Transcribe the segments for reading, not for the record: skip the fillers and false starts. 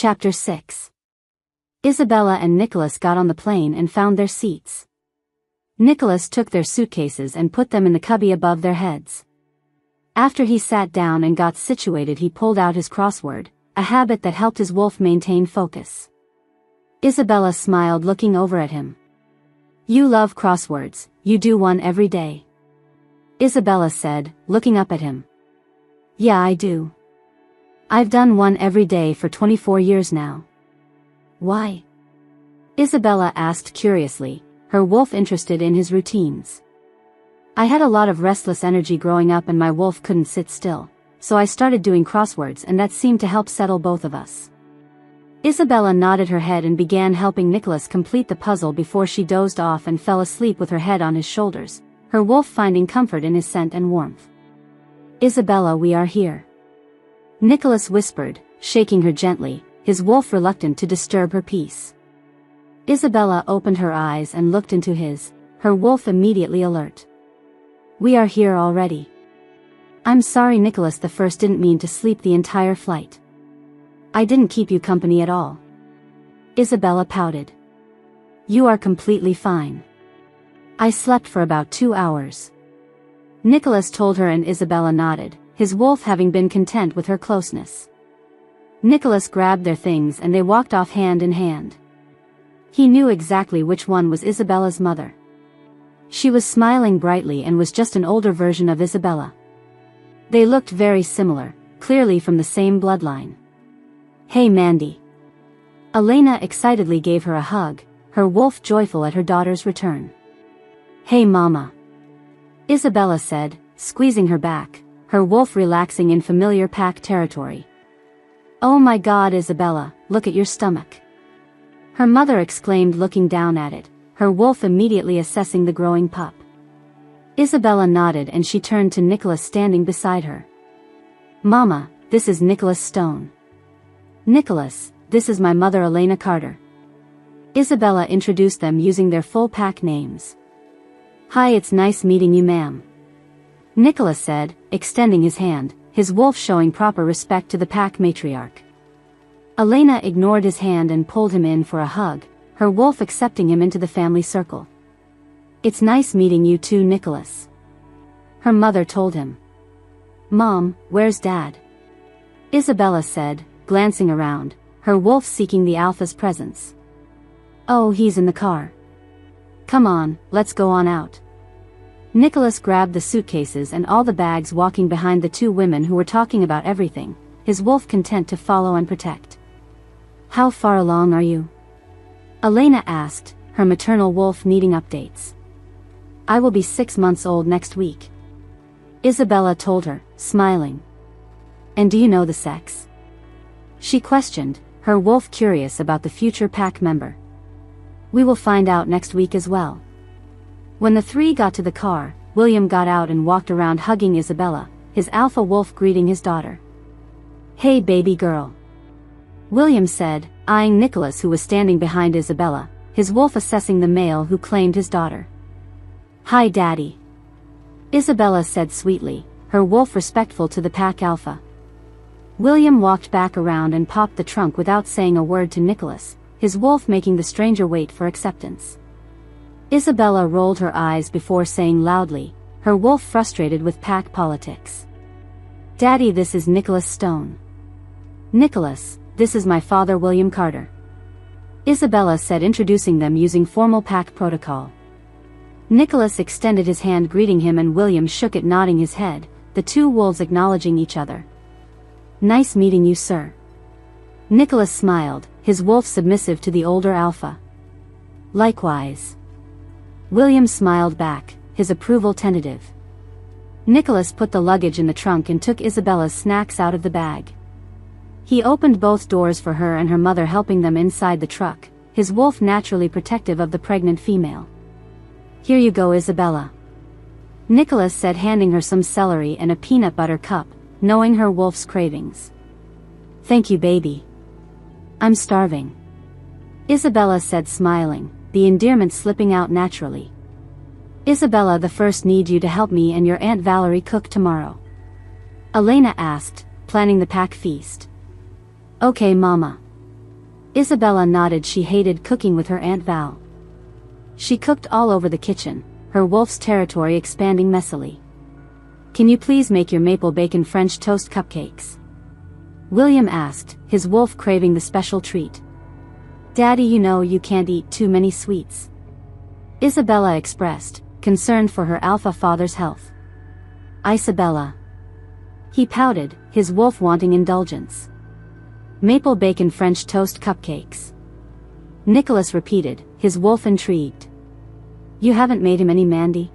Chapter 6. Isabella and Nicholas got on the plane and found their seats. Nicholas took their suitcases and put them in the cubby above their heads. After he sat down and got situated, he pulled out his crossword, a habit that helped his wolf maintain focus. Isabella smiled, looking over at him. "You love crosswords, you do one every day?" Isabella said, looking up at him. "Yeah, I do. I've done one every day for 24 years now." "Why?" Isabella asked curiously, her wolf interested in his routines. "I had a lot of restless energy growing up and my wolf couldn't sit still, so I started doing crosswords and that seemed to help settle both of us." Isabella nodded her head and began helping Nicholas complete the puzzle before she dozed off and fell asleep with her head on his shoulders, her wolf finding comfort in his scent and warmth. "Isabella, we are here," Nicholas whispered, shaking her gently, his wolf reluctant to disturb her peace. Isabella opened her eyes and looked into his, her wolf immediately alert. "We are here already." "I'm sorry," Nicholas the first didn't mean to sleep the entire flight. "I didn't keep you company at all." Isabella pouted. "You are completely fine. I slept for about 2 hours." Nicholas told her and Isabella nodded, his wolf having been content with her closeness. Nicholas grabbed their things and they walked off hand in hand. He knew exactly which one was Isabella's mother. She was smiling brightly and was just an older version of Isabella. They looked very similar, clearly from the same bloodline. "Hey Mandy." Elena excitedly gave her a hug, her wolf joyful at her daughter's return. "Hey Mama," Isabella said, squeezing her back, her wolf relaxing in familiar pack territory. "Oh my God, Isabella, look at your stomach," her mother exclaimed, looking down at it, her wolf immediately assessing the growing pup. Isabella nodded and she turned to Nicholas standing beside her. "Mama, this is Nicholas Stone." "Nicholas, this is my mother Elena Carter." Isabella introduced them using their full pack names. "Hi, it's nice meeting you, ma'am," Nicholas said, extending his hand, his wolf showing proper respect to the pack matriarch. Elena ignored his hand and pulled him in for a hug, her wolf accepting him into the family circle. "It's nice meeting you too, Nicholas," her mother told him. "Mom, where's Dad?" Isabella said, glancing around, her wolf seeking the alpha's presence. "Oh, he's in the car. Come on, let's go on out." Nicholas grabbed the suitcases and all the bags, walking behind the two women who were talking about everything, his wolf content to follow and protect. "How far along are you?" Elena asked, her maternal wolf needing updates. "I will be 6 months old next week," Isabella told her, smiling. "And do you know the sex?" she questioned, her wolf curious about the future pack member. "We will find out next week as well." When the three got to the car, William got out and walked around hugging Isabella, his alpha wolf greeting his daughter. "Hey baby girl," William said, eyeing Nicholas who was standing behind Isabella, his wolf assessing the male who claimed his daughter. "Hi Daddy," Isabella said sweetly, her wolf respectful to the pack alpha. William walked back around and popped the trunk without saying a word to Nicholas, his wolf making the stranger wait for acceptance. Isabella rolled her eyes before saying loudly, her wolf frustrated with pack politics. "Daddy, this is Nicholas Stone." "Nicholas, this is my father William Carter," Isabella said, introducing them using formal pack protocol. Nicholas extended his hand greeting him and William shook it, nodding his head, the two wolves acknowledging each other. "Nice meeting you, sir." Nicholas smiled, his wolf submissive to the older alpha. "Likewise." William smiled back, his approval tentative. Nicholas put the luggage in the trunk and took Isabella's snacks out of the bag. He opened both doors for her and her mother, helping them inside the truck, his wolf naturally protective of the pregnant female. "Here you go, Isabella," Nicholas said, handing her some celery and a peanut butter cup, knowing her wolf's cravings. "Thank you, baby. I'm starving," Isabella said, smiling, the endearment slipping out naturally. "Isabella, the first need you to help me and your Aunt Valerie cook tomorrow," Elena asked, planning the pack feast. "Okay, Mama." Isabella nodded. She hated cooking with her Aunt Val. She cooked all over the kitchen, her wolf's territory expanding messily. "Can you please make your maple bacon French toast cupcakes?" William asked, his wolf craving the special treat. "Daddy, you know you can't eat too many sweets," Isabella expressed, concerned for her alpha father's health. "Isabella." He pouted, his wolf wanting indulgence. "Maple bacon French toast cupcakes," Nicholas repeated, his wolf intrigued. "You haven't made him any Mandy?"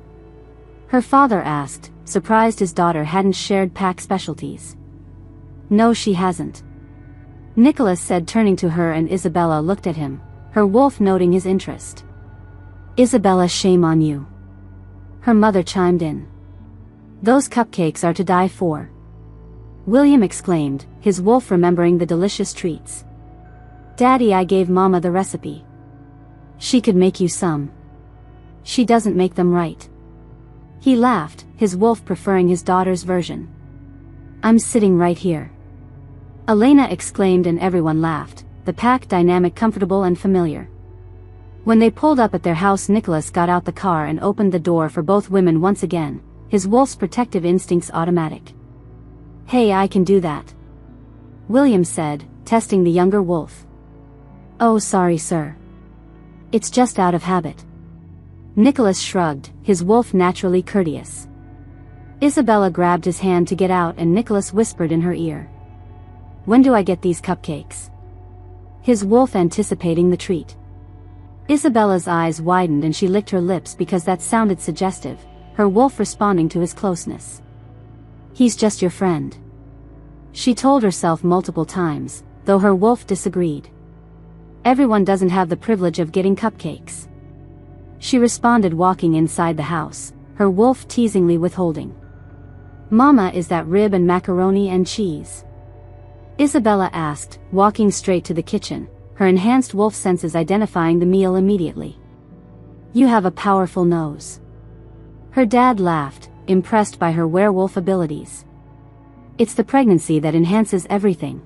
her father asked, surprised his daughter hadn't shared pack specialties. "No, she hasn't," Nicholas said, turning to her, and Isabella looked at him, her wolf noting his interest. "Isabella, shame on you," her mother chimed in. "Those cupcakes are to die for," William exclaimed, his wolf remembering the delicious treats. "Daddy, I gave Mama the recipe. She could make you some. She doesn't make them right." He laughed, his wolf preferring his daughter's version. "I'm sitting right here," Elena exclaimed, and everyone laughed, the pack dynamic comfortable and familiar. When they pulled up at their house, Nicholas got out the car and opened the door for both women once again, his wolf's protective instincts automatic. "Hey, I can do that," William said, testing the younger wolf. "Oh, sorry, sir. It's just out of habit," Nicholas shrugged, his wolf naturally courteous. Isabella grabbed his hand to get out, and Nicholas whispered in her ear, "When do I get these cupcakes?" his wolf anticipating the treat. Isabella's eyes widened and she licked her lips because that sounded suggestive, her wolf responding to his closeness. "He's just your friend," she told herself multiple times, though her wolf disagreed. "Everyone doesn't have the privilege of getting cupcakes," she responded, walking inside the house, her wolf teasingly withholding. "Mama, is that rib and macaroni and cheese?" Isabella asked, walking straight to the kitchen, her enhanced wolf senses identifying the meal immediately. "You have a powerful nose," her dad laughed, impressed by her werewolf abilities. "It's the pregnancy that enhances everything,"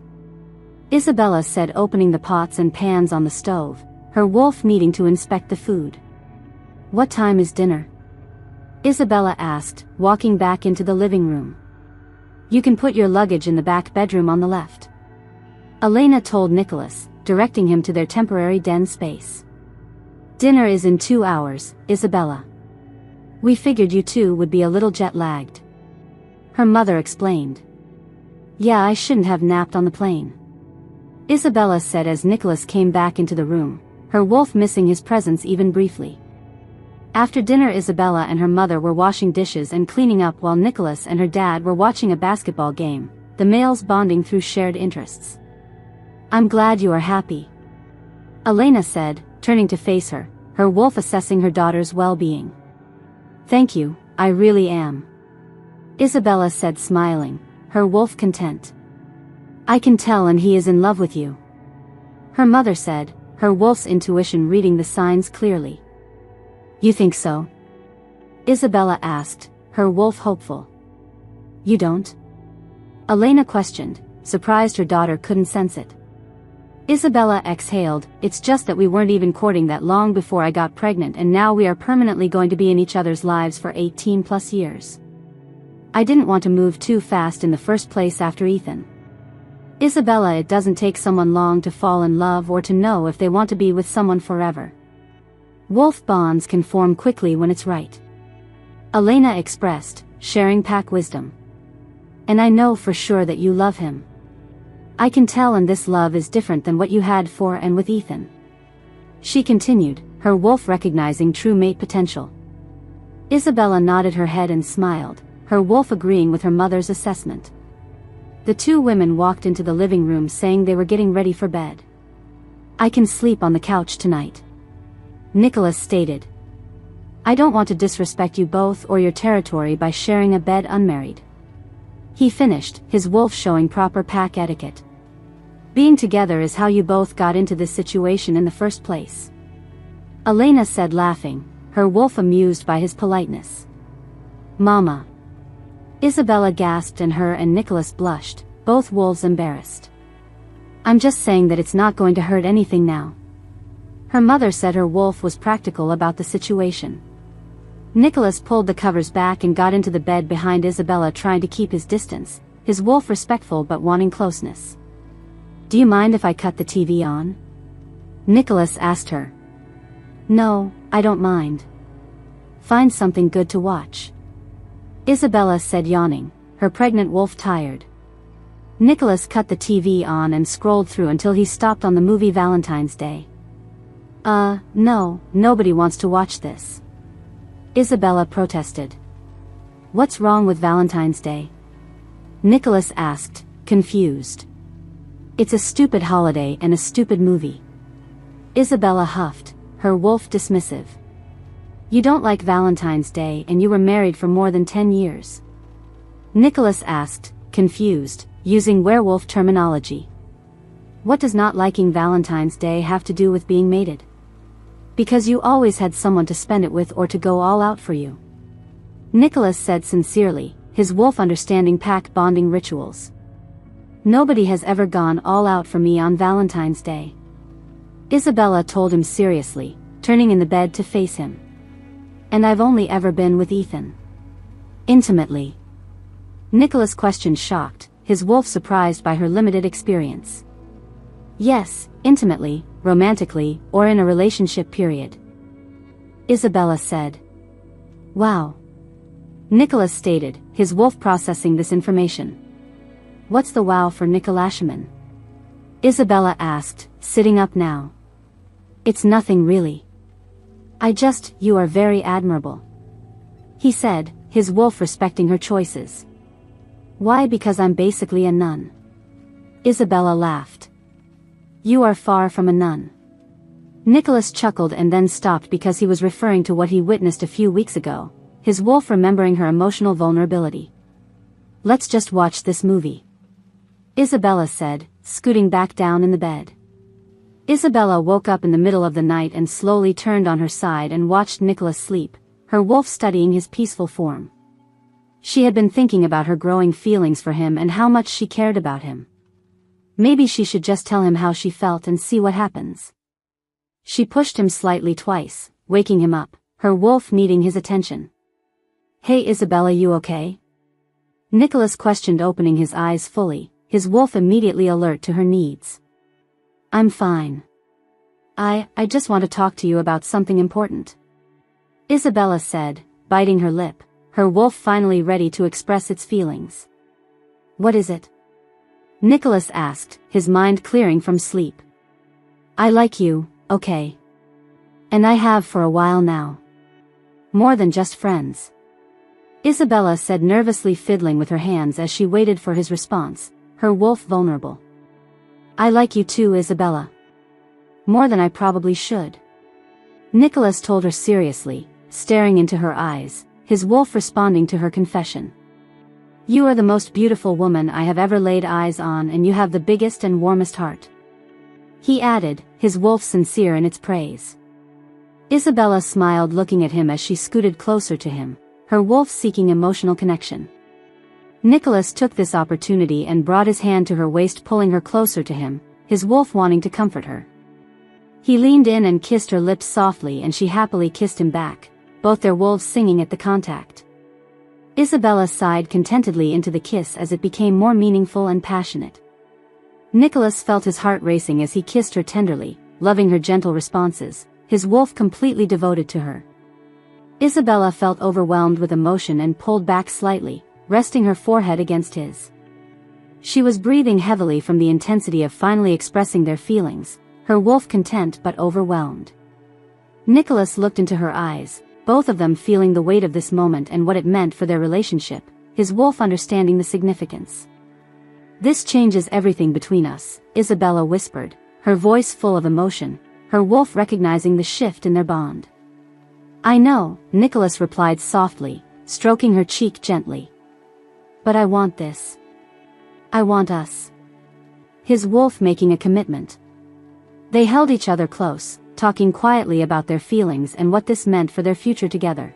Isabella said, opening the pots and pans on the stove, her wolf needing to inspect the food. "What time is dinner?" Isabella asked, walking back into the living room. "You can put your luggage in the back bedroom on the left," Elena told Nicholas, directing him to their temporary den space. "Dinner is in 2 hours, Isabella. We figured you two would be a little jet-lagged," her mother explained. "Yeah, I shouldn't have napped on the plane," Isabella said as Nicholas came back into the room, her wolf missing his presence even briefly. After dinner, Isabella and her mother were washing dishes and cleaning up while Nicholas and her dad were watching a basketball game, the males bonding through shared interests. "I'm glad you are happy," Elena said, turning to face her, her wolf assessing her daughter's well-being. "Thank you, I really am," Isabella said, smiling, her wolf content. "I can tell, and he is in love with you," her mother said, her wolf's intuition reading the signs clearly. "You think so?" Isabella asked, her wolf hopeful. "You don't?" Elena questioned, surprised her daughter couldn't sense it. Isabella exhaled, "It's just that we weren't even courting that long before I got pregnant, and now we are permanently going to be in each other's lives for 18 plus years. I didn't want to move too fast in the first place after Ethan." Isabella, "It doesn't take someone long to fall in love or to know if they want to be with someone forever. Wolf bonds can form quickly when it's right," Elena expressed, sharing pack wisdom. "And I know for sure that you love him. I can tell, and this love is different than what you had for and with Ethan," she continued, her wolf recognizing true mate potential. Isabella nodded her head and smiled, her wolf agreeing with her mother's assessment. The two women walked into the living room saying they were getting ready for bed. "I can sleep on the couch tonight," Nicholas stated. "I don't want to disrespect you both or your territory by sharing a bed unmarried," he finished, his wolf showing proper pack etiquette. "Being together is how you both got into this situation in the first place," Elena said, laughing, her wolf amused by his politeness. "Mama," Isabella gasped, and her and Nicholas blushed, both wolves embarrassed. I'm just saying that it's not going to hurt anything now. Her mother said her wolf was practical about the situation. Nicholas pulled the covers back and got into the bed behind Isabella, trying to keep his distance, his wolf respectful but wanting closeness. Do you mind if I cut the TV on? Nicholas asked her. No, I don't mind. Find something good to watch. Isabella said, yawning, her pregnant wolf tired. Nicholas cut the TV on and scrolled through until he stopped on the movie Valentine's Day. No, nobody wants to watch this. Isabella protested. What's wrong with Valentine's Day? Nicholas asked, confused. It's a stupid holiday and a stupid movie. Isabella huffed, her wolf dismissive. You don't like Valentine's Day and you were married for more than 10 years. Nicholas asked, confused, using werewolf terminology. What does not liking Valentine's Day have to do with being mated? Because you always had someone to spend it with or to go all out for you. Nicholas said sincerely, his wolf understanding pack bonding rituals. Nobody has ever gone all out for me on Valentine's Day. Isabella told him seriously, turning in the bed to face him. And I've only ever been with Ethan. Intimately. Nicholas questioned, shocked, his wolf surprised by her limited experience. Yes, intimately, romantically, or in a relationship period. Isabella said. Wow. Nicholas stated, his wolf processing this information. What's the wow for Nicholashaman? Isabella asked, sitting up now. It's nothing really. You are very admirable. He said, his wolf respecting her choices. Why? Because I'm basically a nun. Isabella laughed. You are far from a nun. Nicholas chuckled and then stopped because he was referring to what he witnessed a few weeks ago, his wolf remembering her emotional vulnerability. Let's just watch this movie. Isabella said, scooting back down in the bed. Isabella woke up in the middle of the night and slowly turned on her side and watched Nicholas sleep, her wolf studying his peaceful form. She had been thinking about her growing feelings for him and how much she cared about him. Maybe she should just tell him how she felt and see what happens. She pushed him slightly twice, waking him up, her wolf needing his attention. Hey Isabella, you okay? Nicholas questioned, opening his eyes fully, his wolf immediately alert to her needs. I'm fine. I just want to talk to you about something important. Isabella said, biting her lip, her wolf finally ready to express its feelings. What is it? Nicholas asked, his mind clearing from sleep. I like you, okay. And I have for a while now. More than just friends. Isabella said, nervously fiddling with her hands as she waited for his response, her wolf vulnerable. I like you too, Isabella. More than I probably should. Nicholas told her seriously, staring into her eyes, his wolf responding to her confession. You are the most beautiful woman I have ever laid eyes on, and you have the biggest and warmest heart. He added, his wolf sincere in its praise. Isabella smiled, looking at him as she scooted closer to him, her wolf seeking emotional connection. Nicholas took this opportunity and brought his hand to her waist, pulling her closer to him, his wolf wanting to comfort her. He leaned in and kissed her lips softly, and she happily kissed him back, both their wolves singing at the contact. Isabella sighed contentedly into the kiss as it became more meaningful and passionate. Nicholas felt his heart racing as he kissed her tenderly, loving her gentle responses, his wolf completely devoted to her. Isabella felt overwhelmed with emotion and pulled back slightly, resting her forehead against his. She was breathing heavily from the intensity of finally expressing their feelings, her wolf content but overwhelmed. Nicholas looked into her eyes, both of them feeling the weight of this moment and what it meant for their relationship, his wolf understanding the significance. This changes everything between us, Isabella whispered, her voice full of emotion, her wolf recognizing the shift in their bond. I know, Nicholas replied softly, stroking her cheek gently. But I want this. I want us. His wolf making a commitment. They held each other close, talking quietly about their feelings and what this meant for their future together.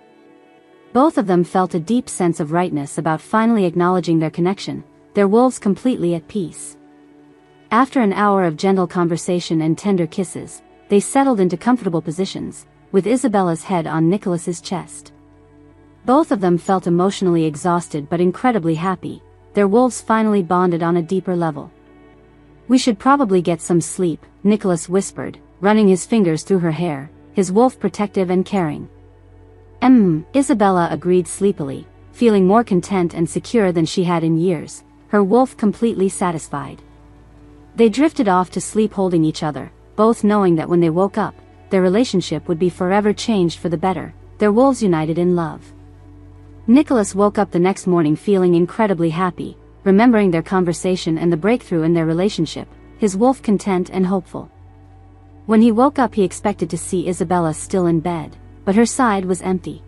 Both of them felt a deep sense of rightness about finally acknowledging their connection, their wolves completely at peace. After an hour of gentle conversation and tender kisses, they settled into comfortable positions, with Isabella's head on Nicholas's chest. Both of them felt emotionally exhausted but incredibly happy. Their wolves finally bonded on a deeper level. "We should probably get some sleep," Nicholas whispered, running his fingers through her hair, his wolf protective and caring. Isabella agreed sleepily, feeling more content and secure than she had in years, her wolf completely satisfied. They drifted off to sleep holding each other, both knowing that when they woke up, their relationship would be forever changed for the better, their wolves united in love. Nicholas woke up the next morning feeling incredibly happy, remembering their conversation and the breakthrough in their relationship, his wolf content and hopeful. When he woke up he expected to see Isabella still in bed, but her side was empty.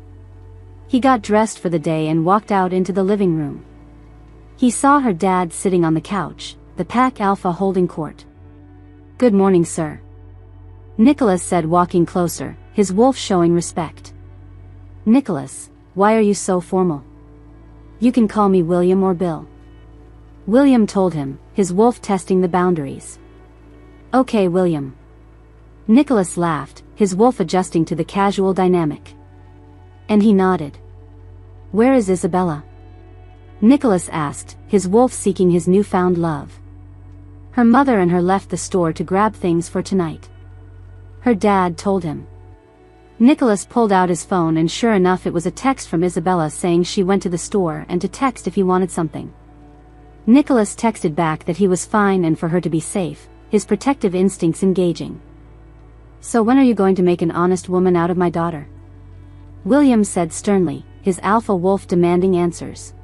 He got dressed for the day and walked out into the living room. He saw her dad sitting on the couch, the pack alpha holding court. "Good morning, sir," Nicholas said, walking closer, his wolf showing respect. "Nicholas, why are you so formal? You can call me William or Bill," William told him, his wolf testing the boundaries. "Okay, William." Nicholas laughed, his wolf adjusting to the casual dynamic. And he nodded. "Where is Isabella?" Nicholas asked, his wolf seeking his newfound love. "Her mother and her left the store to grab things for tonight," her dad told him. Nicholas pulled out his phone and sure enough it was a text from Isabella saying she went to the store and to text if he wanted something. Nicholas texted back that he was fine and for her to be safe, his protective instincts engaging. "So when are you going to make an honest woman out of my daughter?" William said sternly, his alpha wolf demanding answers.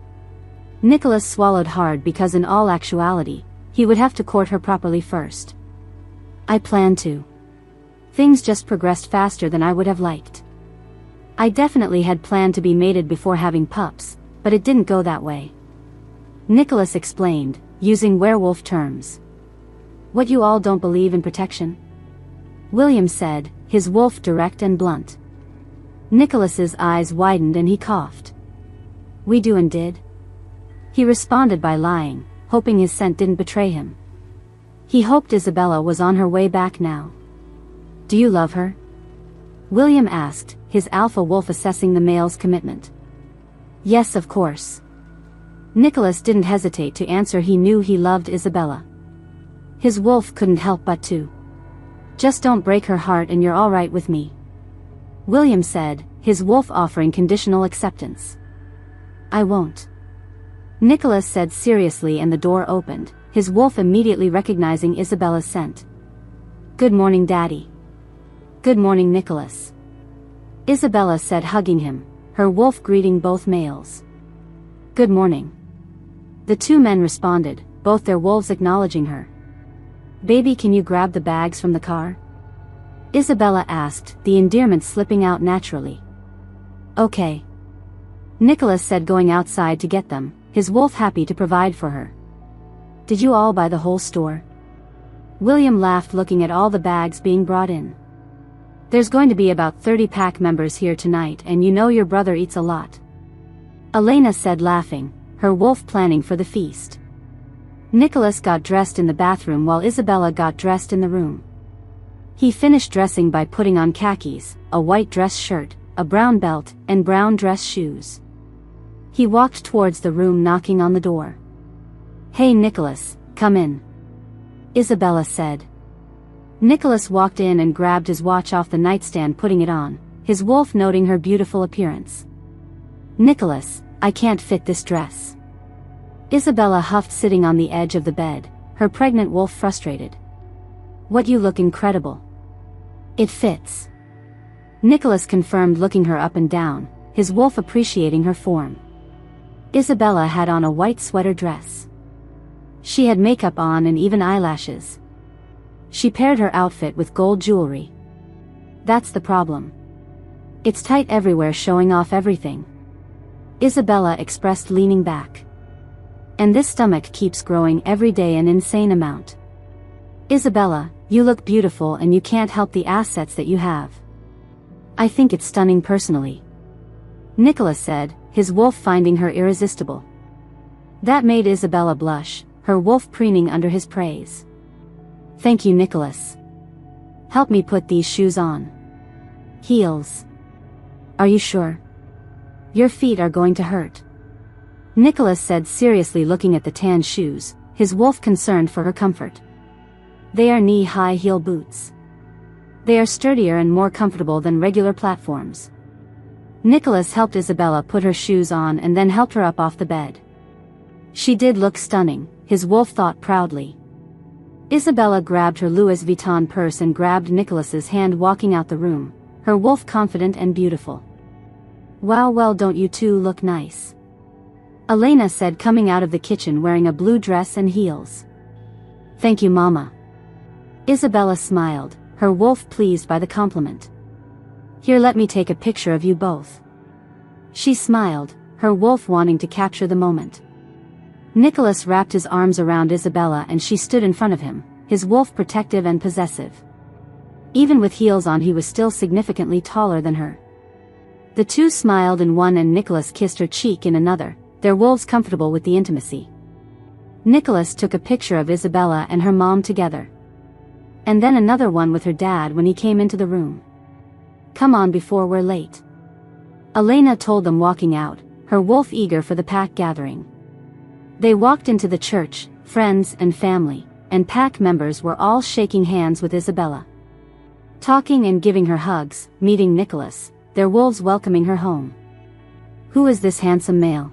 Nicholas swallowed hard because in all actuality, he would have to court her properly first. "I plan to. Things just progressed faster than I would have liked. I definitely had planned to be mated before having pups, but it didn't go that way," Nicholas explained, using werewolf terms. "What, you all don't believe in protection?" William said, his wolf direct and blunt. Nicholas's eyes widened and he coughed. "We do and did," he responded by lying, hoping his scent didn't betray him. He hoped Isabella was on her way back now. "Do you love her?" William asked, his alpha wolf assessing the male's commitment. "Yes, of course." Nicholas didn't hesitate to answer. He knew he loved Isabella. His wolf couldn't help but to. "Just don't break her heart and you're all right with me," William said, his wolf offering conditional acceptance. "I won't," Nicholas said seriously, and the door opened, his wolf immediately recognizing Isabella's scent. "Good morning, Daddy." "Good morning, Nicholas," Isabella said, hugging him, her wolf greeting both males. "Good morning." The two men responded, both their wolves acknowledging her. "Baby, can you grab the bags from the car?" Isabella asked, the endearment slipping out naturally. "Okay," Nicholas said, going outside to get them, his wolf happy to provide for her. "Did you all buy the whole store?" William laughed, looking at all the bags being brought in. "There's going to be about 30 pack members here tonight, and you know your brother eats a lot," Elena said, laughing, her wolf planning for the feast. Nicholas got dressed in the bathroom while Isabella got dressed in the room. He finished dressing by putting on khakis, a white dress shirt, a brown belt, and brown dress shoes. He walked towards the room, knocking on the door. "Hey Nicholas, come in," Isabella said. Nicholas walked in and grabbed his watch off the nightstand, putting it on, his wolf noting her beautiful appearance. "Nicholas, I can't fit this dress," Isabella huffed, sitting on the edge of the bed, her pregnant wolf frustrated. "What, you look incredible." "It fits," Nicholas confirmed, looking her up and down, his wolf appreciating her form. Isabella had on a white sweater dress. She had makeup on and even eyelashes. She paired her outfit with gold jewelry. "That's the problem. It's tight everywhere, showing off everything," Isabella expressed, leaning back. "And this stomach keeps growing every day, an insane amount." "Isabella, you look beautiful and you can't help the assets that you have." "I think it's stunning personally," Nicholas said, his wolf finding her irresistible. That made Isabella blush, her wolf preening under his praise. Thank you, Nicholas. Help me put these shoes on. Heels. Are you sure? Your feet are going to hurt. Nicholas said seriously, looking at the tan shoes, his wolf concerned for her comfort. They are knee-high heel boots. They are sturdier and more comfortable than regular platforms. Nicholas helped Isabella put her shoes on and then helped her up off the bed. She did look stunning, his wolf thought proudly. Isabella grabbed her Louis Vuitton purse and grabbed Nicholas's hand, walking out the room, her wolf confident and beautiful. Wow, well, don't you two look nice? Elena said, coming out of the kitchen wearing a blue dress and heels. Thank you, Mama. Isabella smiled, her wolf pleased by the compliment. Here, let me take a picture of you both. She smiled, her wolf wanting to capture the moment. Nicholas wrapped his arms around Isabella and she stood in front of him, his wolf protective and possessive. Even with heels on, he was still significantly taller than her. The two smiled in one and Nicholas kissed her cheek in another, their wolves comfortable with the intimacy. Nicholas took a picture of Isabella and her mom together. And then another one with her dad when he came into the room. Come on before we're late. Elena told them, walking out, her wolf eager for the pack gathering. They walked into the church, friends and family, and pack members were all shaking hands with Isabella. Talking and giving her hugs, meeting Nicholas, their wolves welcoming her home. Who is this handsome male?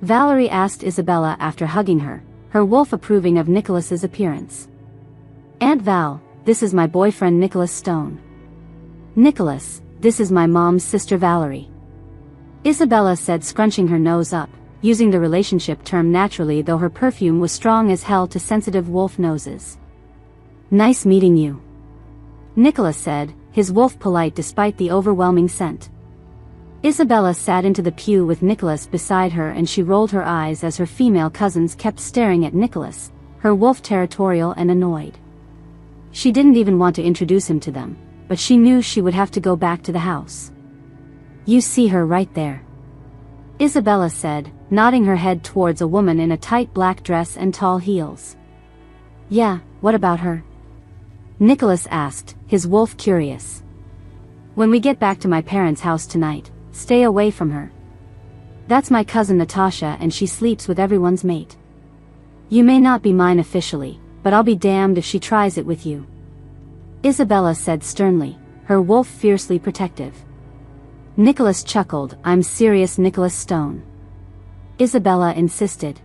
Valerie asked Isabella after hugging her, her wolf approving of Nicholas's appearance. Aunt Val, this is my boyfriend Nicholas Stone. Nicholas, this is my mom's sister Valerie. Isabella said, scrunching her nose up, using the relationship term naturally, though her perfume was strong as hell to sensitive wolf noses. Nice meeting you. Nicholas said, his wolf polite despite the overwhelming scent. Isabella sat into the pew with Nicholas beside her and she rolled her eyes as her female cousins kept staring at Nicholas, her wolf territorial and annoyed. She didn't even want to introduce him to them, but she knew she would have to go back to the house. You see her right there? Isabella said, nodding her head towards a woman in a tight black dress and tall heels. Yeah, what about her? Nicholas asked, his wolf curious. When we get back to my parents' house tonight, stay away from her. That's my cousin Natasha and she sleeps with everyone's mate. You may not be mine officially, but I'll be damned if she tries it with you. Isabella said sternly, her wolf fiercely protective. Nicholas chuckled, I'm serious, Nicholas Stone. Isabella insisted.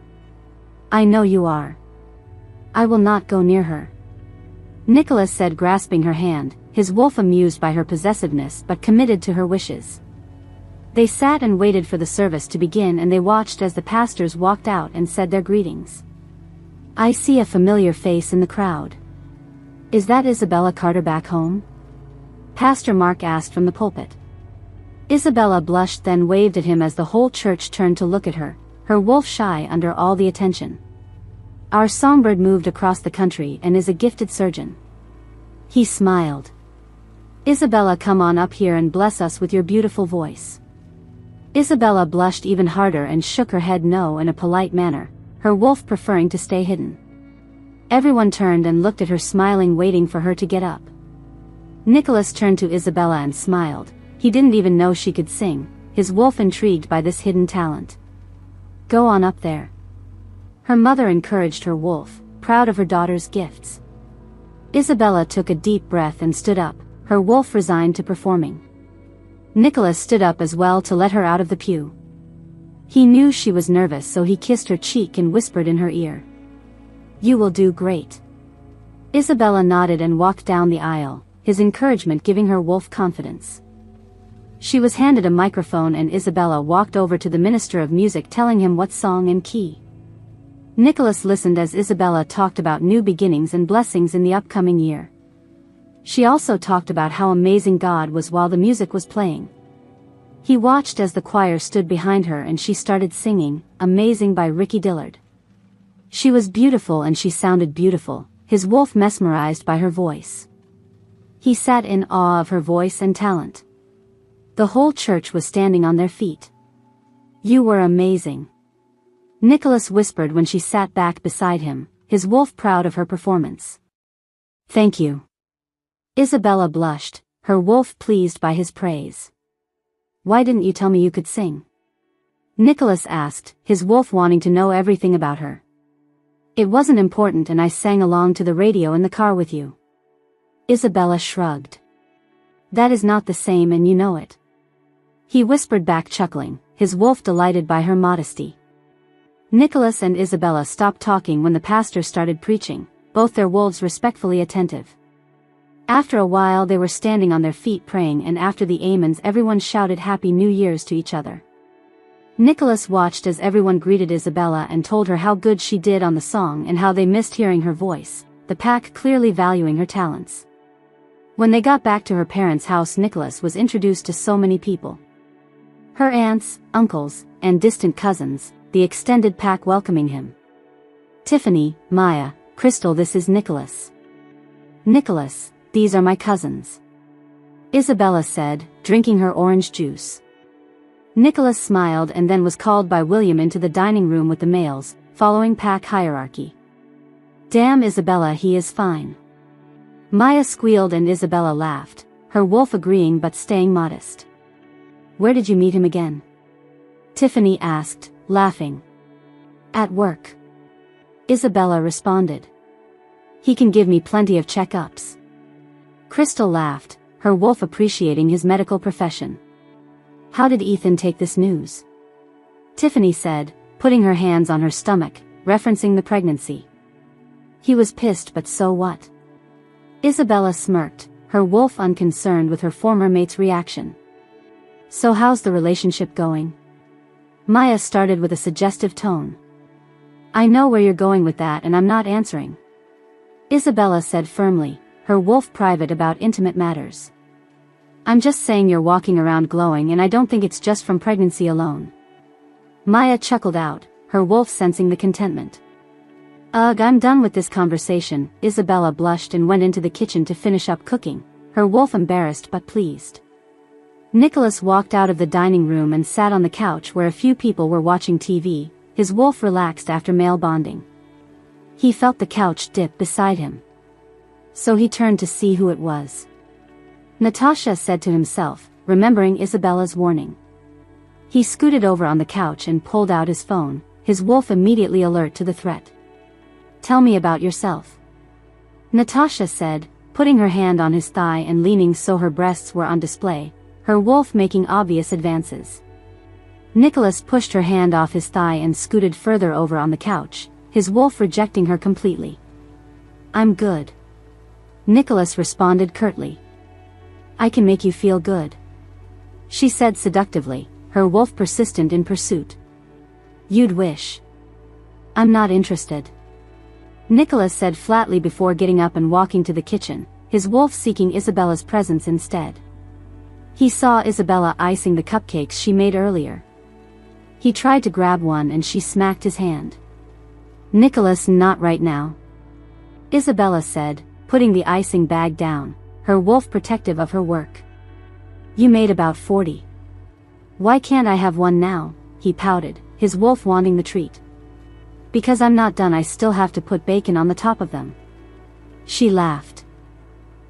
I know you are. I will not go near her. Nicholas said, grasping her hand, his wolf amused by her possessiveness but committed to her wishes. They sat and waited for the service to begin and they watched as the pastors walked out and said their greetings. I see a familiar face in the crowd. Is that Isabella Carter back home? Pastor Mark asked from the pulpit. Isabella blushed then waved at him as the whole church turned to look at her, her wolf shy under all the attention. Our songbird moved across the country and is a gifted surgeon. He smiled. Isabella, come on up here and bless us with your beautiful voice. Isabella blushed even harder and shook her head no in a polite manner, her wolf preferring to stay hidden. Everyone turned and looked at her, smiling, waiting for her to get up. Nicholas turned to Isabella and smiled. He didn't even know she could sing, his wolf intrigued by this hidden talent. Go on up there. Her mother encouraged her wolf, proud of her daughter's gifts. Isabella took a deep breath and stood up, her wolf resigned to performing. Nicholas stood up as well to let her out of the pew. He knew she was nervous, so he kissed her cheek and whispered in her ear. You will do great. Isabella nodded and walked down the aisle, his encouragement giving her wolf confidence. She was handed a microphone and Isabella walked over to the minister of music telling him what song and key. Nicholas listened as Isabella talked about new beginnings and blessings in the upcoming year. She also talked about how amazing God was while the music was playing. He watched as the choir stood behind her and she started singing, Amazing by Ricky Dillard. She was beautiful and she sounded beautiful, his wolf mesmerized by her voice. He sat in awe of her voice and talent. The whole church was standing on their feet. You were amazing. Nicholas whispered when she sat back beside him, his wolf proud of her performance. Thank you. Isabella blushed, her wolf pleased by his praise. Why didn't you tell me you could sing? Nicholas asked, his wolf wanting to know everything about her. It wasn't important and I sang along to the radio in the car with you. Isabella shrugged. That is not the same and you know it. He whispered back chuckling, his wolf delighted by her modesty. Nicholas and Isabella stopped talking when the pastor started preaching, both their wolves respectfully attentive. After a while they were standing on their feet praying, and after the amens everyone shouted Happy New Year's to each other. Nicholas watched as everyone greeted Isabella and told her how good she did on the song and how they missed hearing her voice, the pack clearly valuing her talents. When they got back to her parents' house, Nicholas was introduced to so many people. Her aunts, uncles, and distant cousins, the extended pack welcoming him. Tiffany, Maya, Crystal, this is Nicholas. Nicholas, these are my cousins. Isabella said, drinking her orange juice. Nicholas smiled and then was called by William into the dining room with the males, following pack hierarchy. Damn Isabella, he is fine. Maya squealed and Isabella laughed, her wolf agreeing but staying modest. Where did you meet him again? Tiffany asked, laughing. At work. Isabella responded. He can give me plenty of checkups. Crystal laughed, her wolf appreciating his medical profession. How did Ethan take this news? Tiffany said, putting her hands on her stomach, referencing the pregnancy. He was pissed, but so what? Isabella smirked, her wolf unconcerned with her former mate's reaction. So how's the relationship going? Maya started with a suggestive tone. I know where you're going with that and I'm not answering. Isabella said firmly, her wolf private about intimate matters. I'm just saying you're walking around glowing and I don't think it's just from pregnancy alone. Maya chuckled out, her wolf sensing the contentment. Ugh, I'm done with this conversation. Isabella blushed and went into the kitchen to finish up cooking, her wolf embarrassed but pleased. Nicholas walked out of the dining room and sat on the couch where a few people were watching TV, his wolf relaxed after male bonding. He felt the couch dip beside him. So he turned to see who it was. Natasha said to himself, remembering Isabella's warning. He scooted over on the couch and pulled out his phone, his wolf immediately alert to the threat. Tell me about yourself. Natasha said, putting her hand on his thigh and leaning so her breasts were on display, her wolf making obvious advances. Nicholas pushed her hand off his thigh and scooted further over on the couch, his wolf rejecting her completely. I'm good. Nicholas responded curtly. I can make you feel good. She said seductively, her wolf persistent in pursuit. You'd wish. I'm not interested. Nicholas said flatly before getting up and walking to the kitchen, his wolf seeking Isabella's presence instead. He saw Isabella icing the cupcakes she made earlier. He tried to grab one and she smacked his hand. Nicholas, not right now. Isabella said, putting the icing bag down, her wolf protective of her work. You made about 40. Why can't I have one now? He pouted, his wolf wanting the treat. Because I'm not done, I still have to put bacon on the top of them. She laughed.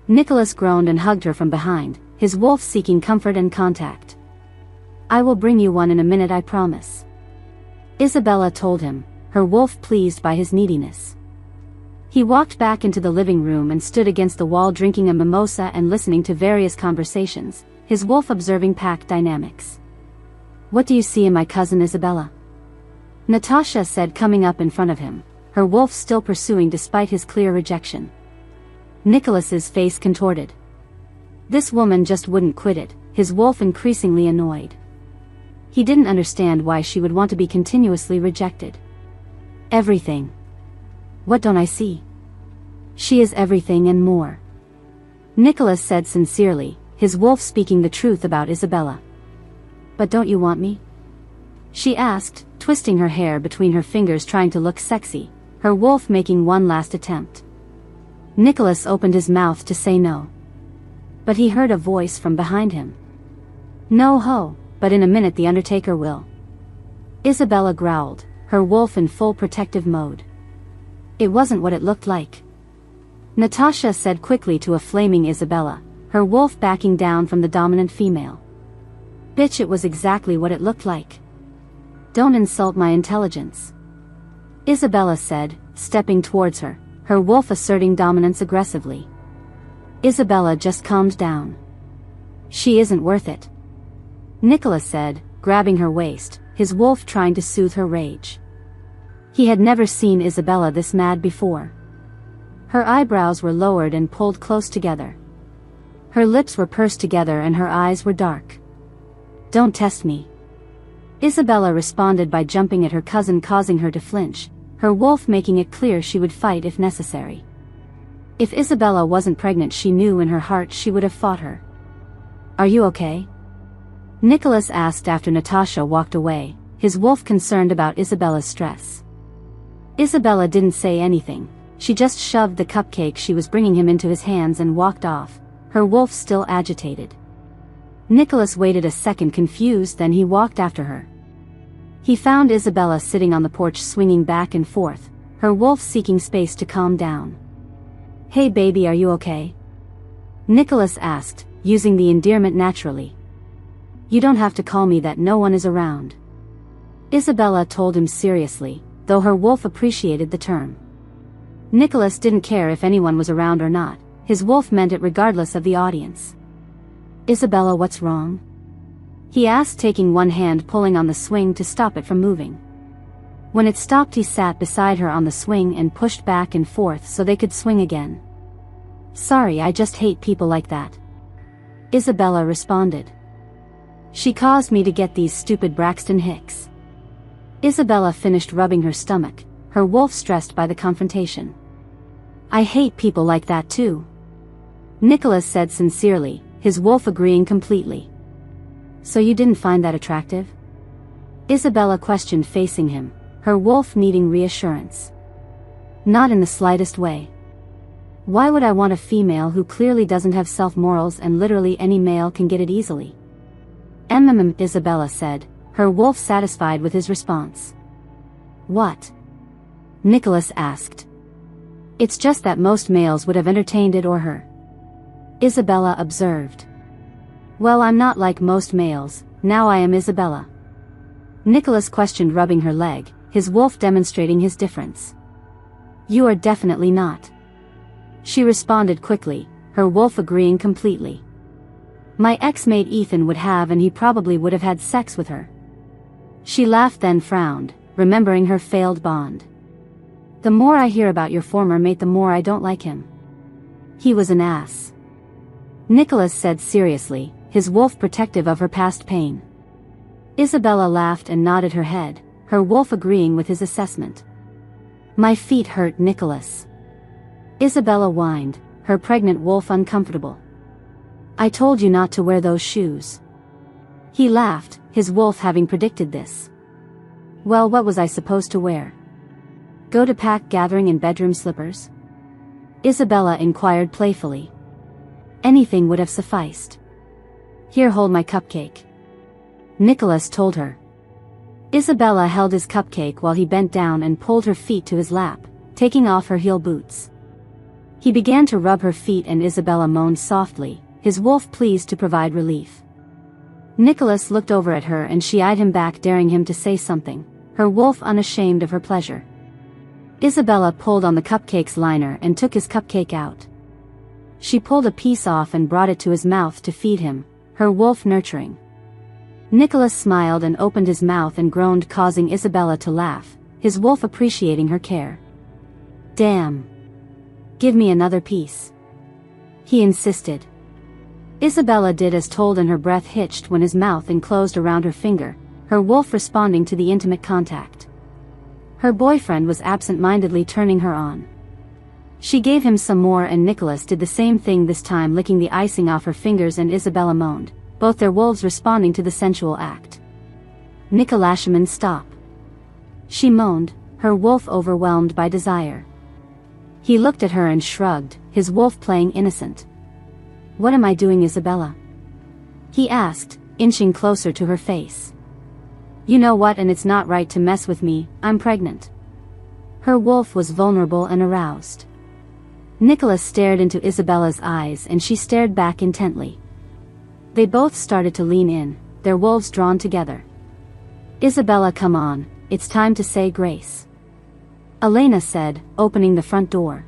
Nicholas groaned and hugged her from behind, his wolf seeking comfort and contact. I will bring you one in a minute, I promise. Isabella told him, her wolf pleased by his neediness. He walked back into the living room and stood against the wall drinking a mimosa and listening to various conversations, his wolf observing pack dynamics. What do you see in my cousin Isabella? Natasha said, coming up in front of him, her wolf still pursuing despite his clear rejection. Nicholas's face contorted. This woman just wouldn't quit it, his wolf increasingly annoyed. He didn't understand why she would want to be continuously rejected. Everything. What don't I see? She is everything and more. Nicholas said sincerely, his wolf speaking the truth about Isabella. But don't you want me? She asked, twisting her hair between her fingers trying to look sexy, her wolf making one last attempt. Nicholas opened his mouth to say no. But he heard a voice from behind him. No ho, but in a minute the Undertaker will. Isabella growled, her wolf in full protective mode. It wasn't what it looked like. Natasha said quickly to a flaming Isabella, her wolf backing down from the dominant female. Bitch, it was exactly what it looked like. Don't insult my intelligence, Isabella said, stepping towards her, her wolf asserting dominance aggressively. Isabella just calmed down. She isn't worth it, Nicholas said, grabbing her waist, his wolf trying to soothe her rage. He had never seen Isabella this mad before. Her eyebrows were lowered and pulled close together. Her lips were pursed together and her eyes were dark. Don't test me, Isabella responded by jumping at her cousin, causing her to flinch, her wolf making it clear she would fight if necessary. If Isabella wasn't pregnant, she knew in her heart she would have fought her. Are you okay? Nicholas asked after Natasha walked away, his wolf concerned about Isabella's stress. Isabella didn't say anything, she just shoved the cupcake she was bringing him into his hands and walked off, her wolf still agitated. Nicholas waited a second confused, then he walked after her. He found Isabella sitting on the porch swinging back and forth, her wolf seeking space to calm down. Hey baby, are you okay? Nicholas asked, using the endearment naturally. You don't have to call me that, no one is around, Isabella told him seriously, though her wolf appreciated the term. Nicholas didn't care if anyone was around or not, his wolf meant it regardless of the audience. Isabella, what's wrong? He asked, taking one hand pulling on the swing to stop it from moving. When it stopped, he sat beside her on the swing and pushed back and forth so they could swing again. Sorry, I just hate people like that, Isabella responded. She caused me to get these stupid Braxton Hicks. Isabella finished rubbing her stomach, her wolf stressed by the confrontation. I hate people like that too, Nicholas said sincerely, his wolf agreeing completely. So you didn't find that attractive? Isabella questioned, facing him, her wolf needing reassurance. Not in the slightest way. Why would I want a female who clearly doesn't have self-morals and literally any male can get it easily? Isabella said, her wolf satisfied with his response. What? Nicholas asked. It's just that most males would have entertained it or her, Isabella observed. Well, I'm not like most males, now I am Isabella, Nicholas questioned, rubbing her leg, his wolf demonstrating his difference. You are definitely not, she responded quickly, her wolf agreeing completely. My ex-mate Ethan would have, and he probably would have had sex with her. She laughed then frowned, remembering her failed bond. The more I hear about your former mate, the more I don't like him. He was an ass, Nicholas said seriously, his wolf protective of her past pain. Isabella laughed and nodded her head, her wolf agreeing with his assessment. My feet hurt, Nicholas, Isabella whined, her pregnant wolf uncomfortable. I told you not to wear those shoes. He laughed, his wolf having predicted this. Well, what was I supposed to wear? Go to pack gathering in bedroom slippers? Isabella inquired playfully. Anything would have sufficed. Here, hold my cupcake, Nicholas told her. Isabella held his cupcake while he bent down and pulled her feet to his lap, taking off her heel boots. He began to rub her feet and Isabella moaned softly, his wolf pleased to provide relief. Nicholas looked over at her and she eyed him back, daring him to say something, her wolf unashamed of her pleasure. Isabella pulled on the cupcake's liner and took his cupcake out. She pulled a piece off and brought it to his mouth to feed him, her wolf nurturing. Nicholas smiled and opened his mouth and groaned, causing Isabella to laugh, his wolf appreciating her care. Damn. Give me another piece, he insisted. Isabella did as told and her breath hitched when his mouth enclosed around her finger, her wolf responding to the intimate contact. Her boyfriend was absent-mindedly turning her on. She gave him some more and Nicholas did the same thing, this time licking the icing off her fingers, and Isabella moaned, both their wolves responding to the sensual act. Nicholashaman, stop, she moaned, her wolf overwhelmed by desire. He looked at her and shrugged, his wolf playing innocent. What am I doing, Isabella? He asked, inching closer to her face. You know what, and it's not right to mess with me, I'm pregnant. Her wolf was vulnerable and aroused. Nicholas stared into Isabella's eyes and she stared back intently. They both started to lean in, their wolves drawn together. Isabella, come on, it's time to say grace. Elena said, opening the front door.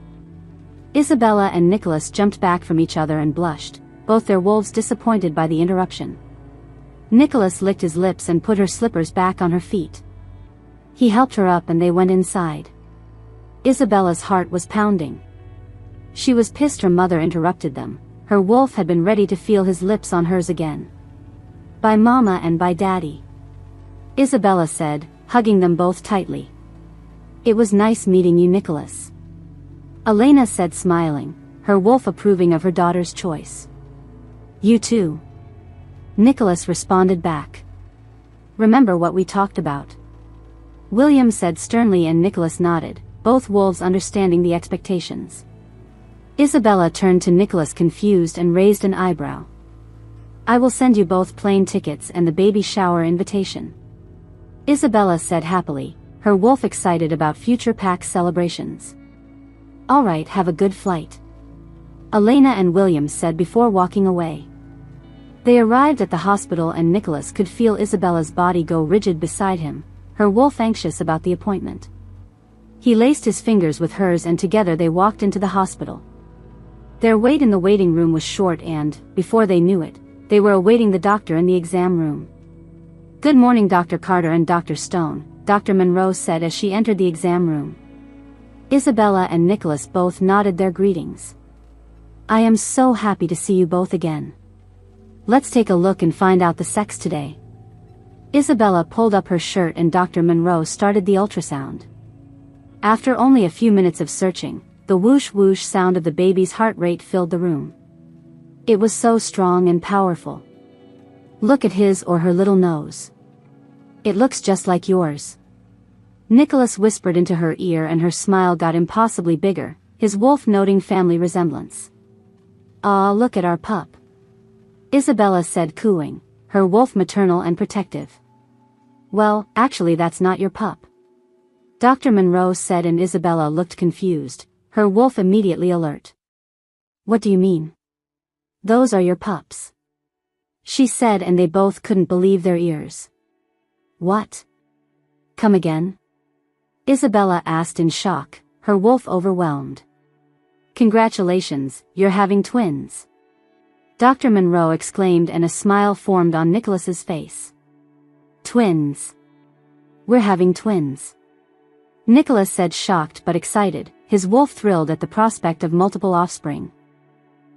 Isabella and Nicholas jumped back from each other and blushed, both their wolves disappointed by the interruption. Nicholas licked his lips and put her slippers back on her feet. He helped her up and they went inside. Isabella's heart was pounding. She was pissed her mother interrupted them. Her wolf had been ready to feel his lips on hers again. By Mama and by Daddy, Isabella said, hugging them both tightly. It was nice meeting you, Nicholas. Elena said, smiling, her wolf approving of her daughter's choice. You too. Nicholas responded back. Remember what we talked about? William said sternly and Nicholas nodded, both wolves understanding the expectations. Isabella turned to Nicholas confused and raised an eyebrow. I will send you both plane tickets and the baby shower invitation. Isabella said happily, her wolf excited about future pack celebrations. All right, have a good flight. Elena and William said before walking away. They arrived at the hospital and Nicholas could feel Isabella's body go rigid beside him, her wolf anxious about the appointment. He laced his fingers with hers and together they walked into the hospital. Their wait in the waiting room was short and, before they knew it, they were awaiting the doctor in the exam room. Good morning, Dr. Carter and Dr. Stone, Dr. Monroe said as she entered the exam room. Isabella and Nicholas both nodded their greetings. I am so happy to see you both again. Let's take a look and find out the sex today. Isabella pulled up her shirt and Dr. Monroe started the ultrasound. After only a few minutes of searching, the whoosh-whoosh sound of the baby's heart rate filled the room. It was so strong and powerful. Look at his or her little nose. It looks just like yours. Nicholas whispered into her ear and her smile got impossibly bigger, his wolf noting family resemblance. Ah, look at our pup. Isabella said, cooing, her wolf maternal and protective. Well, actually that's not your pup. Dr. Monroe said and Isabella looked confused, her wolf immediately alert. What do you mean? Those are your pups. She said and they both couldn't believe their ears. What? Come again? Isabella asked in shock, her wolf overwhelmed. Congratulations, you're having twins. Dr. Monroe exclaimed and a smile formed on Nicholas's face. Twins. We're having twins. Nicholas said, shocked but excited, his wolf thrilled at the prospect of multiple offspring.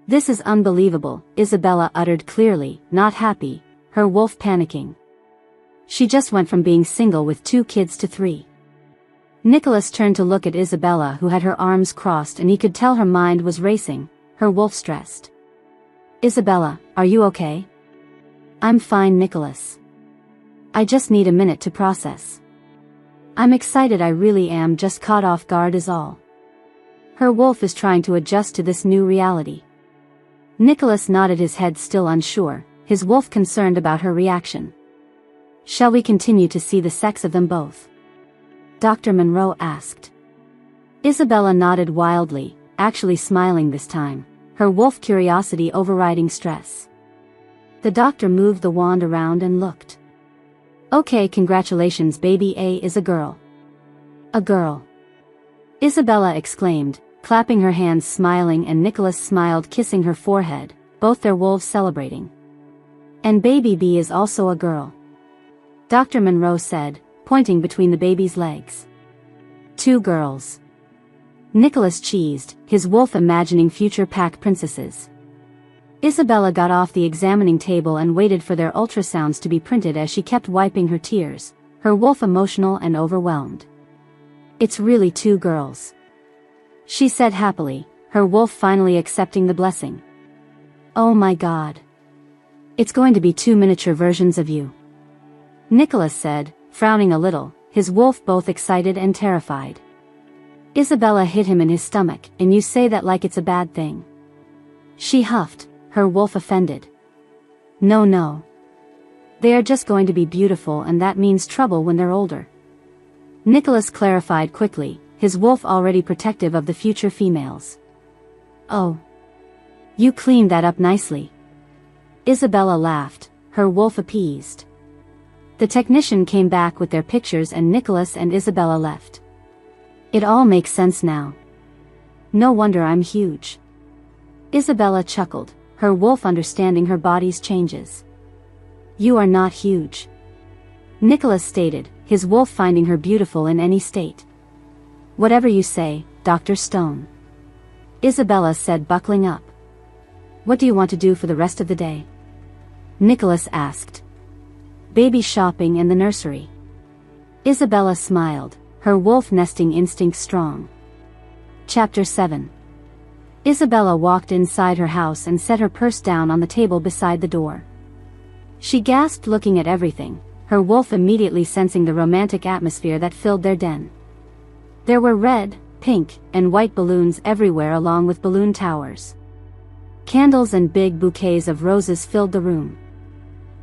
This is unbelievable, Isabella uttered clearly, not happy, her wolf panicking. She just went from being single with 2 kids to 3. Nicholas turned to look at Isabella who had her arms crossed and he could tell her mind was racing, her wolf stressed. Isabella, are you okay? I'm fine, Nicholas. I just need a minute to process. I'm excited, I really am, just caught off guard is all. Her wolf is trying to adjust to this new reality. Nicholas nodded his head, still unsure, his wolf concerned about her reaction. Shall we continue to see the sex of them both? Dr. Monroe asked. Isabella nodded wildly, actually smiling this time, her wolf curiosity overriding stress. The doctor moved the wand around and looked. Okay, congratulations, baby A is a girl. A girl. Isabella exclaimed, clapping her hands, smiling, and Nicholas smiled, kissing her forehead, both their wolves celebrating. And baby B is also a girl. Dr. Monroe said, pointing between the baby's legs. 2 girls. Nicholas cheesed, his wolf imagining future pack princesses. Isabella got off the examining table and waited for their ultrasounds to be printed as she kept wiping her tears, her wolf emotional and overwhelmed. It's really 2 girls. She said happily, her wolf finally accepting the blessing. Oh my God. It's going to be 2 miniature versions of you. Nicholas said, frowning a little, his wolf both excited and terrified. Isabella hit him in his stomach, and you say that like it's a bad thing. She huffed, her wolf offended. No, no. They are just going to be beautiful and that means trouble when they're older. Nicholas clarified quickly, his wolf already protective of the future females. Oh. You cleaned that up nicely. Isabella laughed, her wolf appeased. The technician came back with their pictures and Nicholas and Isabella left. It all makes sense now. No wonder I'm huge. Isabella chuckled, her wolf understanding her body's changes. You are not huge. Nicholas stated, his wolf finding her beautiful in any state. Whatever you say, Dr. Stone. Isabella said, buckling up. What do you want to do for the rest of the day? Nicholas asked. Baby shopping and the nursery. Isabella smiled, her wolf nesting instinct strong. Chapter 7. Isabella walked inside her house and set her purse down on the table beside the door. She gasped looking at everything, her wolf immediately sensing the romantic atmosphere that filled their den. There were red, pink, and white balloons everywhere along with balloon towers. Candles and big bouquets of roses filled the room.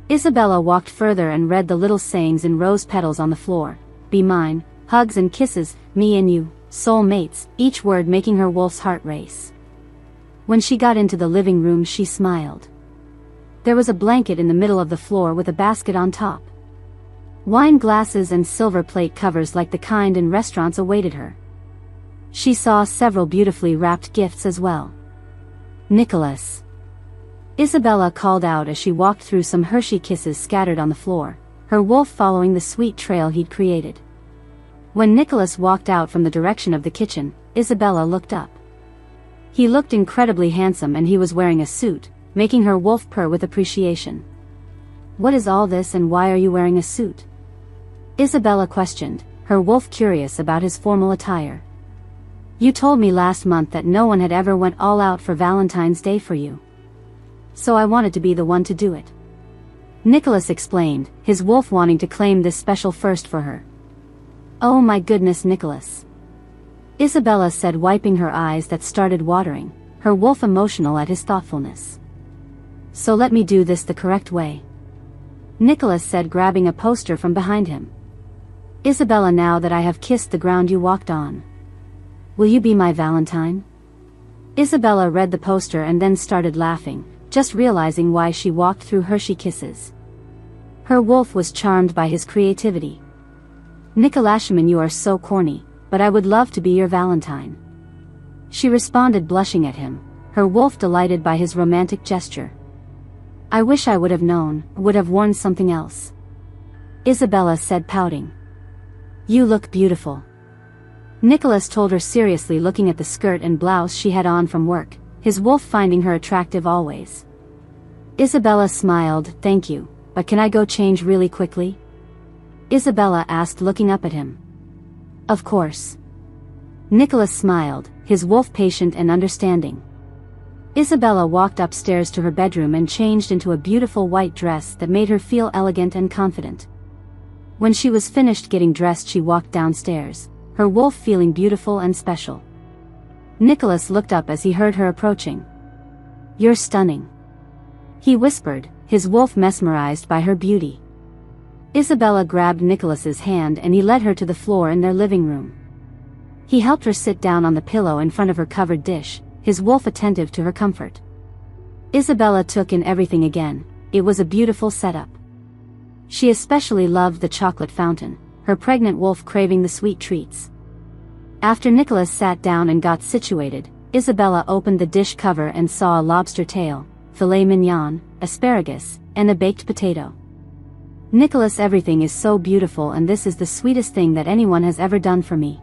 Isabella walked further and read the little sayings in rose petals on the floor. Be mine, hugs and kisses, me and you, soul mates, each word making her wolf's heart race. When she got into the living room she smiled. There was a blanket in the middle of the floor with a basket on top. Wine glasses and silver plate covers like the kind in restaurants awaited her. She saw several beautifully wrapped gifts as well. Nicholas. Isabella called out as she walked through some Hershey kisses scattered on the floor, her wolf following the sweet trail he'd created. When Nicholas walked out from the direction of the kitchen, Isabella looked up. He looked incredibly handsome and he was wearing a suit, making her wolf purr with appreciation. What is all this and why are you wearing a suit? Isabella questioned, her wolf curious about his formal attire. You told me last month that no one had ever went all out for Valentine's Day for you. So I wanted to be the one to do it. Nicholas explained, his wolf wanting to claim this special first for her. Oh my goodness, Nicholas. Isabella said, wiping her eyes that started watering, her wolf emotional at his thoughtfulness. So let me do this the correct way. Nicholas said, grabbing a poster from behind him. Isabella, now that I have kissed the ground you walked on, will you be my Valentine? Isabella read the poster and then started laughing, just realizing why she walked through Hershey kisses. Her wolf was charmed by his creativity. Nicolashman, you are so corny, but I would love to be your Valentine. She responded, blushing at him, her wolf delighted by his romantic gesture. I wish I would have known, would have worn something else. Isabella said, pouting. You look beautiful. Nicholas told her seriously, looking at the skirt and blouse she had on from work, his wolf finding her attractive always. Isabella smiled, thank you, but can I go change really quickly? Isabella asked, looking up at him. Of course. Nicholas smiled, his wolf patient and understanding. Isabella walked upstairs to her bedroom and changed into a beautiful white dress that made her feel elegant and confident. When she was finished getting dressed she walked downstairs, her wolf feeling beautiful and special. Nicholas looked up as he heard her approaching. You're stunning. He whispered, his wolf mesmerized by her beauty. Isabella grabbed Nicholas's hand and he led her to the floor in their living room. He helped her sit down on the pillow in front of her covered dish, his wolf attentive to her comfort. Isabella took in everything again, it was a beautiful setup. She especially loved the chocolate fountain, her pregnant wolf craving the sweet treats. After Nicholas sat down and got situated, Isabella opened the dish cover and saw a lobster tail, filet mignon, asparagus, and a baked potato. Nicholas, everything is so beautiful and this is the sweetest thing that anyone has ever done for me.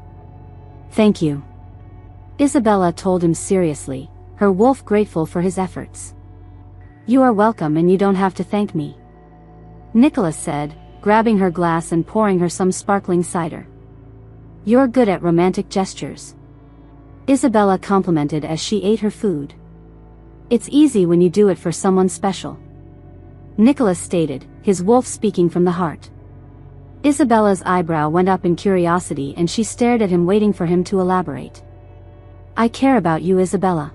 Thank you. Isabella told him seriously, her wolf grateful for his efforts. You are welcome and you don't have to thank me. Nicholas said, grabbing her glass and pouring her some sparkling cider. You're good at romantic gestures. Isabella complimented as she ate her food. It's easy when you do it for someone special. Nicholas stated, his wolf speaking from the heart. Isabella's eyebrow went up in curiosity and she stared at him, waiting for him to elaborate. I care about you, Isabella.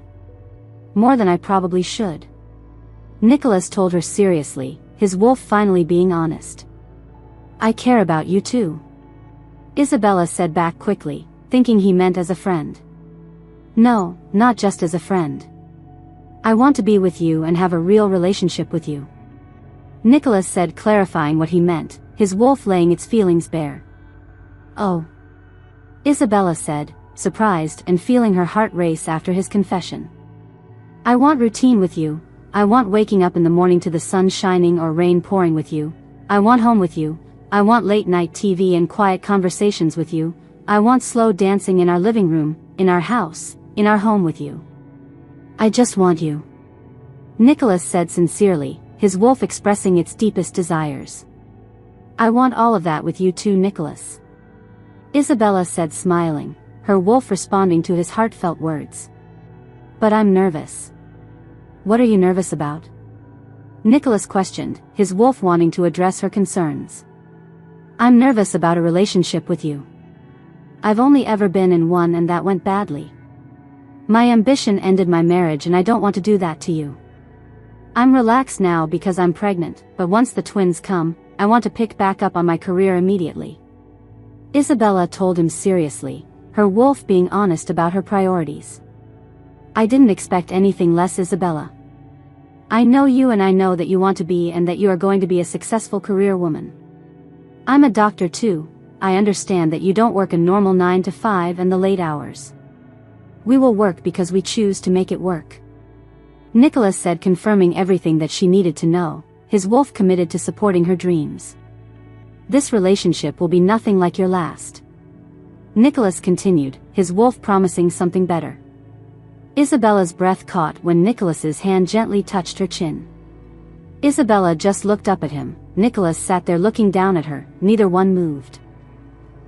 More than I probably should. Nicholas told her seriously, his wolf finally being honest. I care about you too. Isabella said back quickly, thinking he meant as a friend. No, not just as a friend. I want to be with you and have a real relationship with you. Nicholas said, clarifying what he meant, his wolf laying its feelings bare. Oh. Isabella said, surprised and feeling her heart race after his confession. I want routine with you. I want waking up in the morning to the sun shining or rain pouring with you. I want home with you. I want late night TV and quiet conversations with you. I want slow dancing in our living room, in our house, in our home with you. I just want you. Nicholas said sincerely, his wolf expressing its deepest desires. I want all of that with you too, Nicholas. Isabella said, smiling, her wolf responding to his heartfelt words. But I'm nervous. What are you nervous about? Nicholas questioned, his wolf wanting to address her concerns. I'm nervous about a relationship with you. I've only ever been in one and that went badly. My ambition ended my marriage and I don't want to do that to you. I'm relaxed now because I'm pregnant, but once the twins come, I want to pick back up on my career immediately. Isabella told him seriously, her wolf being honest about her priorities. I didn't expect anything less, Isabella. I know you and I know that you want to be and that you are going to be a successful career woman. I'm a doctor too. I understand that you don't work a normal 9 to 5 and the late hours. We will work because we choose to make it work. Nicholas said, confirming everything that she needed to know, his wolf committed to supporting her dreams. This relationship will be nothing like your last. Nicholas continued, his wolf promising something better. Isabella's breath caught when Nicholas's hand gently touched her chin. Isabella just looked up at him. Nicholas sat there looking down at her, neither one moved.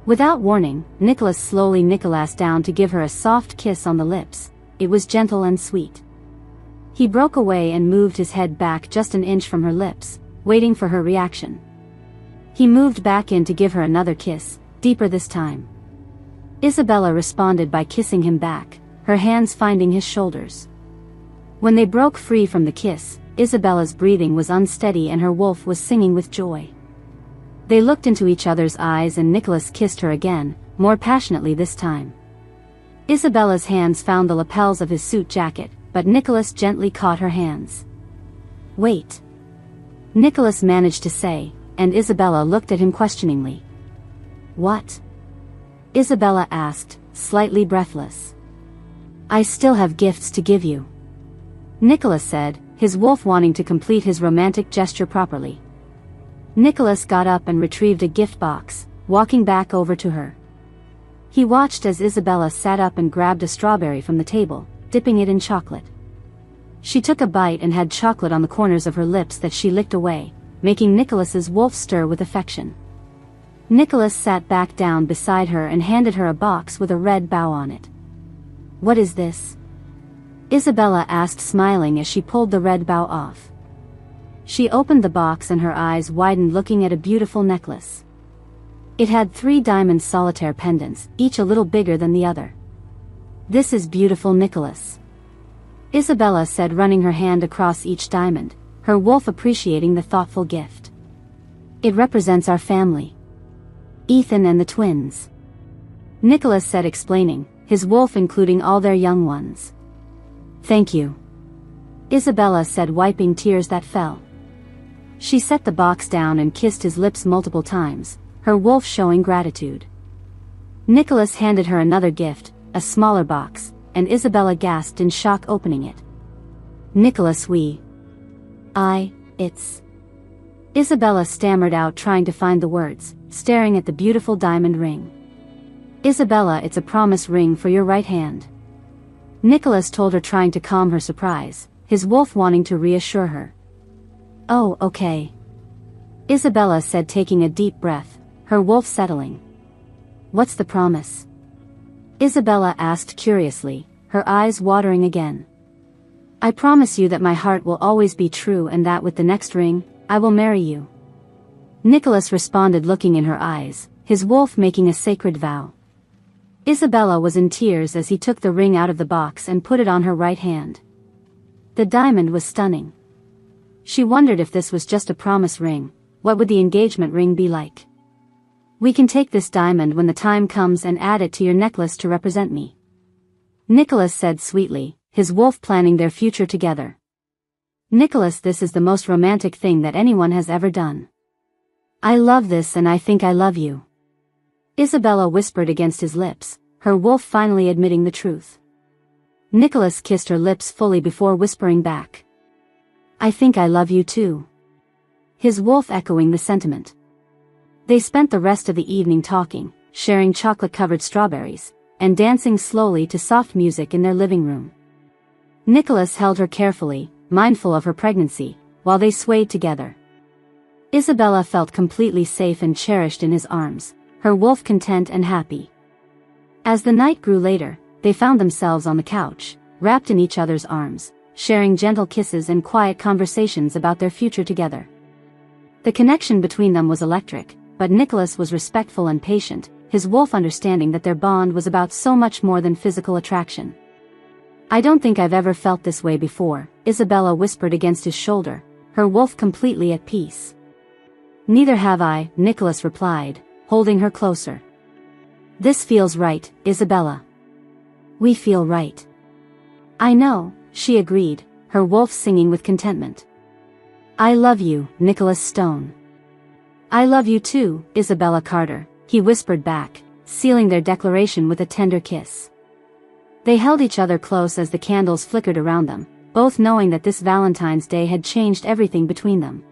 Without warning, Nicholas slowly Nicholas down to give her a soft kiss on the lips. It was gentle and sweet. He broke away and moved his head back just an inch from her lips, waiting for her reaction. He moved back in to give her another kiss, deeper this time. Isabella responded by kissing him back, her hands finding his shoulders. When they broke free from the kiss, Isabella's breathing was unsteady and her wolf was singing with joy. They looked into each other's eyes and Nicholas kissed her again, more passionately this time. Isabella's hands found the lapels of his suit jacket, but Nicholas gently caught her hands. Wait. Nicholas managed to say, and Isabella looked at him questioningly. What? Isabella asked, slightly breathless. I still have gifts to give you. Nicholas said, his wolf wanting to complete his romantic gesture properly. Nicholas got up and retrieved a gift box, walking back over to her. He watched as Isabella sat up and grabbed a strawberry from the table, dipping it in chocolate. She took a bite and had chocolate on the corners of her lips that she licked away, making Nicholas's wolf stir with affection. Nicholas sat back down beside her and handed her a box with a red bow on it. What is this? Isabella asked, smiling as she pulled the red bow off. She opened the box and her eyes widened, looking at a beautiful necklace. It had 3 diamond solitaire pendants, each a little bigger than the other. This is beautiful, Nicholas. Isabella said, running her hand across each diamond, her wolf appreciating the thoughtful gift. It represents our family. Ethan and the twins. Nicholas said, explaining, his wolf including all their young ones. Thank you. Isabella said, wiping tears that fell. She set the box down and kissed his lips multiple times, her wolf showing gratitude. Nicholas handed her another gift, a smaller box, and Isabella gasped in shock opening it. Nicholas, it's... Isabella stammered out, trying to find the words, staring at the beautiful diamond ring. Isabella, it's a promise ring for your right hand. Nicholas told her, trying to calm her surprise, his wolf wanting to reassure her. Oh, okay. Isabella said, taking a deep breath, her wolf settling. What's the promise? Isabella asked curiously, her eyes watering again. I promise you that my heart will always be true and that with the next ring, I will marry you. Nicholas responded, looking in her eyes, his wolf making a sacred vow. Isabella was in tears as he took the ring out of the box and put it on her right hand. The diamond was stunning. She wondered if this was just a promise ring, what would the engagement ring be like? We can take this diamond when the time comes and add it to your necklace to represent me. Nicholas said sweetly, his wolf planning their future together. Nicholas, this is the most romantic thing that anyone has ever done. I love this and I think I love you. Isabella whispered against his lips, her wolf finally admitting the truth. Nicholas kissed her lips fully before whispering back. I think I love you too. His wolf echoing the sentiment. They spent the rest of the evening talking, sharing chocolate-covered strawberries, and dancing slowly to soft music in their living room. Nicholas held her carefully, mindful of her pregnancy, while they swayed together. Isabella felt completely safe and cherished in his arms, her wolf content and happy. As the night grew later, they found themselves on the couch, wrapped in each other's arms, sharing gentle kisses and quiet conversations about their future together. The connection between them was electric, but Nicholas was respectful and patient, his wolf understanding that their bond was about so much more than physical attraction. I don't think I've ever felt this way before, Isabella whispered against his shoulder, her wolf completely at peace. Neither have I, Nicholas replied, holding her closer. This feels right, Isabella. We feel right. I know, she agreed, her wolf singing with contentment. I love you, Nicholas Stone. I love you too, Isabella Carter, he whispered back, sealing their declaration with a tender kiss. They held each other close as the candles flickered around them, both knowing that this Valentine's Day had changed everything between them.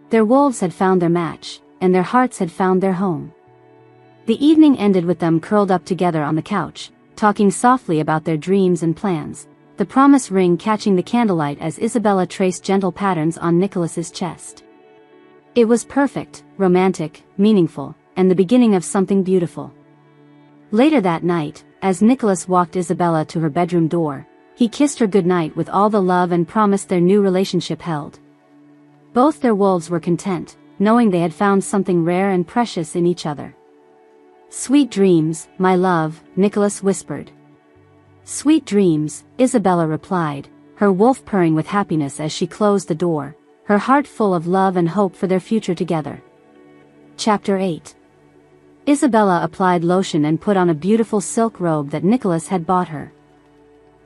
Their wolves had found their match, and their hearts had found their home. The evening ended with them curled up together on the couch, talking softly about their dreams and plans, the promise ring catching the candlelight as Isabella traced gentle patterns on Nicholas's chest. It was perfect, romantic, meaningful, and the beginning of something beautiful. Later that night, as Nicholas walked Isabella to her bedroom door, he kissed her goodnight with all the love and promise their new relationship held. Both their wolves were content, knowing they had found something rare and precious in each other. Sweet dreams, my love, Nicholas whispered. Sweet dreams, Isabella replied, her wolf purring with happiness as she closed the door, her heart full of love and hope for their future together. Chapter 8. Isabella applied lotion and put on a beautiful silk robe that Nicholas had bought her.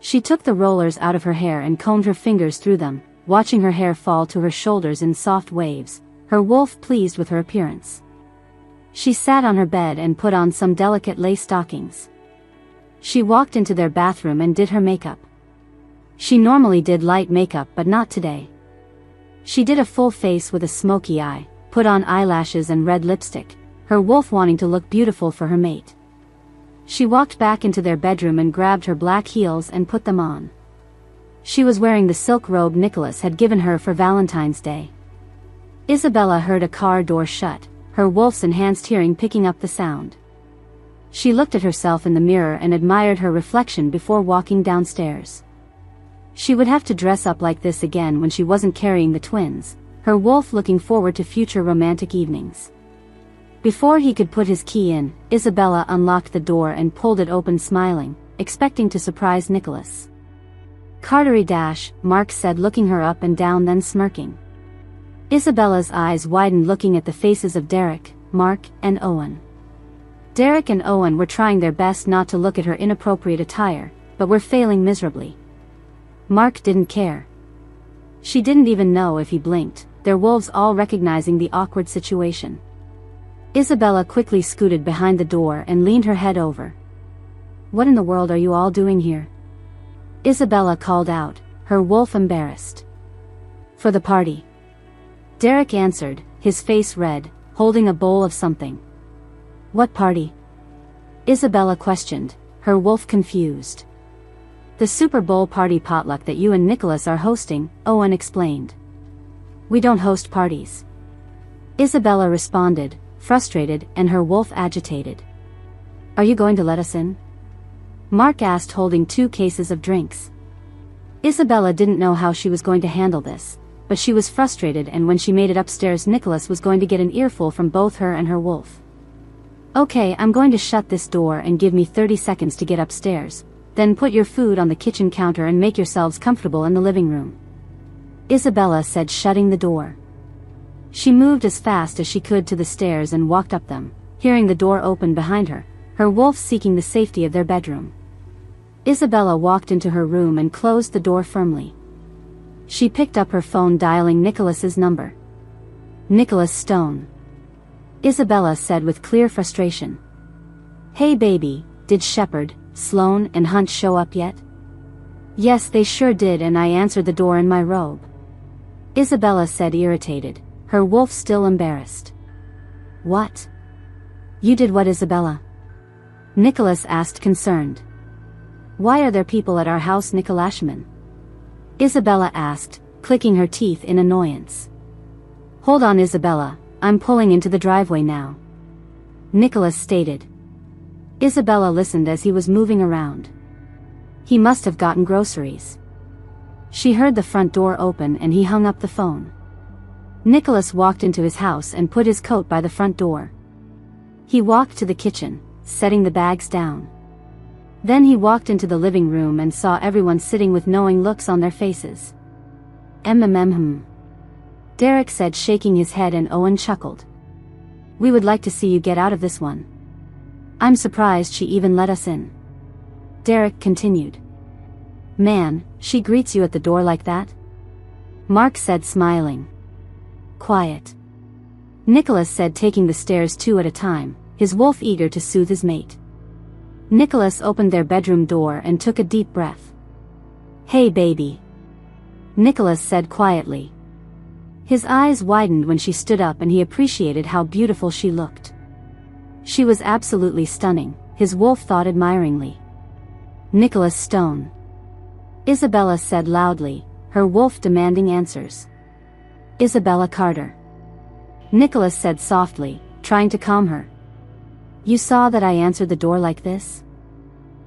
She took the rollers out of her hair and combed her fingers through them, watching her hair fall to her shoulders in soft waves, her wolf pleased with her appearance. She sat on her bed and put on some delicate lace stockings. She walked into their bathroom and did her makeup. She normally did light makeup but not today. She did a full face with a smoky eye, put on eyelashes and red lipstick, her wolf wanting to look beautiful for her mate. She walked back into their bedroom and grabbed her black heels and put them on. She was wearing the silk robe Nicholas had given her for Valentine's Day. Isabella heard a car door shut, her wolf's enhanced hearing picking up the sound. She looked at herself in the mirror and admired her reflection before walking downstairs. She would have to dress up like this again when she wasn't carrying the twins, her wolf looking forward to future romantic evenings. Before he could put his key in, Isabella unlocked the door and pulled it open smiling, expecting to surprise Nicholas. Cartery dash, Mark said looking her up and down then smirking. Isabella's eyes widened looking at the faces of Derek, Mark, and Owen. Derek and Owen were trying their best not to look at her inappropriate attire, but were failing miserably. Mark didn't care. She didn't even know if he blinked, their wolves all recognizing the awkward situation. Isabella quickly scooted behind the door and leaned her head over. What in the world are you all doing here? Isabella called out, her wolf embarrassed. For the party. Derek answered, his face red, holding a bowl of something. What party? Isabella questioned, her wolf confused. The Super Bowl party potluck that you and Nicholas are hosting, Owen explained. We don't host parties. Isabella responded, frustrated and her wolf agitated. Are you going to let us in? Mark asked holding 2 cases of drinks. Isabella didn't know how she was going to handle this, but she was frustrated and when she made it upstairs Nicholas was going to get an earful from both her and her wolf. Okay, I'm going to shut this door and give me 30 seconds to get upstairs, then put your food on the kitchen counter and make yourselves comfortable in the living room. Isabella said shutting the door. She moved as fast as she could to the stairs and walked up them, hearing the door open behind her, her wolf seeking the safety of their bedroom. Isabella walked into her room and closed the door firmly. She picked up her phone, dialing Nicholas's number. Nicholas Stone. Isabella said with clear frustration. Hey baby, did Shepard, Sloane and Hunt show up yet? Yes, they sure did, and I answered the door in my robe. Isabella said, irritated, her wolf still embarrassed. What? You did what, Isabella? Nicholas asked, concerned. Why are there people at our house, Nicolashman? Isabella asked, clicking her teeth in annoyance. Hold on, Isabella, I'm pulling into the driveway now. Nicholas stated. Isabella listened as he was moving around. He must have gotten groceries. She heard the front door open and he hung up the phone. Nicholas walked into his house and put his coat by the front door. He walked to the kitchen, setting the bags down. Then he walked into the living room and saw everyone sitting with knowing looks on their faces. Derek said, shaking his head, and Owen chuckled. We would like to see you get out of this one. I'm surprised she even let us in. Derek continued. Man, she greets you at the door like that? Mark said, smiling. Quiet. Nicholas said, taking the stairs 2 at a time, his wolf eager to soothe his mate. Nicholas opened their bedroom door and took a deep breath. Hey baby. Nicholas said quietly. His eyes widened when she stood up and he appreciated how beautiful she looked. She was absolutely stunning, his wolf thought admiringly. Nicholas Stone. Isabella said loudly, her wolf demanding answers. Isabella Carter. Nicholas said softly, trying to calm her. You saw that I answered the door like this?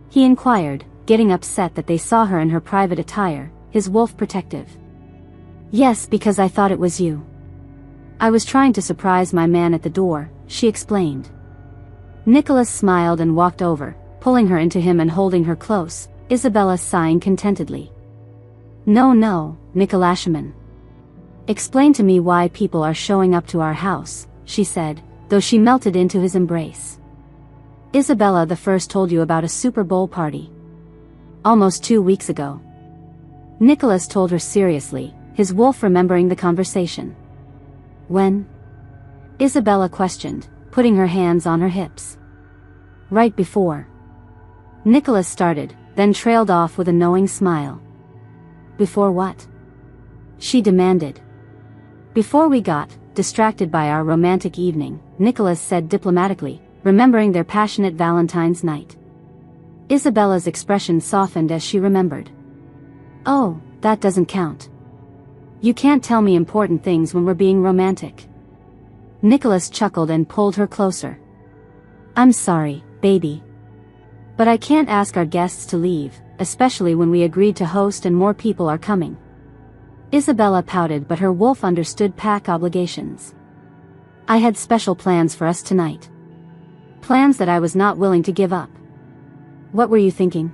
He inquired, getting upset that they saw her in her private attire, his wolf protective. Yes, because I thought it was you. I was trying to surprise my man at the door, she explained. Nicholas smiled and walked over, pulling her into him and holding her close, Isabella sighing contentedly. No, Nicolashman. Explain to me why people are showing up to our house, she said, though she melted into his embrace. Isabella the first told you about a Super Bowl party. Almost 2 weeks ago. Nicholas told her seriously, his wolf remembering the conversation. When? Isabella questioned, putting her hands on her hips. Right before. Nicholas started, then trailed off with a knowing smile. Before what? She demanded. Before we got distracted by our romantic evening, Nicholas said diplomatically, remembering their passionate Valentine's night. Isabella's expression softened as she remembered. Oh, that doesn't count. You can't tell me important things when we're being romantic. Nicholas chuckled and pulled her closer. I'm sorry, baby. But I can't ask our guests to leave, especially when we agreed to host and more people are coming. Isabella pouted, but her wolf understood pack obligations. I had special plans for us tonight. Plans that I was not willing to give up. What were you thinking?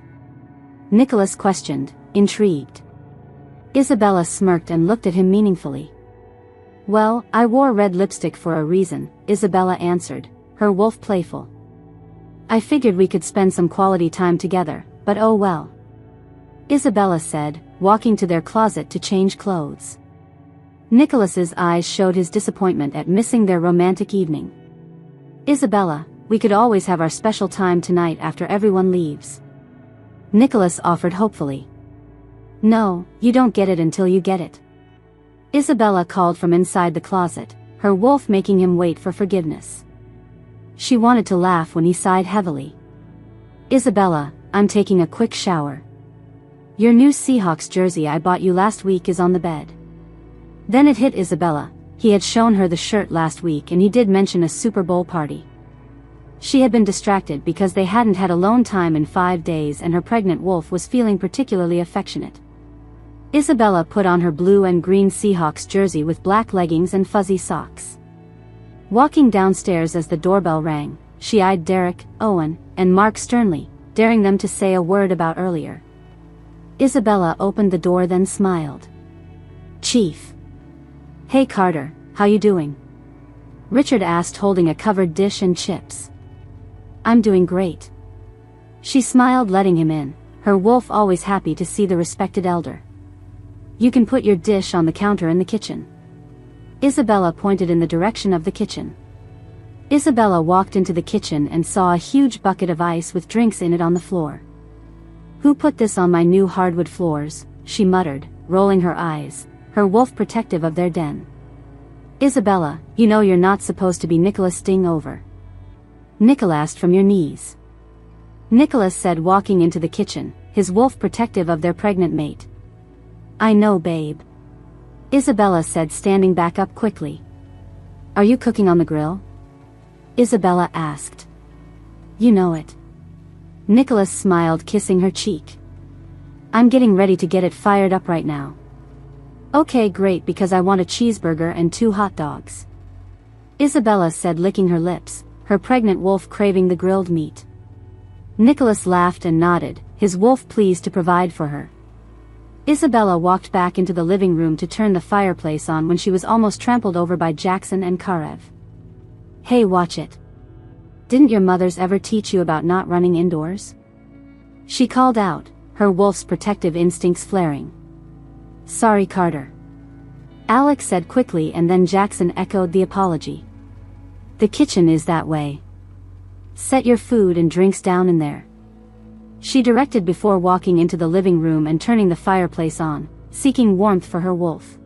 Nicholas questioned, intrigued. Isabella smirked and looked at him meaningfully. Well, I wore red lipstick for a reason, Isabella answered, her wolf playful. I figured we could spend some quality time together, but oh well. Isabella said, walking to their closet to change clothes. Nicholas's eyes showed his disappointment at missing their romantic evening. Isabella, we could always have our special time tonight after everyone leaves. Nicholas offered hopefully. No, you don't get it until you get it. Isabella called from inside the closet, her wolf making him wait for forgiveness. She wanted to laugh when he sighed heavily. Isabella, I'm taking a quick shower. Your new Seahawks jersey I bought you last week is on the bed. Then it hit Isabella, he had shown her the shirt last week and he did mention a Super Bowl party. She had been distracted because they hadn't had alone time in 5 days and her pregnant wolf was feeling particularly affectionate. Isabella put on her blue and green Seahawks jersey with black leggings and fuzzy socks. Walking downstairs as the doorbell rang, she eyed Derek, Owen, and Mark sternly, daring them to say a word about earlier. Isabella opened the door then smiled. Chief. Hey Carter, how you doing? Richard asked, holding a covered dish and chips. I'm doing great. She smiled, letting him in, her wolf always happy to see the respected elder. You can put your dish on the counter in the kitchen. Isabella pointed in the direction of the kitchen. Isabella walked into the kitchen and saw a huge bucket of ice with drinks in it on the floor. Who put this on my new hardwood floors? She muttered, rolling her eyes, her wolf protective of their den. Isabella, you know you're not supposed to be Nicholas ding over. Nicholas from your knees. Nicholas said, walking into the kitchen, his wolf protective of their pregnant mate. I know, babe. Isabella said, standing back up quickly. Are you cooking on the grill? Isabella asked. You know it. Nicholas smiled, kissing her cheek. I'm getting ready to get it fired up right now. Okay, great, because I want a cheeseburger and 2 hot dogs. Isabella said, licking her lips, her pregnant wolf craving the grilled meat. Nicholas laughed and nodded, his wolf pleased to provide for her. Isabella walked back into the living room to turn the fireplace on when she was almost trampled over by Jackson and Karev. Hey, watch it. Didn't your mothers ever teach you about not running indoors? She called out, her wolf's protective instincts flaring. Sorry, Carter. Alex said quickly, and then Jackson echoed the apology. The kitchen is that way. Set your food and drinks down in there. She directed before walking into the living room and turning the fireplace on, seeking warmth for her wolf.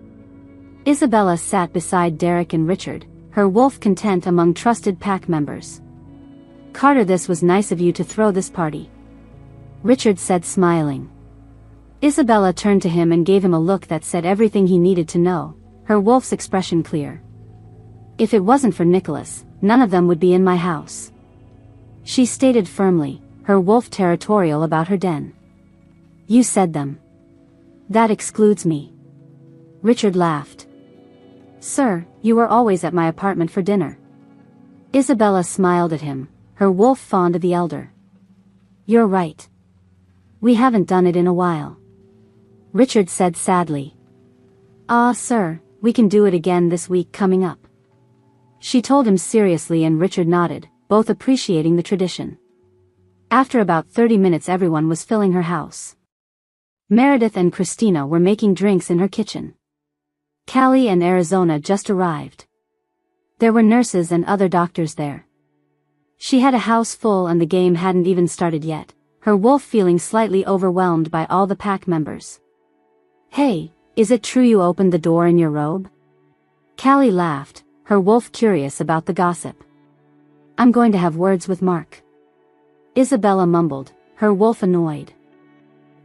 Isabella sat beside Derek and Richard, her wolf content among trusted pack members. Carter, this was nice of you to throw this party. Richard said, smiling. Isabella turned to him and gave him a look that said everything he needed to know, her wolf's expression clear. If it wasn't for Nicholas, none of them would be in my house. She stated firmly, her wolf territorial about her den. You said them. That excludes me. Richard laughed. Sir, you were always at my apartment for dinner. Isabella smiled at him, her wolf fond of the elder. You're right. We haven't done it in a while. Richard said sadly. Ah, sir, we can do it again this week coming up. She told him seriously, and Richard nodded, both appreciating the tradition. After about 30 minutes everyone was filling her house. Meredith and Christina were making drinks in her kitchen. Callie and Arizona just arrived. There were nurses and other doctors there. She had a house full and the game hadn't even started yet, her wolf feeling slightly overwhelmed by all the pack members. Hey, is it true you opened the door in your robe? Callie laughed, her wolf curious about the gossip. I'm going to have words with Mark. Isabella mumbled, her wolf annoyed.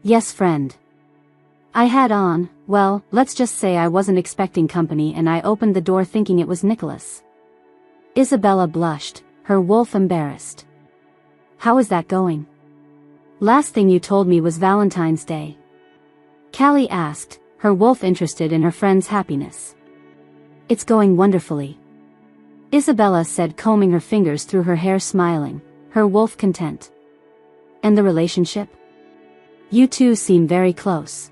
Yes, friend. I had on, well, let's just say I wasn't expecting company and I opened the door thinking it was Nicholas. Isabella blushed, her wolf embarrassed. How is that going? Last thing you told me was Valentine's Day. Callie asked, her wolf interested in her friend's happiness. It's going wonderfully. Isabella said, combing her fingers through her hair, smiling, her wolf content. And the relationship? You two seem very close.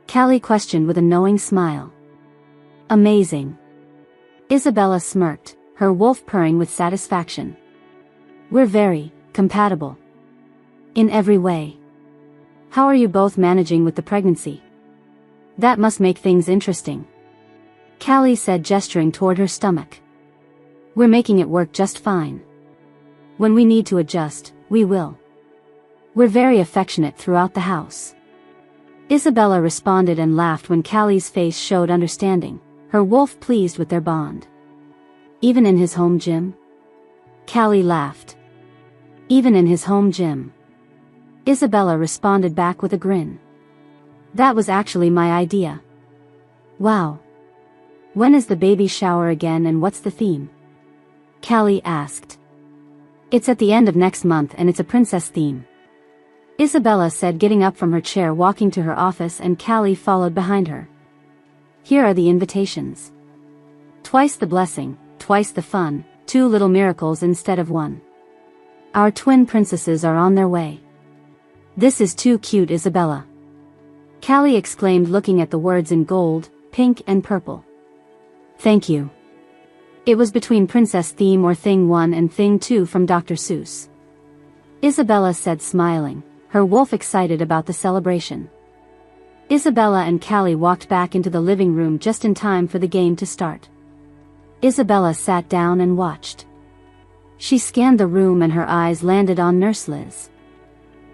Callie questioned with a knowing smile. Amazing. Isabella smirked, her wolf purring with satisfaction. We're very compatible. In every way. How are you both managing with the pregnancy? That must make things interesting. Callie said, gesturing toward her stomach. We're making it work just fine. When we need to adjust, we will. We're very affectionate throughout the house. Isabella responded and laughed when Callie's face showed understanding, her wolf pleased with their bond. Even in his home gym? Callie laughed. Even in his home gym. Isabella responded back with a grin. That was actually my idea. Wow. When is the baby shower again and what's the theme? Callie asked. It's at the end of next month and it's a princess theme. Isabella said, getting up from her chair, walking to her office, and Callie followed behind her. Here are the invitations. Twice the blessing, twice the fun, 2 little miracles instead of 1. Our twin princesses are on their way. This is too cute, Isabella. Callie exclaimed, looking at the words in gold, pink and purple. Thank you. It was between Princess Theme or Thing 1 and Thing 2 from Dr. Seuss. Isabella said, smiling, her wolf excited about the celebration. Isabella and Callie walked back into the living room just in time for the game to start. Isabella sat down and watched. She scanned the room and her eyes landed on Nurse Liz.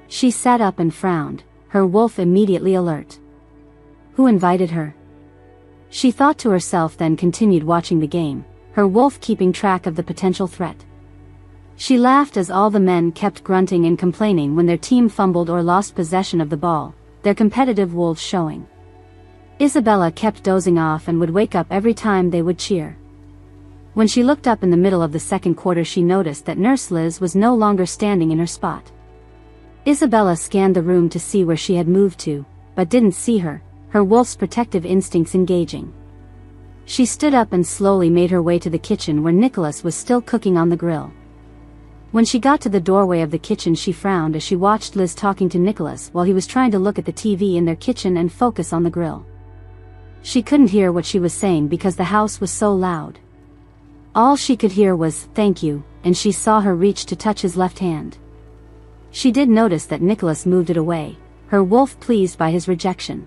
She sat up and frowned, her wolf immediately alert. Who invited her? She thought to herself, then continued watching the game, her wolf keeping track of the potential threat. She laughed as all the men kept grunting and complaining when their team fumbled or lost possession of the ball, their competitive wolves showing. Isabella kept dozing off and would wake up every time they would cheer. When she looked up in the middle of the second quarter, she noticed that Nurse Liz was no longer standing in her spot. Isabella scanned the room to see where she had moved to, but didn't see her, her wolf's protective instincts engaging. She stood up and slowly made her way to the kitchen where Nicholas was still cooking on the grill. When she got to the doorway of the kitchen, she frowned as she watched Liz talking to Nicholas while he was trying to look at the TV in their kitchen and focus on the grill. She couldn't hear what she was saying because the house was so loud. All she could hear was, "Thank you," and she saw her reach to touch his left hand. She did notice that Nicholas moved it away, her wolf pleased by his rejection.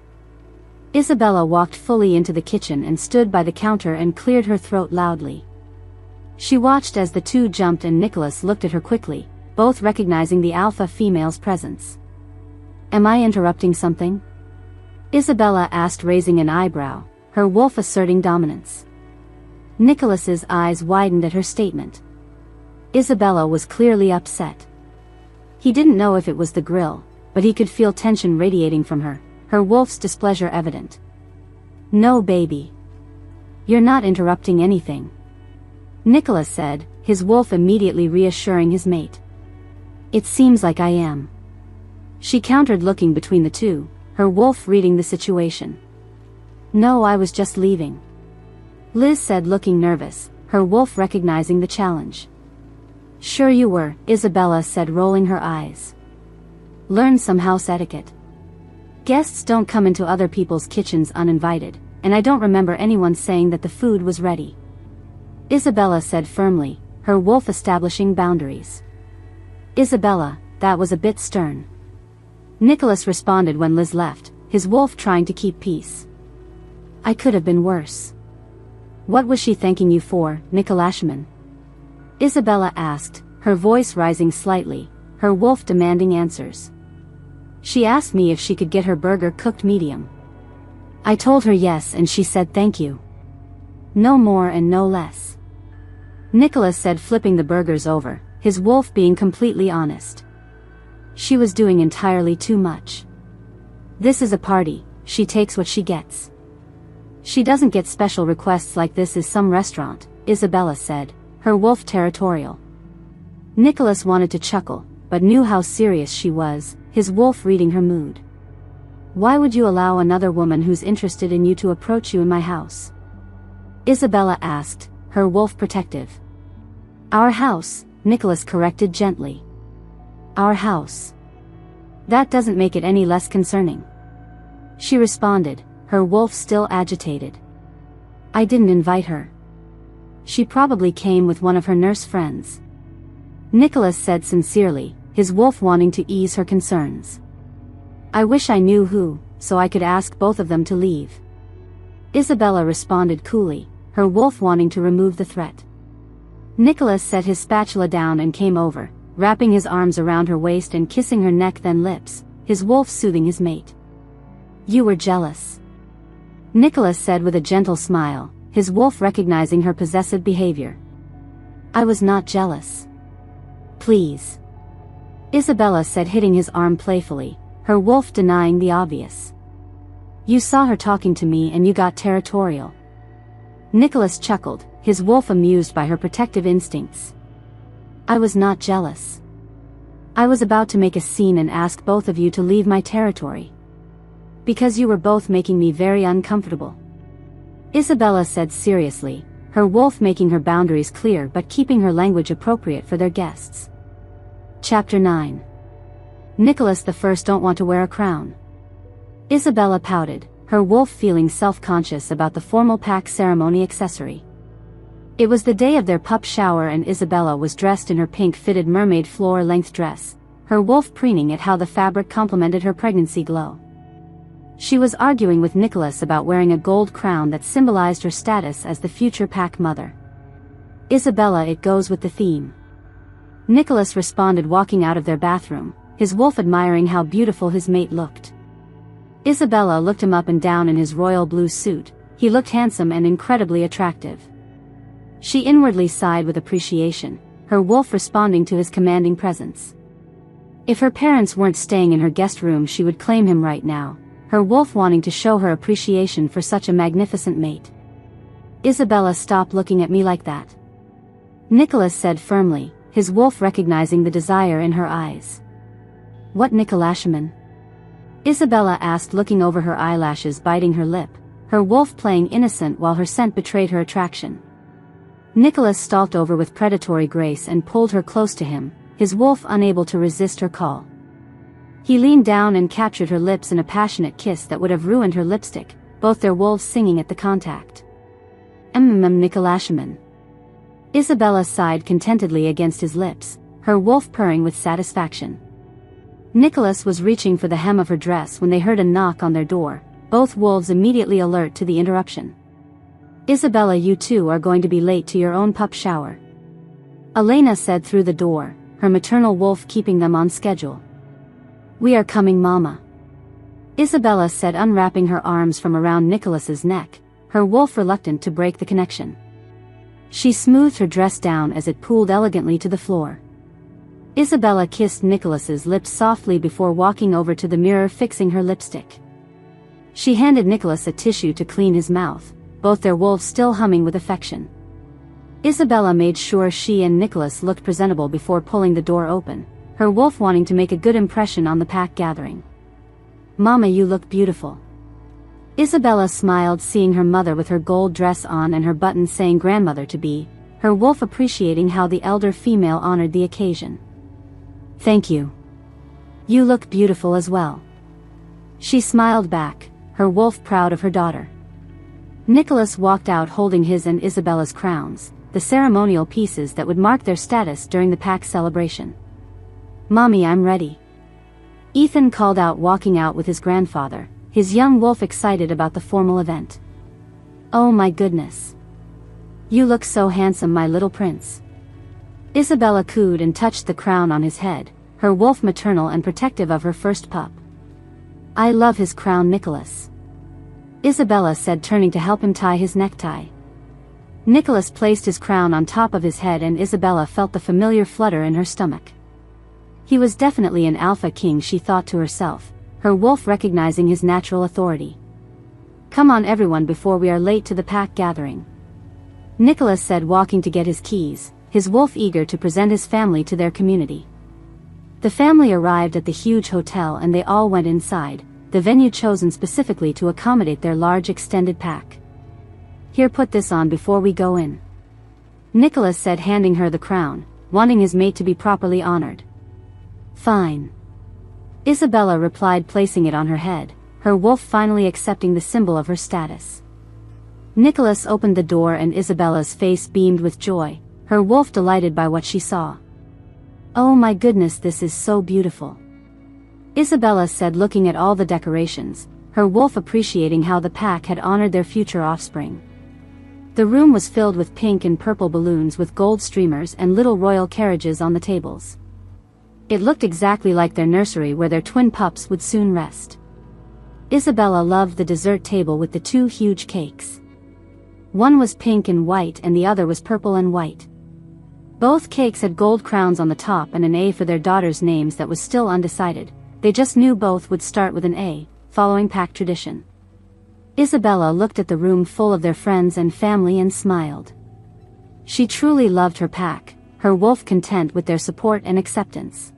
Isabella walked fully into the kitchen and stood by the counter and cleared her throat loudly. She watched as the two jumped and Nicholas looked at her quickly, both recognizing the alpha female's presence. "Am I interrupting something?" Isabella asked, raising an eyebrow, her wolf asserting dominance. Nicholas's eyes widened at her statement. Isabella was clearly upset. He didn't know if it was the grill, but he could feel tension radiating from her, her wolf's displeasure evident. "No, baby. You're not interrupting anything," Nicholas said, his wolf immediately reassuring his mate. "It seems like I am," she countered, looking between the two, her wolf reading the situation. "No, I was just leaving," Liz said, looking nervous, her wolf recognizing the challenge. "Sure you were," Isabella said, rolling her eyes. "Learn some house etiquette. Guests don't come into other people's kitchens uninvited, and I don't remember anyone saying that the food was ready," Isabella said firmly, her wolf establishing boundaries. "Isabella, that was a bit stern," Nicholas responded when Liz left, his wolf trying to keep peace. "I could have been worse." "What was she thanking you for, Nicolashman?" Isabella asked, her voice rising slightly, her wolf demanding answers. "She asked me if she could get her burger cooked medium. I told her yes and she said thank you. No more and no less," Nicholas said, flipping the burgers over, his wolf being completely honest. "She was doing entirely too much. This is a party, she takes what she gets. She doesn't get special requests like this is some restaurant," Isabella said, her wolf territorial. Nicholas wanted to chuckle, but knew how serious she was, his wolf reading her mood. "Why would you allow another woman who's interested in you to approach you in my house?" Isabella asked, her wolf protective. "Our house," Nicholas corrected gently. "Our house. That doesn't make it any less concerning," she responded, her wolf still agitated. "I didn't invite her. She probably came with one of her nurse friends," Nicholas said sincerely, his wolf wanting to ease her concerns. "I wish I knew who, so I could ask both of them to leave," Isabella responded coolly, her wolf wanting to remove the threat. Nicholas set his spatula down and came over, wrapping his arms around her waist and kissing her neck then lips, his wolf soothing his mate. "You were jealous," Nicholas said with a gentle smile, his wolf recognizing her possessive behavior. "I was not jealous. Please," Isabella said, hitting his arm playfully, her wolf denying the obvious. "You saw her talking to me and you got territorial," Nicholas chuckled, his wolf amused by her protective instincts. "I was not jealous. I was about to make a scene and ask both of you to leave my territory. Because you were both making me very uncomfortable," Isabella said seriously, her wolf making her boundaries clear but keeping her language appropriate for their guests. Chapter 9. Nicholas the First don't want to wear a crown. Isabella pouted, her wolf feeling self-conscious about the formal pack ceremony accessory. It was the day of their pup shower and Isabella was dressed in her pink fitted mermaid floor-length dress, her wolf preening at how the fabric complemented her pregnancy glow. She was arguing with Nicholas about wearing a gold crown that symbolized her status as the future pack mother. Isabella, it goes with the theme. Nicholas responded, walking out of their bathroom, his wolf admiring how beautiful his mate looked. Isabella looked him up and down in his royal blue suit. He looked handsome and incredibly attractive. She inwardly sighed with appreciation, her wolf responding to his commanding presence. If her parents weren't staying in her guest room, she would claim him right now, her wolf wanting to show her appreciation for such a magnificent mate. Isabella, stop looking at me like that, Nicholas said firmly, his wolf recognizing the desire in her eyes. What, Nicholashaman? Isabella asked, looking over her eyelashes, biting her lip, her wolf playing innocent while her scent betrayed her attraction. Nicholas stalked over with predatory grace and pulled her close to him, his wolf unable to resist her call. He leaned down and captured her lips in a passionate kiss that would have ruined her lipstick, both their wolves singing at the contact. Nicholashaman. Isabella sighed contentedly against his lips, her wolf purring with satisfaction. Nicholas was reaching for the hem of her dress when they heard a knock on their door, both wolves immediately alert to the interruption. Isabella, you two are going to be late to your own pup shower, Elena said through the door, her maternal wolf keeping them on schedule. We are coming, Mama, Isabella said, unwrapping her arms from around Nicholas's neck, her wolf reluctant to break the connection. She smoothed her dress down as it pooled elegantly to the floor. Isabella kissed Nicholas's lips softly before walking over to the mirror, fixing her lipstick. She handed Nicholas a tissue to clean his mouth, both their wolves still humming with affection. Isabella made sure she and Nicholas looked presentable before pulling the door open, her wolf wanting to make a good impression on the pack gathering. Mama, you look beautiful. Isabella smiled, seeing her mother with her gold dress on and her buttons saying grandmother-to-be, her wolf appreciating how the elder female honored the occasion. Thank you. You look beautiful as well, she smiled back, her wolf proud of her daughter. Nicholas walked out holding his and Isabella's crowns, the ceremonial pieces that would mark their status during the pack celebration. Mommy, I'm ready, Ethan called out, walking out with his grandfather, his young wolf excited about the formal event. Oh my goodness. You look so handsome, my little prince, Isabella cooed and touched the crown on his head, her wolf maternal and protective of her first pup. I love his crown, Nicholas, Isabella said, turning to help him tie his necktie. Nicholas placed his crown on top of his head and Isabella felt the familiar flutter in her stomach. He was definitely an alpha king, she thought to herself, her wolf recognizing his natural authority. Come on everyone before we are late to the pack gathering, Nicholas said, walking to get his keys, his wolf eager to present his family to their community. The family arrived at the huge hotel and they all went inside, the venue chosen specifically to accommodate their large extended pack. Here, put this on before we go in, Nicholas said, handing her the crown, wanting his mate to be properly honored. Fine, Isabella replied, placing it on her head, her wolf finally accepting the symbol of her status. Nicholas opened the door and Isabella's face beamed with joy, her wolf delighted by what she saw. Oh my goodness, this is so beautiful, Isabella said, looking at all the decorations, her wolf appreciating how the pack had honored their future offspring. The room was filled with pink and purple balloons with gold streamers and little royal carriages on the tables. It looked exactly like their nursery where their twin pups would soon rest. Isabella loved the dessert table with the two huge cakes. One was pink and white and the other was purple and white. Both cakes had gold crowns on the top and an A for their daughters' names that was still undecided. They just knew both would start with an A, following pack tradition. Isabella looked at the room full of their friends and family and smiled. She truly loved her pack, her wolf content with their support and acceptance.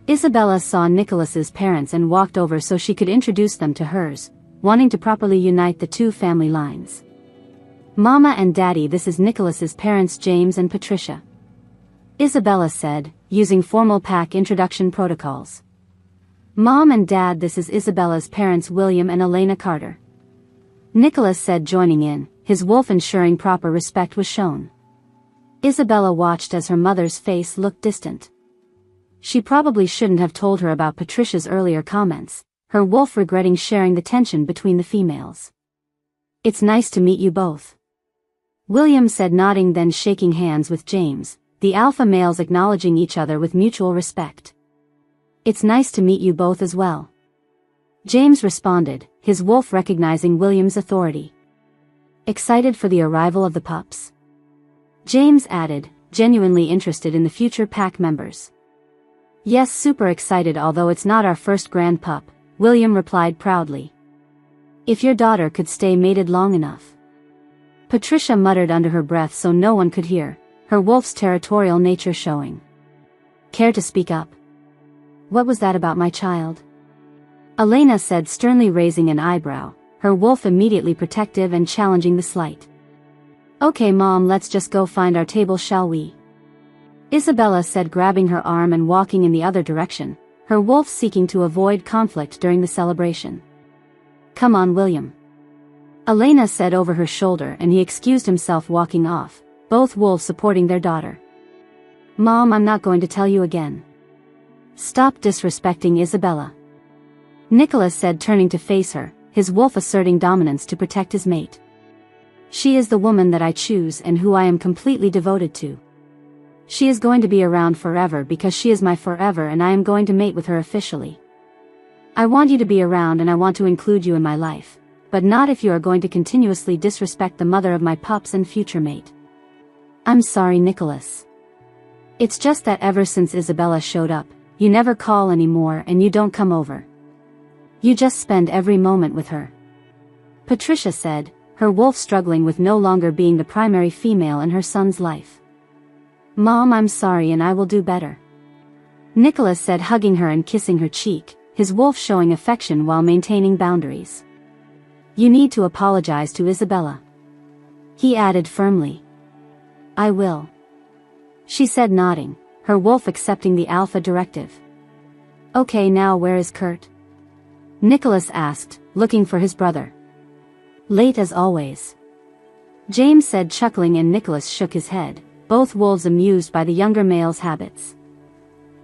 Isabella saw Nicholas's parents and walked over so she could introduce them to hers, wanting to properly unite the two family lines. Mama and Daddy, this is Nicholas's parents, James and Patricia, Isabella said, using formal pack introduction protocols. Mom and Dad, this is Isabella's parents, William and Elena Carter, Nicholas said, joining in, his wolf ensuring proper respect was shown. Isabella watched as her mother's face looked distant. She probably shouldn't have told her about Patricia's earlier comments, her wolf regretting sharing the tension between the females. "It's nice to meet you both," William said, nodding, then shaking hands with James, the alpha males acknowledging each other with mutual respect. "It's nice to meet you both as well," James responded, his wolf recognizing William's authority. "Excited for the arrival of the pups?" James added, genuinely interested in the future pack members. "Yes, super excited, although it's not our first grand pup," William replied proudly. "If your daughter could stay mated long enough." Patricia muttered under her breath so no one could hear, her wolf's territorial nature showing. "Care to speak up?" "What was that about my child?" Elena said, sternly raising an eyebrow, her wolf immediately protective and challenging the slight. "Okay, Mom, let's just go find our table, shall we?" Isabella said, grabbing her arm and walking in the other direction, her wolf seeking to avoid conflict during the celebration. "Come on, William," Elena said over her shoulder, and he excused himself, walking off, both wolves supporting their daughter. "Mom, I'm not going to tell you again." "Stop disrespecting Isabella," Nicholas said, turning to face her, his wolf asserting dominance to protect his mate. "She is the woman that I choose and who I am completely devoted to. She is going to be around forever because she is my forever, and I am going to mate with her officially. I want you to be around and I want to include you in my life, but not if you are going to continuously disrespect the mother of my pups and future mate." "I'm sorry, Nicholas. It's just that ever since Isabella showed up, you never call anymore and you don't come over. You just spend every moment with her," Patricia said, her wolf struggling with no longer being the primary female in her son's life. "Mom, I'm sorry and I will do better," Nicholas said, hugging her and kissing her cheek, his wolf showing affection while maintaining boundaries. "You need to apologize to Isabella," he added firmly. "I will," she said, nodding, her wolf accepting the alpha directive. "Okay, now where is Kurt?" Nicholas asked, looking for his brother. "Late as always," James said, chuckling, and Nicholas shook his head, both wolves amused by the younger male's habits.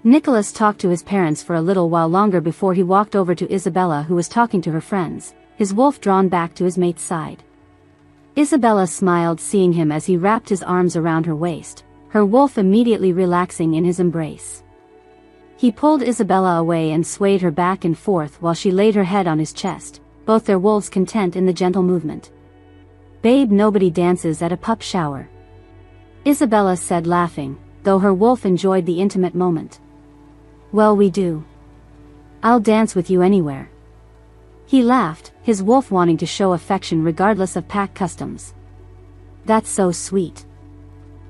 Nicholas talked to his parents for a little while longer before he walked over to Isabella, who was talking to her friends, his wolf drawn back to his mate's side. Isabella smiled, seeing him as he wrapped his arms around her waist, her wolf immediately relaxing in his embrace. He pulled Isabella away and swayed her back and forth while she laid her head on his chest, both their wolves content in the gentle movement. "Babe, nobody dances at a pup shower," Isabella said, laughing, though her wolf enjoyed the intimate moment. "Well, we do. I'll dance with you anywhere," he laughed, his wolf wanting to show affection regardless of pack customs. "That's so sweet,"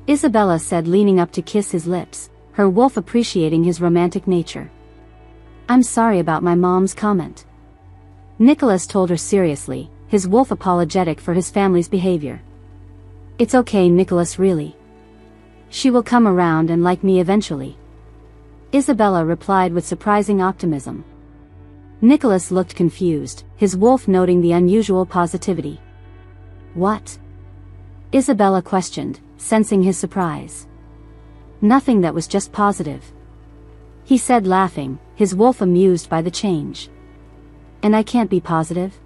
Isabella said, leaning up to kiss his lips, her wolf appreciating his romantic nature. "I'm sorry about my mom's comment," Nicholas told her seriously, his wolf apologetic for his family's behavior. "It's okay, Nicholas, really. She will come around and like me eventually," Isabella replied with surprising optimism. Nicholas looked confused, his wolf noting the unusual positivity. "What?" Isabella questioned, sensing his surprise. "Nothing, that was just positive," he said, laughing, his wolf amused by the change. "And I can't be positive?"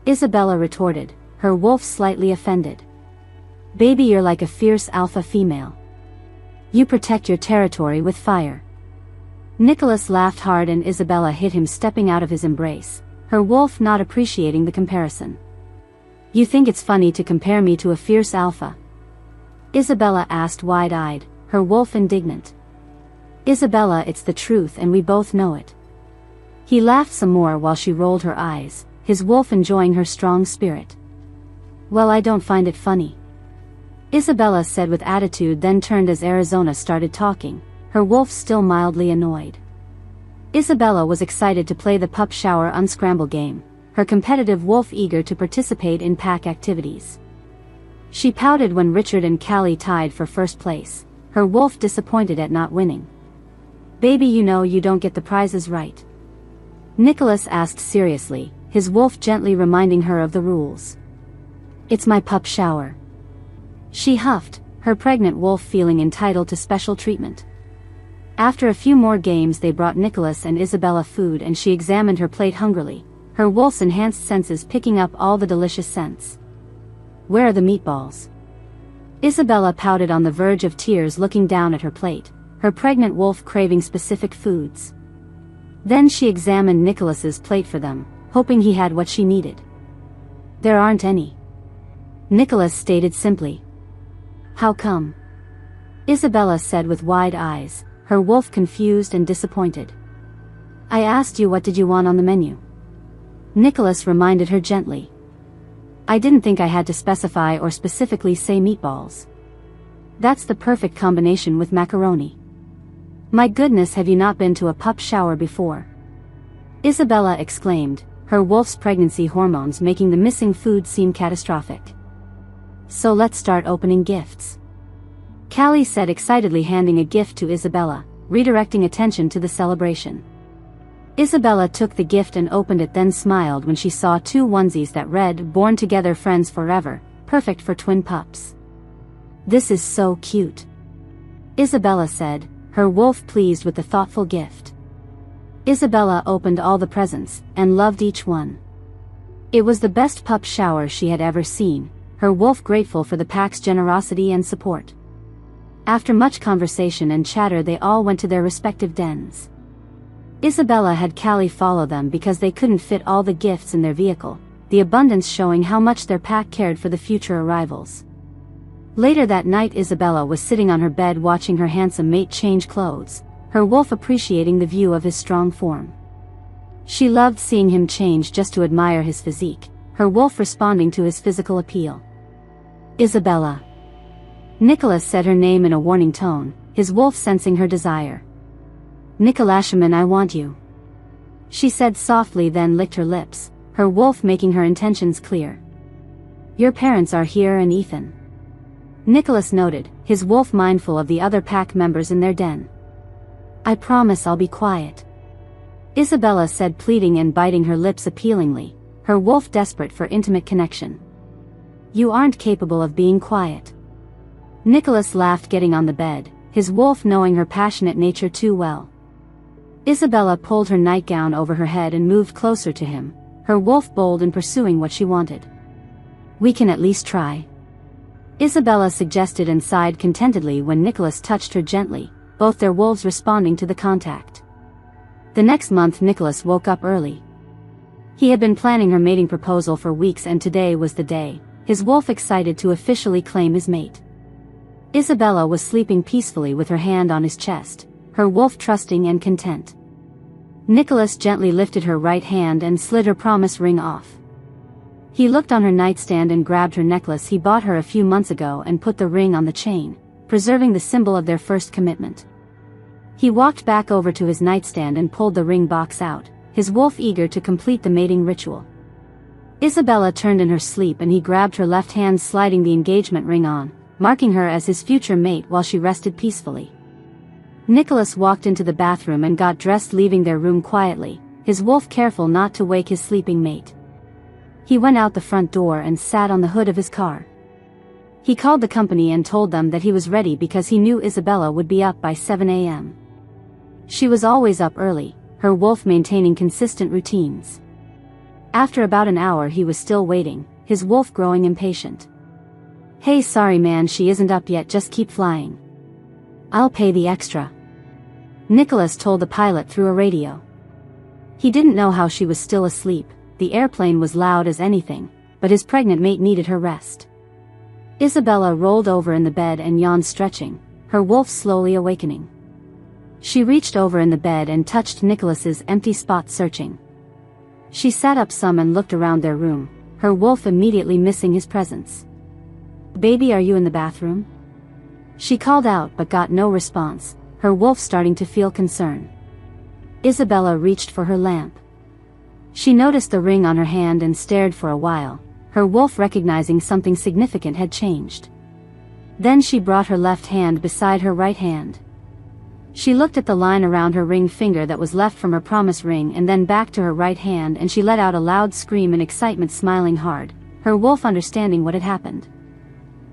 Isabella retorted, her wolf slightly offended. "Baby, you're like a fierce alpha female. You protect your territory with fire." Nicholas laughed hard and Isabella hit him, stepping out of his embrace, her wolf not appreciating the comparison. "You think it's funny to compare me to a fierce alpha?" Isabella asked, wide-eyed, her wolf indignant. "Isabella, it's the truth and we both know it." He laughed some more while she rolled her eyes, his wolf enjoying her strong spirit. "Well, I don't find it funny," Isabella said with attitude, then turned as Arizona started talking, her wolf still mildly annoyed. Isabella was excited to play the pup shower unscramble game, her competitive wolf eager to participate in pack activities. She pouted when Richard and Callie tied for first place, her wolf disappointed at not winning. "Baby, you know you don't get the prizes right," Nicholas asked seriously, his wolf gently reminding her of the rules. "It's my pup shower," she huffed, her pregnant wolf feeling entitled to special treatment. After a few more games they brought Nicholas and Isabella food and she examined her plate hungrily, her wolf's enhanced senses picking up all the delicious scents. "Where are the meatballs?" Isabella pouted on the verge of tears looking down at her plate, her pregnant wolf craving specific foods. Then she examined Nicholas's plate for them, hoping he had what she needed. "There aren't any," Nicholas stated simply. "How come?" Isabella said with wide eyes, her wolf confused and disappointed. "I asked you what did you want on the menu," Nicholas reminded her gently. "I didn't think I had to specify or specifically say meatballs. That's the perfect combination with macaroni. My goodness, have you not been to a pup shower before?" Isabella exclaimed, her wolf's pregnancy hormones making the missing food seem catastrophic. "So let's start opening gifts," Callie said excitedly, handing a gift to Isabella, redirecting attention to the celebration. Isabella took the gift and opened it, then smiled when she saw 2 onesies that read, "Born together, friends forever, perfect for twin pups." "This is so cute," Isabella said, her wolf pleased with the thoughtful gift. Isabella opened all the presents, and loved each one. It was the best pup shower she had ever seen, her wolf grateful for the pack's generosity and support. After much conversation and chatter they all went to their respective dens. Isabella had Callie follow them because they couldn't fit all the gifts in their vehicle, the abundance showing how much their pack cared for the future arrivals. Later that night Isabella was sitting on her bed watching her handsome mate change clothes, her wolf appreciating the view of his strong form. She loved seeing him change just to admire his physique, her wolf responding to his physical appeal. "Isabella." Nicholas said her name in a warning tone, his wolf sensing her desire. "Nicholashaman, I want you," she said softly, then licked her lips, her wolf making her intentions clear. "Your parents are here and Ethan," Nicholas noted, his wolf mindful of the other pack members in their den. "I promise I'll be quiet," Isabella said, pleading and biting her lips appealingly, her wolf desperate for intimate connection. "You aren't capable of being quiet," Nicholas laughed, getting on the bed, his wolf knowing her passionate nature too well. Isabella pulled her nightgown over her head and moved closer to him, her wolf bold in pursuing what she wanted. "We can at least try," Isabella suggested and sighed contentedly when Nicholas touched her gently, both their wolves responding to the contact. The next month Nicholas woke up early. He had been planning her mating proposal for weeks and today was the day, his wolf excited to officially claim his mate. Isabella was sleeping peacefully with her hand on his chest, her wolf trusting and content. Nicholas gently lifted her right hand and slid her promise ring off. He looked on her nightstand and grabbed her necklace he bought her a few months ago and put the ring on the chain, preserving the symbol of their first commitment. He walked back over to his nightstand and pulled the ring box out, his wolf eager to complete the mating ritual. Isabella turned in her sleep and he grabbed her left hand, sliding the engagement ring on, marking her as his future mate while she rested peacefully. Nicholas walked into the bathroom and got dressed, leaving their room quietly, his wolf careful not to wake his sleeping mate. He went out the front door and sat on the hood of his car. He called the company and told them that he was ready because he knew Isabella would be up by 7 a.m. She was always up early, her wolf maintaining consistent routines. After about an hour he was still waiting, his wolf growing impatient. "Hey, sorry man, she isn't up yet, just keep flying. I'll pay the extra," Nicholas told the pilot through a radio. He didn't know how she was still asleep, the airplane was loud as anything, but his pregnant mate needed her rest. Isabella rolled over in the bed and yawned, stretching, her wolf slowly awakening. She reached over in the bed and touched Nicholas's empty spot, searching. She sat up some and looked around their room, her wolf immediately missing his presence. "Baby, are you in the bathroom?" She called out but got no response, her wolf starting to feel concern. Isabella reached for her lamp. She noticed the ring on her hand and stared for a while, her wolf recognizing something significant had changed. Then she brought her left hand beside her right hand. She looked at the line around her ring finger that was left from her promise ring and then back to her right hand, and she let out a loud scream in excitement, smiling hard, her wolf understanding what had happened.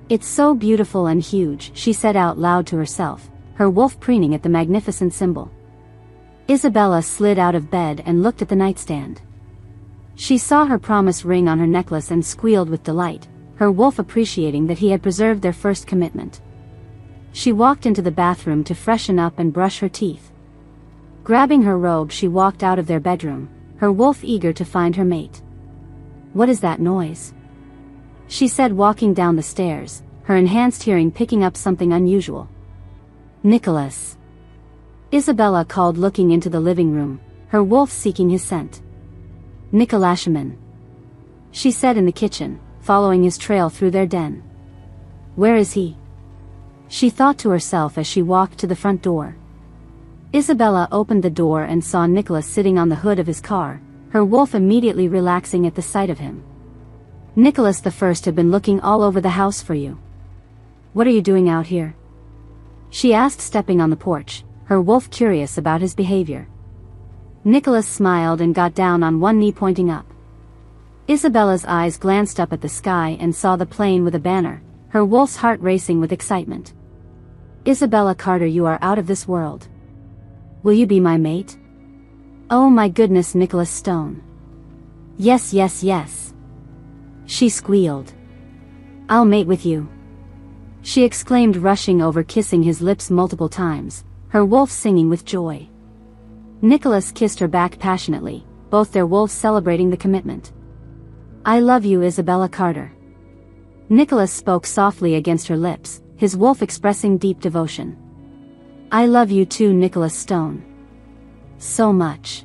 "It's so beautiful and huge," she said out loud to herself, her wolf preening at the magnificent symbol. Isabella slid out of bed and looked at the nightstand. She saw her promise ring on her necklace and squealed with delight, her wolf appreciating that he had preserved their first commitment. She walked into the bathroom to freshen up and brush her teeth. Grabbing her robe, she walked out of their bedroom, her wolf eager to find her mate. "What is that noise?" she said, walking down the stairs, her enhanced hearing picking up something unusual. "Nicholas," Isabella called, looking into the living room, her wolf seeking his scent. "Nicholashaman," she said in the kitchen, following his trail through their den. "Where is he?" she thought to herself as she walked to the front door. Isabella opened the door and saw Nicholas sitting on the hood of his car, her wolf immediately relaxing at the sight of him. "Nicholas the First had been looking all over the house for you. What are you doing out here?" she asked, stepping on the porch, her wolf curious about his behavior. Nicholas smiled and got down on one knee, pointing up. Isabella's eyes glanced up at the sky and saw the plane with a banner, her wolf's heart racing with excitement. "Isabella Carter, you are out of this world. Will you be my mate?" "Oh my goodness, Nicholas Stone." "Yes, yes, yes," she squealed. "I'll mate with you," she exclaimed, rushing over, kissing his lips multiple times, her wolf singing with joy. Nicholas kissed her back passionately, both their wolves celebrating the commitment. "I love you, Isabella Carter." Nicholas spoke softly against her lips, his wolf expressing deep devotion. "I love you too, Nicholas Stone. So much,"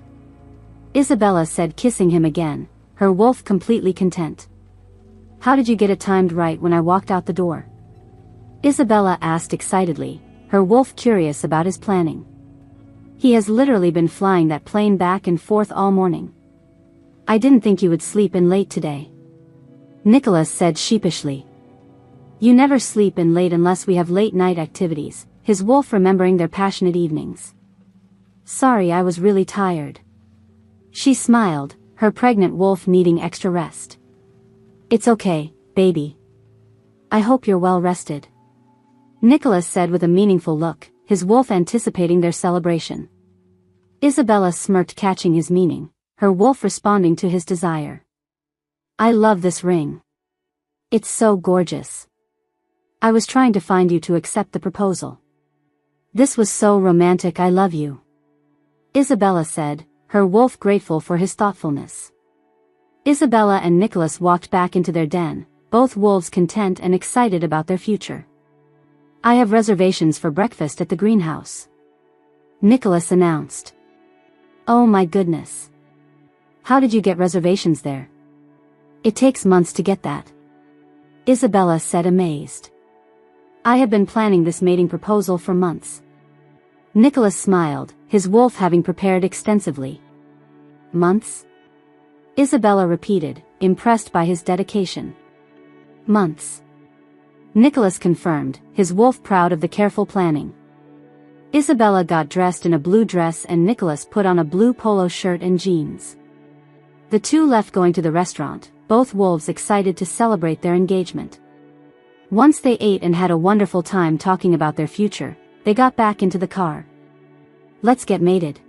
Isabella said, kissing him again, her wolf completely content. "How did you get it timed right when I walked out the door?" Isabella asked excitedly, her wolf curious about his planning. "He has literally been flying that plane back and forth all morning. I didn't think you would sleep in late today," Nicholas said sheepishly. "You never sleep in late unless we have late night activities," his wolf remembering their passionate evenings. "Sorry, I was really tired," she smiled, her pregnant wolf needing extra rest. "It's okay, baby. I hope you're well rested," Nicholas said with a meaningful look, his wolf anticipating their celebration. Isabella smirked, catching his meaning, her wolf responding to his desire. "I love this ring. It's so gorgeous. I was trying to find you to accept the proposal. This was so romantic. I love you," Isabella said, her wolf grateful for his thoughtfulness. Isabella and Nicholas walked back into their den, both wolves content and excited about their future. "I have reservations for breakfast at the greenhouse," Nicholas announced. "Oh my goodness. How did you get reservations there?" "It takes months to get that," Isabella said, amazed. "I have been planning this mating proposal for months." Nicholas smiled, his wolf having prepared extensively. "Months?" Isabella repeated, impressed by his dedication. "Months," Nicholas confirmed, his wolf proud of the careful planning. Isabella got dressed in a blue dress and Nicholas put on a blue polo shirt and jeans. The two left, going to the restaurant, both wolves excited to celebrate their engagement. Once they ate and had a wonderful time talking about their future, they got back into the car. "Let's get mated,"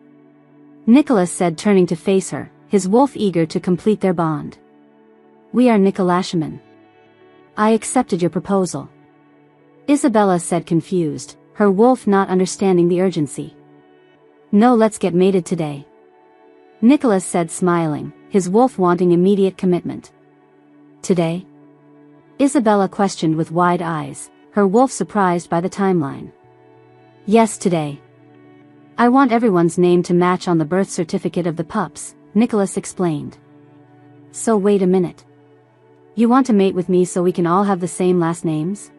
Nicholas said, turning to face her, his wolf eager to complete their bond. "We are Nicholashaman. I accepted your proposal," Isabella said, confused, her wolf not understanding the urgency. "No, let's get mated today," Nicholas said, smiling, his wolf wanting immediate commitment. "Today?" Isabella questioned with wide eyes, her wolf surprised by the timeline. "Yes, today. I want everyone's name to match on the birth certificate of the pups," Nicholas explained. "So wait a minute. You want to mate with me so we can all have the same last names?"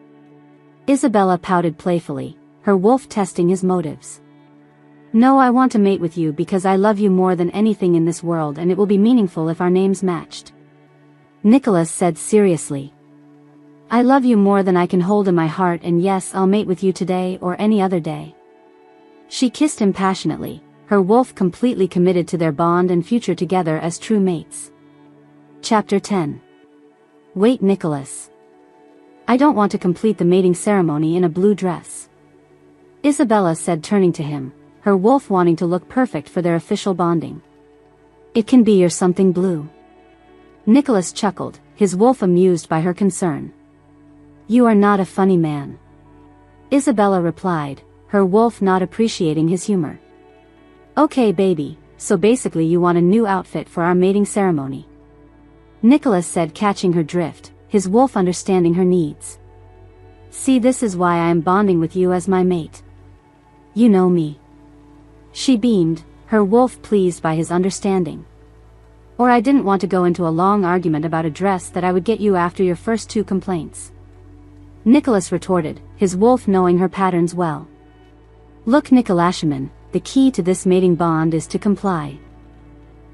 Isabella pouted playfully, her wolf testing his motives. "No, I want to mate with you because I love you more than anything in this world, and it will be meaningful if our names matched," Nicholas said seriously. "I love you more than I can hold in my heart, and yes, I'll mate with you today or any other day." She kissed him passionately, her wolf completely committed to their bond and future together as true mates. Chapter 10. Wait, Nicholas. I don't want to complete the mating ceremony in a blue dress. Isabella said, turning to him, her wolf wanting to look perfect for their official bonding. It can be your something blue. Nicholas chuckled, his wolf amused by her concern. You are not a funny man. Isabella replied, her wolf not appreciating his humor. Okay baby, so basically you want a new outfit for our mating ceremony. Nicholas said, catching her drift, his wolf understanding her needs. See, this is why I am bonding with you as my mate. You know me. She beamed, her wolf pleased by his understanding. Or I didn't want to go into a long argument about a dress that I would get you after your first 2 complaints. Nicholas retorted, his wolf knowing her patterns well. Look Nicholashaman, the key to this mating bond is to comply.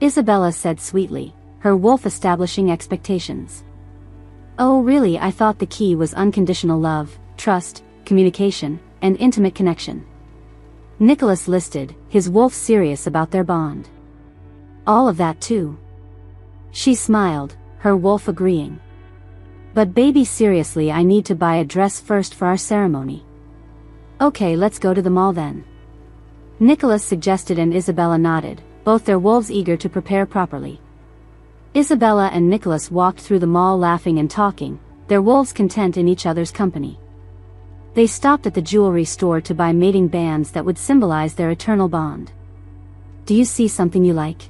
Isabella said sweetly, her wolf establishing expectations. Oh really, I thought the key was unconditional love, trust, communication, and intimate connection. Nicholas listed, his wolf serious about their bond. All of that too. She smiled, her wolf agreeing. But baby, seriously, I need to buy a dress first for our ceremony. Okay, let's go to the mall then. Nicholas suggested and Isabella nodded, both their wolves eager to prepare properly. Isabella and Nicholas walked through the mall laughing and talking, their wolves content in each other's company. They stopped at the jewelry store to buy mating bands that would symbolize their eternal bond. Do you see something you like?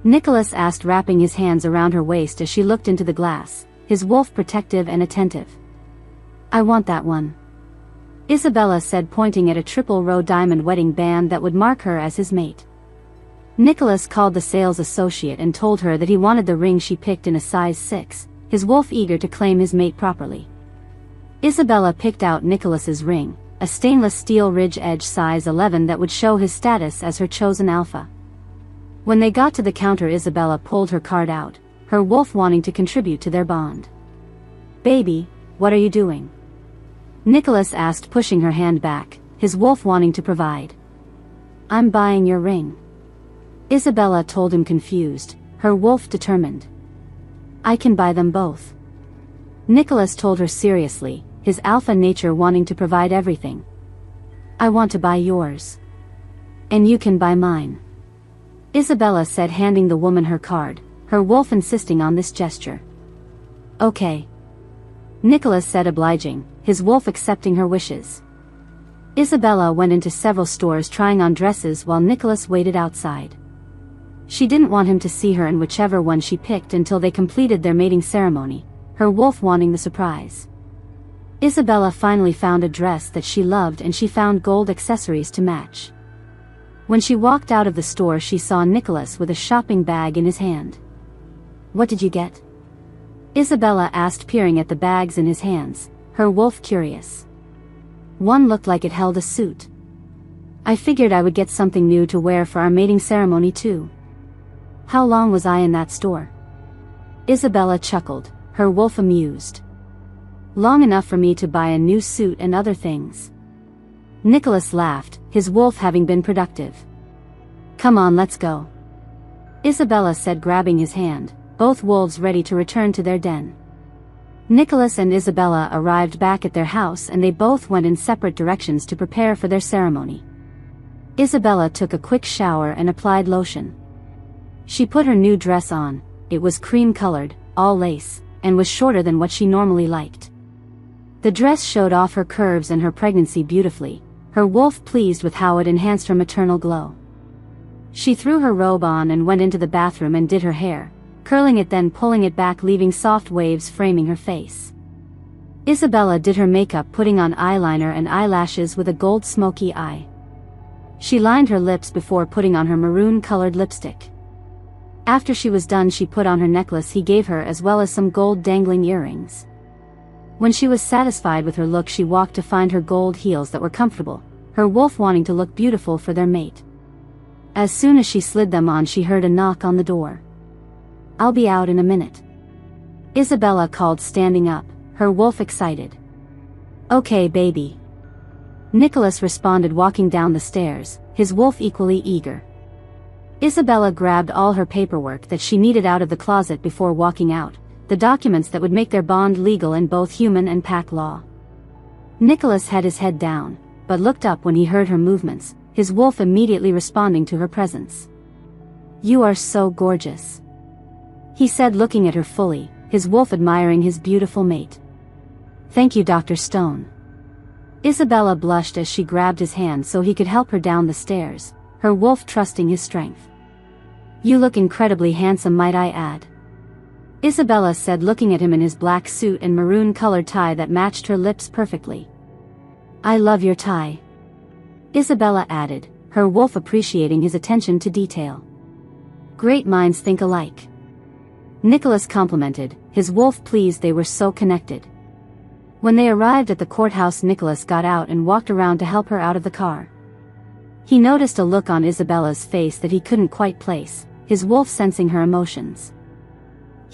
Nicholas asked, wrapping his hands around her waist as she looked into the glass, his wolf protective and attentive. I want that one. Isabella said, pointing at a triple-row diamond wedding band that would mark her as his mate. Nicholas called the sales associate and told her that he wanted the ring she picked in a size 6, his wolf eager to claim his mate properly. Isabella picked out Nicholas's ring, a stainless steel ridge edge size 11 that would show his status as her chosen alpha. When they got to the counter, Isabella pulled her card out, her wolf wanting to contribute to their bond. Baby, what are you doing? Nicholas asked, pushing her hand back, his wolf wanting to provide. I'm buying your ring. Isabella told him, confused, her wolf determined. I can buy them both. Nicholas told her seriously, his alpha nature wanting to provide everything. I want to buy yours. And you can buy mine. Isabella said, handing the woman her card, her wolf insisting on this gesture. Okay. Nicholas said, obliging, his wolf accepting her wishes. Isabella went into several stores trying on dresses while Nicholas waited outside. She didn't want him to see her in whichever one she picked until they completed their mating ceremony, her wolf wanting the surprise. Isabella finally found a dress that she loved and she found gold accessories to match. When she walked out of the store, she saw Nicholas with a shopping bag in his hand. What did you get? Isabella asked, peering at the bags in his hands, her wolf curious. One looked like it held a suit. I figured I would get something new to wear for our mating ceremony too. How long was I in that store? Isabella chuckled, her wolf amused. Long enough for me to buy a new suit and other things. Nicholas laughed, his wolf having been productive. Come on, let's go. Isabella said, grabbing his hand, both wolves ready to return to their den. Nicholas and Isabella arrived back at their house and they both went in separate directions to prepare for their ceremony. Isabella took a quick shower and applied lotion. She put her new dress on, it was cream-colored, all lace, and was shorter than what she normally liked. The dress showed off her curves and her pregnancy beautifully, her wolf pleased with how it enhanced her maternal glow. She threw her robe on and went into the bathroom and did her hair, curling it then pulling it back, leaving soft waves framing her face. Isabella did her makeup, putting on eyeliner and eyelashes with a gold smoky eye. She lined her lips before putting on her maroon-colored lipstick. After she was done, she put on her necklace he gave her as well as some gold dangling earrings. When she was satisfied with her look, she walked to find her gold heels that were comfortable, her wolf wanting to look beautiful for their mate. As soon as she slid them on, she heard a knock on the door. I'll be out in a minute. Isabella called, standing up, her wolf excited. Okay baby. Nicholas responded, walking down the stairs, his wolf equally eager. Isabella grabbed all her paperwork that she needed out of the closet before walking out, the documents that would make their bond legal in both human and pack law. Nicholas had his head down, but looked up when he heard her movements, his wolf immediately responding to her presence. "You are so gorgeous," he said, looking at her fully, his wolf admiring his beautiful mate. "Thank you, Dr. Stone." Isabella blushed as she grabbed his hand so he could help her down the stairs, her wolf trusting his strength. "You look incredibly handsome, might I add," Isabella said, looking at him in his black suit and maroon-colored tie that matched her lips perfectly. "I love your tie," Isabella added, her wolf appreciating his attention to detail. "Great minds think alike," Nicholas complimented, his wolf pleased they were so connected. When they arrived at the courthouse, Nicholas got out and walked around to help her out of the car. He noticed a look on Isabella's face that he couldn't quite place, his wolf sensing her emotions.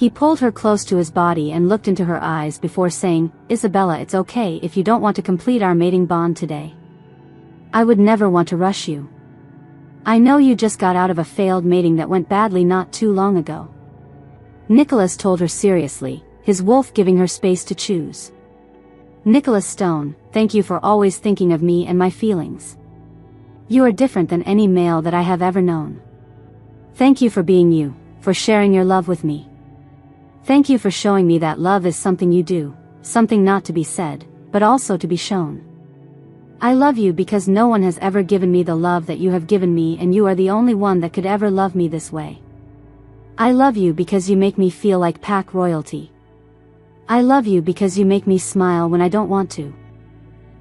He pulled her close to his body and looked into her eyes before saying, "Isabella, it's okay if you don't want to complete our mating bond today. I would never want to rush you. I know you just got out of a failed mating that went badly not too long ago." Nicholas told her seriously, his wolf giving her space to choose. "Nicholas Stone, thank you for always thinking of me and my feelings. You are different than any male that I have ever known. Thank you for being you, for sharing your love with me. Thank you for showing me that love is something you do, something not to be said, but also to be shown. I love you because no one has ever given me the love that you have given me, and you are the only one that could ever love me this way. I love you because you make me feel like pack royalty. I love you because you make me smile when I don't want to.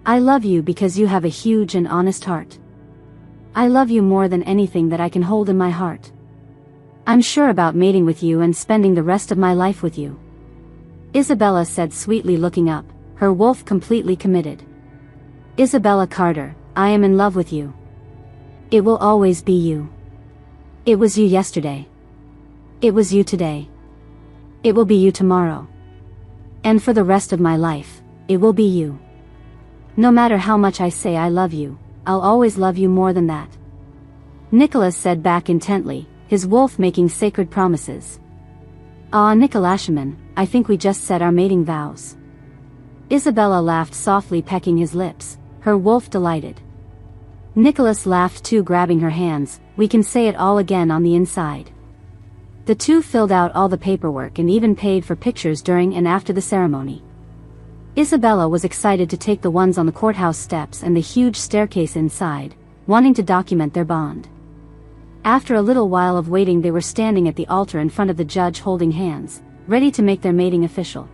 I love you because you have a huge and honest heart. I love you more than anything that I can hold in my heart. I'm sure about mating with you and spending the rest of my life with you," Isabella said sweetly, looking up, her wolf completely committed. "Isabella Carter, I am in love with you. It will always be you. It was you yesterday. It was you today. It will be you tomorrow. And for the rest of my life, it will be you. No matter how much I say I love you, I'll always love you more than that," Nicholas said back intently, his wolf making sacred promises. "Ah, Nicholashaman, I think we just said our mating vows." Isabella laughed softly, pecking his lips, her wolf delighted. Nicholas laughed too, grabbing her hands. "We can say it all again on the inside." The two filled out all the paperwork and even paid for pictures during and after the ceremony. Isabella was excited to take the ones on the courthouse steps and the huge staircase inside, wanting to document their bond. After a little while of waiting, they were standing at the altar in front of the judge, holding hands, ready to make their mating official.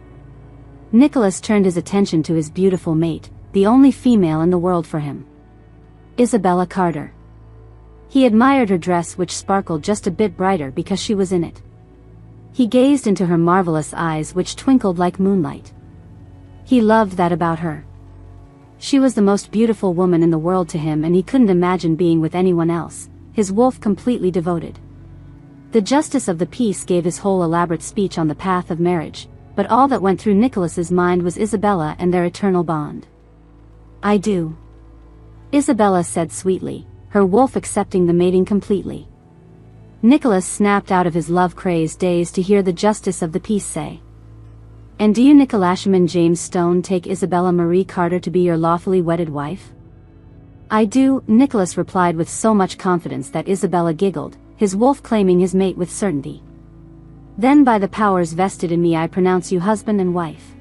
Nicholas turned his attention to his beautiful mate, the only female in the world for him. Isabella Carter. He admired her dress, which sparkled just a bit brighter because she was in it. He gazed into her marvelous eyes, which twinkled like moonlight. He loved that about her. She was the most beautiful woman in the world to him, and he couldn't imagine being with anyone else, his wolf completely devoted. The justice of the peace gave his whole elaborate speech on the path of marriage, but all that went through Nicholas's mind was Isabella and their eternal bond. "I do," Isabella said sweetly, her wolf accepting the mating completely. Nicholas snapped out of his love-crazed daze to hear the justice of the peace say, "And do you, Nicholashaman James Stone, take Isabella Marie Carter to be your lawfully wedded wife?" "I do," Nicholas replied with so much confidence that Isabella giggled, his wolf claiming his mate with certainty. "Then by the powers vested in me I pronounce you husband and wife."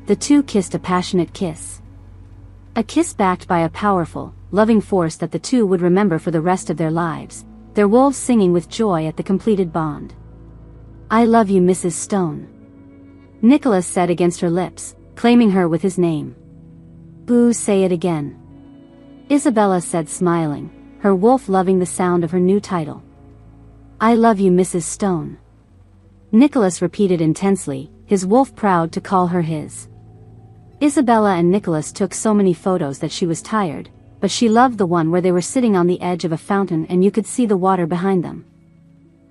The two kissed a passionate kiss. A kiss backed by a powerful, loving force that the two would remember for the rest of their lives, their wolves singing with joy at the completed bond. "I love you, Mrs. Stone," Nicholas said against her lips, claiming her with his name. "Boo, say it again," Isabella said, smiling, her wolf loving the sound of her new title. "I love you, Mrs. Stone," Nicholas repeated intensely, his wolf proud to call her his. Isabella and Nicholas took so many photos that she was tired, but she loved the one where they were sitting on the edge of a fountain and you could see the water behind them.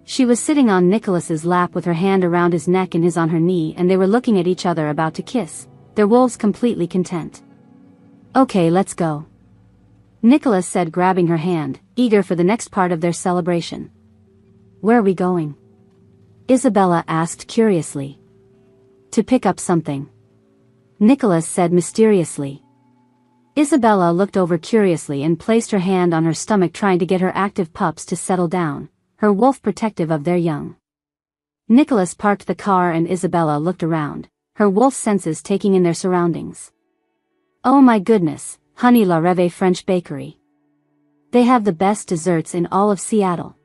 She was sitting on Nicholas's lap with her hand around his neck and his on her knee, and they were looking at each other about to kiss, their wolves completely content. "Okay, let's go," Nicholas said, grabbing her hand, eager for the next part of their celebration. "Where are we going?" Isabella asked curiously. "To pick up something," Nicholas said mysteriously. Isabella looked over curiously and placed her hand on her stomach, trying to get her active pups to settle down, her wolf protective of their young. Nicholas parked the car and Isabella looked around, her wolf senses taking in their surroundings. Oh my goodness, honey, La Rêve French Bakery. They have the best desserts in all of Seattle.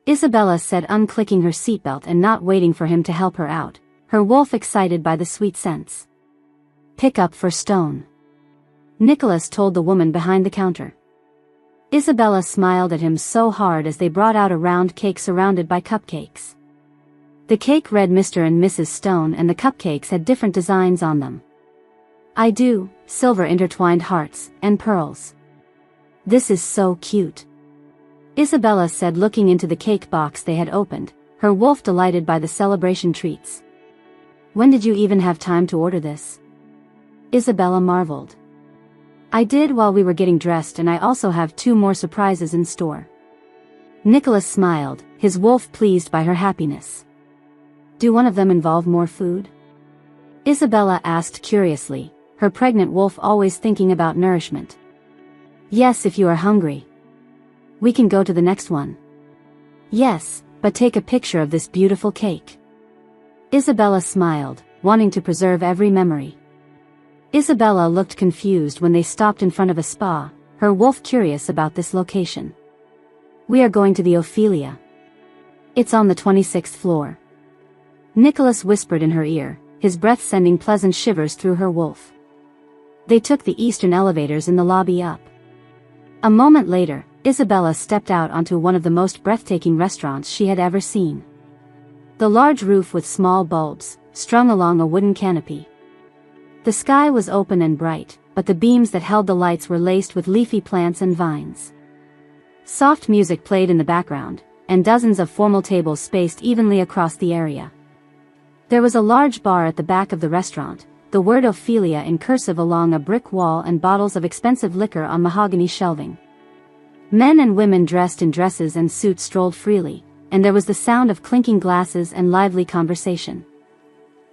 Isabella said, unclicking her seatbelt and not waiting for him to help her out, her wolf excited by the sweet scents. Pick up for Stone, Nicholas told the woman behind the counter. Isabella smiled at him so hard as they brought out a round cake surrounded by cupcakes. The cake read Mr. and Mrs. Stone, and the cupcakes had different designs on them. I do, silver intertwined hearts, and pearls. This is so cute, Isabella said, looking into the cake box they had opened, her wolf delighted by the celebration treats. When did you even have time to order this? Isabella marveled. I did while we were getting dressed, and I also have 2 more surprises in store. Nicholas smiled, his wolf pleased by her happiness. Do one of them involve more food? Isabella asked curiously, her pregnant wolf always thinking about nourishment. Yes, if you are hungry. We can go to the next one. Yes, but take a picture of this beautiful cake. Isabella smiled, wanting to preserve every memory. Isabella looked confused when they stopped in front of a spa, her wolf curious about this location. We are going to the Ophelia. It's on the 26th floor. Nicholas whispered in her ear, his breath sending pleasant shivers through her wolf. They took the eastern elevators in the lobby up. A moment later, Isabella stepped out onto one of the most breathtaking restaurants she had ever seen. The large roof with small bulbs, strung along a wooden canopy. The sky was open and bright, but the beams that held the lights were laced with leafy plants and vines. Soft music played in the background, and dozens of formal tables spaced evenly across the area. There was a large bar at the back of the restaurant, the word Ophelia in cursive along a brick wall, and bottles of expensive liquor on mahogany shelving. Men and women dressed in dresses and suits strolled freely, and there was the sound of clinking glasses and lively conversation.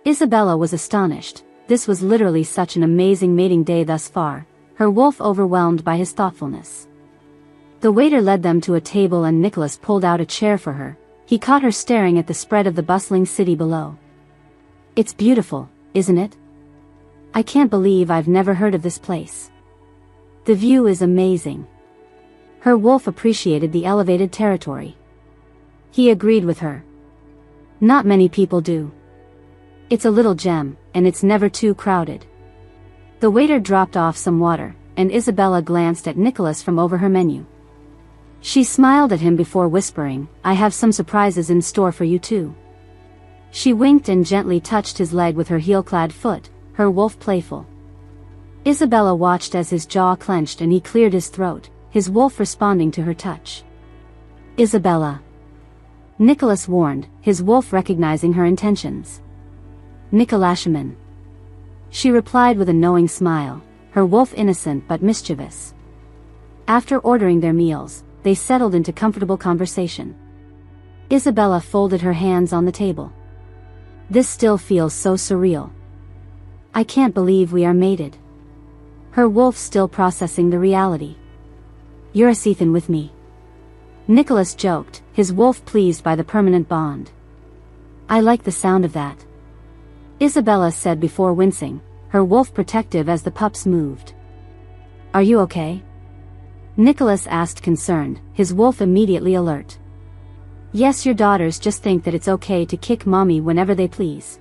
Isabella was astonished. This was literally such an amazing mating day thus far, her wolf overwhelmed by his thoughtfulness. The waiter led them to a table and Nicholas pulled out a chair for her. He caught her staring at the spread of the bustling city below. It's beautiful, isn't it? I can't believe I've never heard of this place. The view is amazing. Her wolf appreciated the elevated territory. He agreed with her. Not many people do. It's a little gem, and it's never too crowded. The waiter dropped off some water, and Isabella glanced at Nicholas from over her menu. She smiled at him before whispering, I have some surprises in store for you too. She winked and gently touched his leg with her heel-clad foot, her wolf playful. Isabella watched as his jaw clenched and he cleared his throat, his wolf responding to her touch. Isabella, Nicholas warned, his wolf recognizing her intentions. Nicholashaman. She replied with a knowing smile, her wolf innocent but mischievous. After ordering their meals, they settled into comfortable conversation. Isabella folded her hands on the table. This still feels so surreal. I can't believe we are mated. Her wolf still processing the reality. You're a Sethan with me. Nicholas joked, his wolf pleased by the permanent bond. I like the sound of that, Isabella said before wincing, her wolf protective as the pups moved. Are you okay? Nicholas asked concerned, his wolf immediately alert. Yes, your daughters just think that it's okay to kick mommy whenever they please,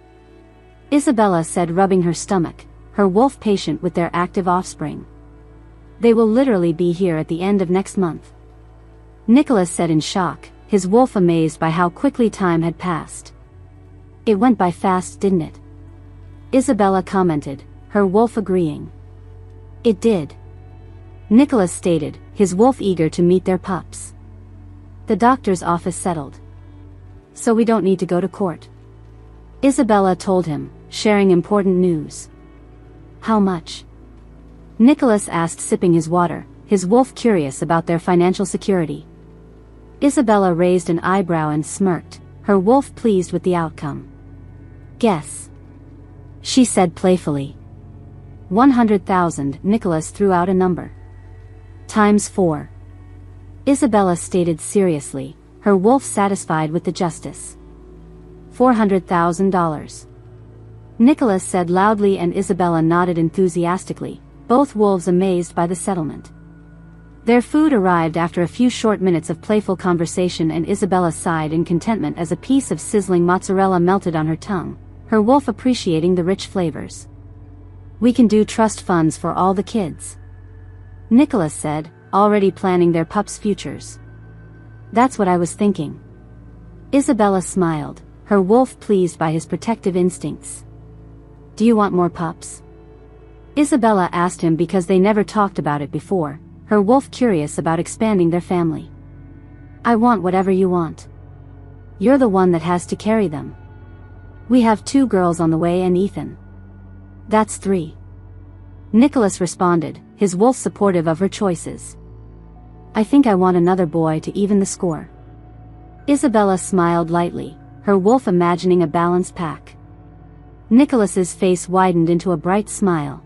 Isabella said, rubbing her stomach, her wolf patient with their active offspring. They will literally be here at the end of next month, Nicholas said in shock, his wolf amazed by how quickly time had passed. It went by fast, didn't it? Isabella commented, her wolf agreeing. It did, Nicholas stated, his wolf eager to meet their pups. The doctor's office settled. So we don't need to go to court, Isabella told him, sharing important news. How much? Nicholas asked, sipping his water, his wolf curious about their financial security. Isabella raised an eyebrow and smirked, her wolf pleased with the outcome. Guess, she said playfully. 100,000, Nicholas threw out a number. Times 4. Isabella stated seriously, her wolf satisfied with the justice. $400,000. Nicholas said loudly and Isabella nodded enthusiastically, both wolves amazed by the settlement. Their food arrived after a few short minutes of playful conversation and Isabella sighed in contentment as a piece of sizzling mozzarella melted on her tongue, her wolf appreciating the rich flavors. We can do trust funds for all the kids, Nicholas said, already planning their pups' futures. That's what I was thinking. Isabella smiled, her wolf pleased by his protective instincts. Do you want more pups? Isabella asked him because they never talked about it before, her wolf curious about expanding their family. I want whatever you want. You're the one that has to carry them. We have 2 girls on the way and Ethan. That's 3. Nicholas responded, his wolf supportive of her choices. I think I want another boy to even the score. Isabella smiled lightly, her wolf imagining a balanced pack. Nicholas's face widened into a bright smile.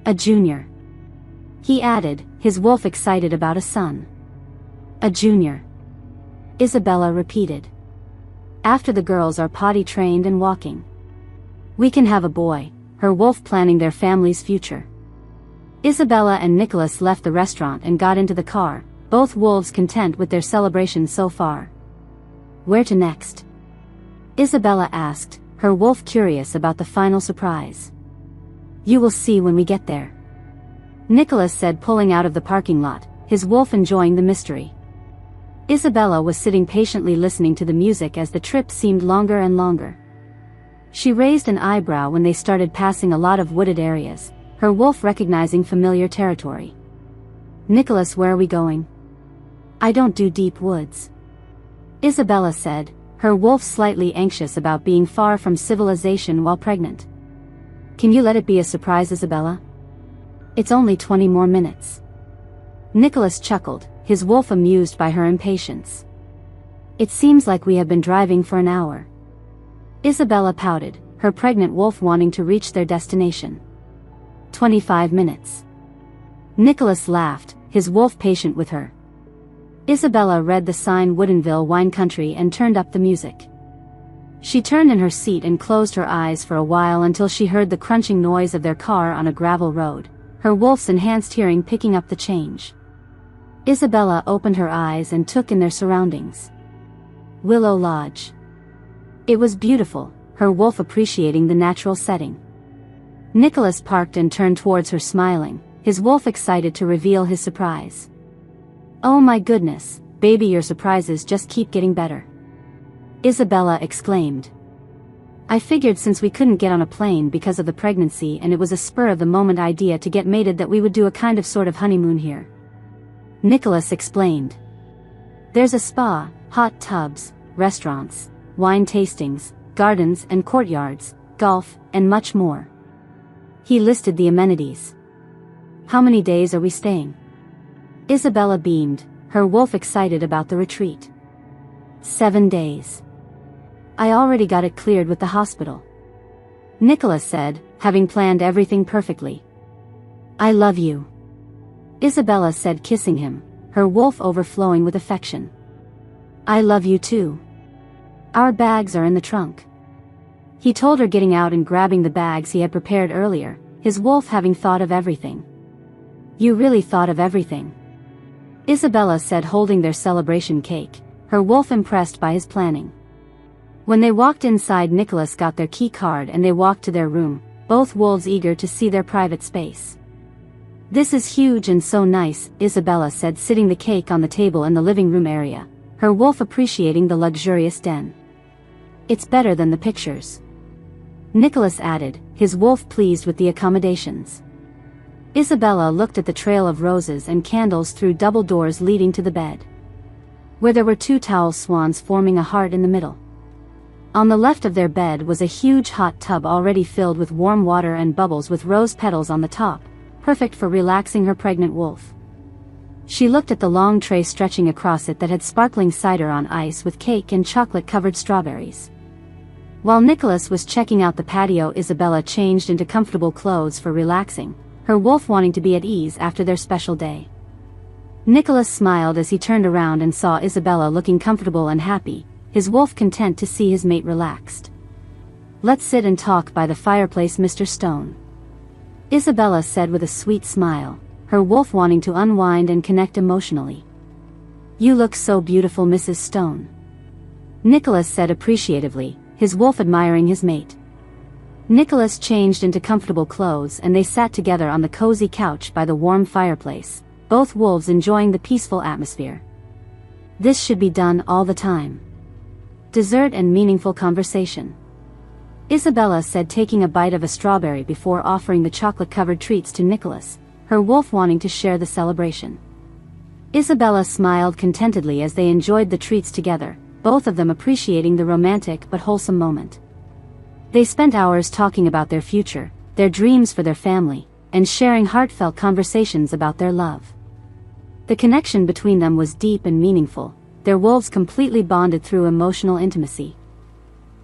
A junior. He added, his wolf excited about a son. A junior. Isabella repeated. After the girls are potty trained and walking. We can have a boy, her wolf planning their family's future. Isabella and Nicholas left the restaurant and got into the car, both wolves content with their celebration so far. Where to next? Isabella asked, her wolf curious about the final surprise. You will see when we get there, Nicholas said, pulling out of the parking lot, his wolf enjoying the mystery. Isabella was sitting patiently listening to the music as the trip seemed longer and longer. She raised an eyebrow when they started passing a lot of wooded areas, her wolf recognizing familiar territory. Nicholas, where are we going? I don't do deep woods, Isabella said, her wolf slightly anxious about being far from civilization while pregnant. Can you let it be a surprise, Isabella? It's only 20 more minutes. Nicholas chuckled, his wolf amused by her impatience. It seems like we have been driving for an hour. Isabella pouted, her pregnant wolf wanting to reach their destination. 25 minutes. Nicholas laughed, his wolf patient with her. Isabella read the sign Woodinville Wine Country and turned up the music. She turned in her seat and closed her eyes for a while until she heard the crunching noise of their car on a gravel road, her wolf's enhanced hearing picking up the change. Isabella opened her eyes and took in their surroundings. Willow Lodge. It was beautiful, her wolf appreciating the natural setting. Nicholas parked and turned towards her smiling, his wolf excited to reveal his surprise. Oh my goodness, baby, your surprises just keep getting better, Isabella exclaimed. I figured since we couldn't get on a plane because of the pregnancy and it was a spur-of-the-moment idea to get mated that we would do a kind of sort of honeymoon here, Nicholas explained. There's a spa, hot tubs, restaurants, wine tastings, gardens and courtyards, golf, and much more. He listed the amenities. How many days are we staying? Isabella beamed, her wolf excited about the retreat. 7 days. I already got it cleared with the hospital, Nicholas said, having planned everything perfectly. I love you, Isabella said, kissing him, her wolf overflowing with affection. I love you too. Our bags are in the trunk, he told her, getting out and grabbing the bags he had prepared earlier, his wolf having thought of everything. You really thought of everything, Isabella said, holding their celebration cake, her wolf impressed by his planning. When they walked inside, Nicholas got their key card and they walked to their room, both wolves eager to see their private space. This is huge and so nice, Isabella said, sitting the cake on the table in the living room area, her wolf appreciating the luxurious den. It's better than the pictures, Nicholas added, his wolf pleased with the accommodations. Isabella looked at the trail of roses and candles through double doors leading to the bed, where there were 2 towel swans forming a heart in the middle. On the left of their bed was a huge hot tub already filled with warm water and bubbles with rose petals on the top, perfect for relaxing her pregnant wolf. She looked at the long tray stretching across it that had sparkling cider on ice with cake and chocolate-covered strawberries. While Nicholas was checking out the patio, Isabella changed into comfortable clothes for relaxing, her wolf wanting to be at ease after their special day. Nicholas smiled as he turned around and saw Isabella looking comfortable and happy, his wolf content to see his mate relaxed. "Let's sit and talk by the fireplace, Mr. Stone," Isabella said with a sweet smile, her wolf wanting to unwind and connect emotionally. "You look so beautiful, Mrs. Stone," Nicholas said appreciatively, his wolf admiring his mate. Nicholas changed into comfortable clothes and they sat together on the cozy couch by the warm fireplace, both wolves enjoying the peaceful atmosphere. This should be done all the time. Dessert and meaningful conversation, Isabella said, taking a bite of a strawberry before offering the chocolate-covered treats to Nicholas, her wolf wanting to share the celebration. Isabella smiled contentedly as they enjoyed the treats together, both of them appreciating the romantic but wholesome moment. They spent hours talking about their future, their dreams for their family, and sharing heartfelt conversations about their love. The connection between them was deep and meaningful, their wolves completely bonded through emotional intimacy.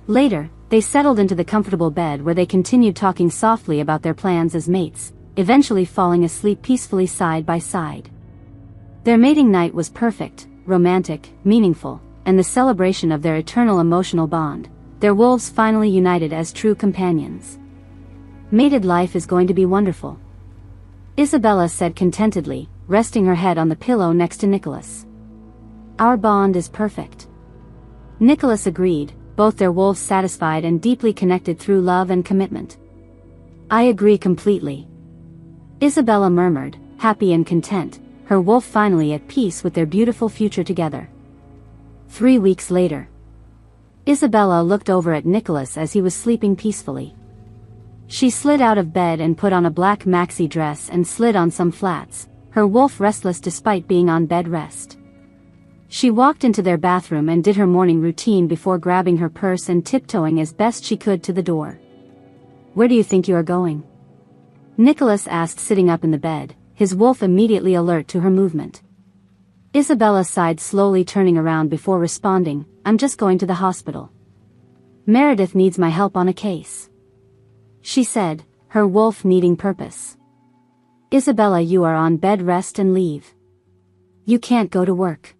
Later, they settled into the comfortable bed where they continued talking softly about their plans as mates, eventually falling asleep peacefully side by side. Their mating night was perfect, romantic, meaningful, and the celebration of their eternal emotional bond, their wolves finally united as true companions. "Mated life is going to be wonderful," Isabella said contentedly, resting her head on the pillow next to Nicholas. "Our bond is perfect," Nicholas agreed, both their wolves satisfied and deeply connected through love and commitment. "I agree completely," Isabella murmured, happy and content, her wolf finally at peace with their beautiful future together. 3 weeks later, Isabella looked over at Nicholas as he was sleeping peacefully. She slid out of bed and put on a black maxi dress and slid on some flats, her wolf restless despite being on bed rest. She walked into their bathroom and did her morning routine before grabbing her purse and tiptoeing as best she could to the door. "Where do you think you are going?" Nicholas asked, sitting up in the bed, his wolf immediately alert to her movement. Isabella sighed, slowly turning around before responding, "I'm just going to the hospital. Meredith needs my help on a case," she said, her wolf needing purpose. "Isabella, you are on bed rest and leave. You can't go to work,"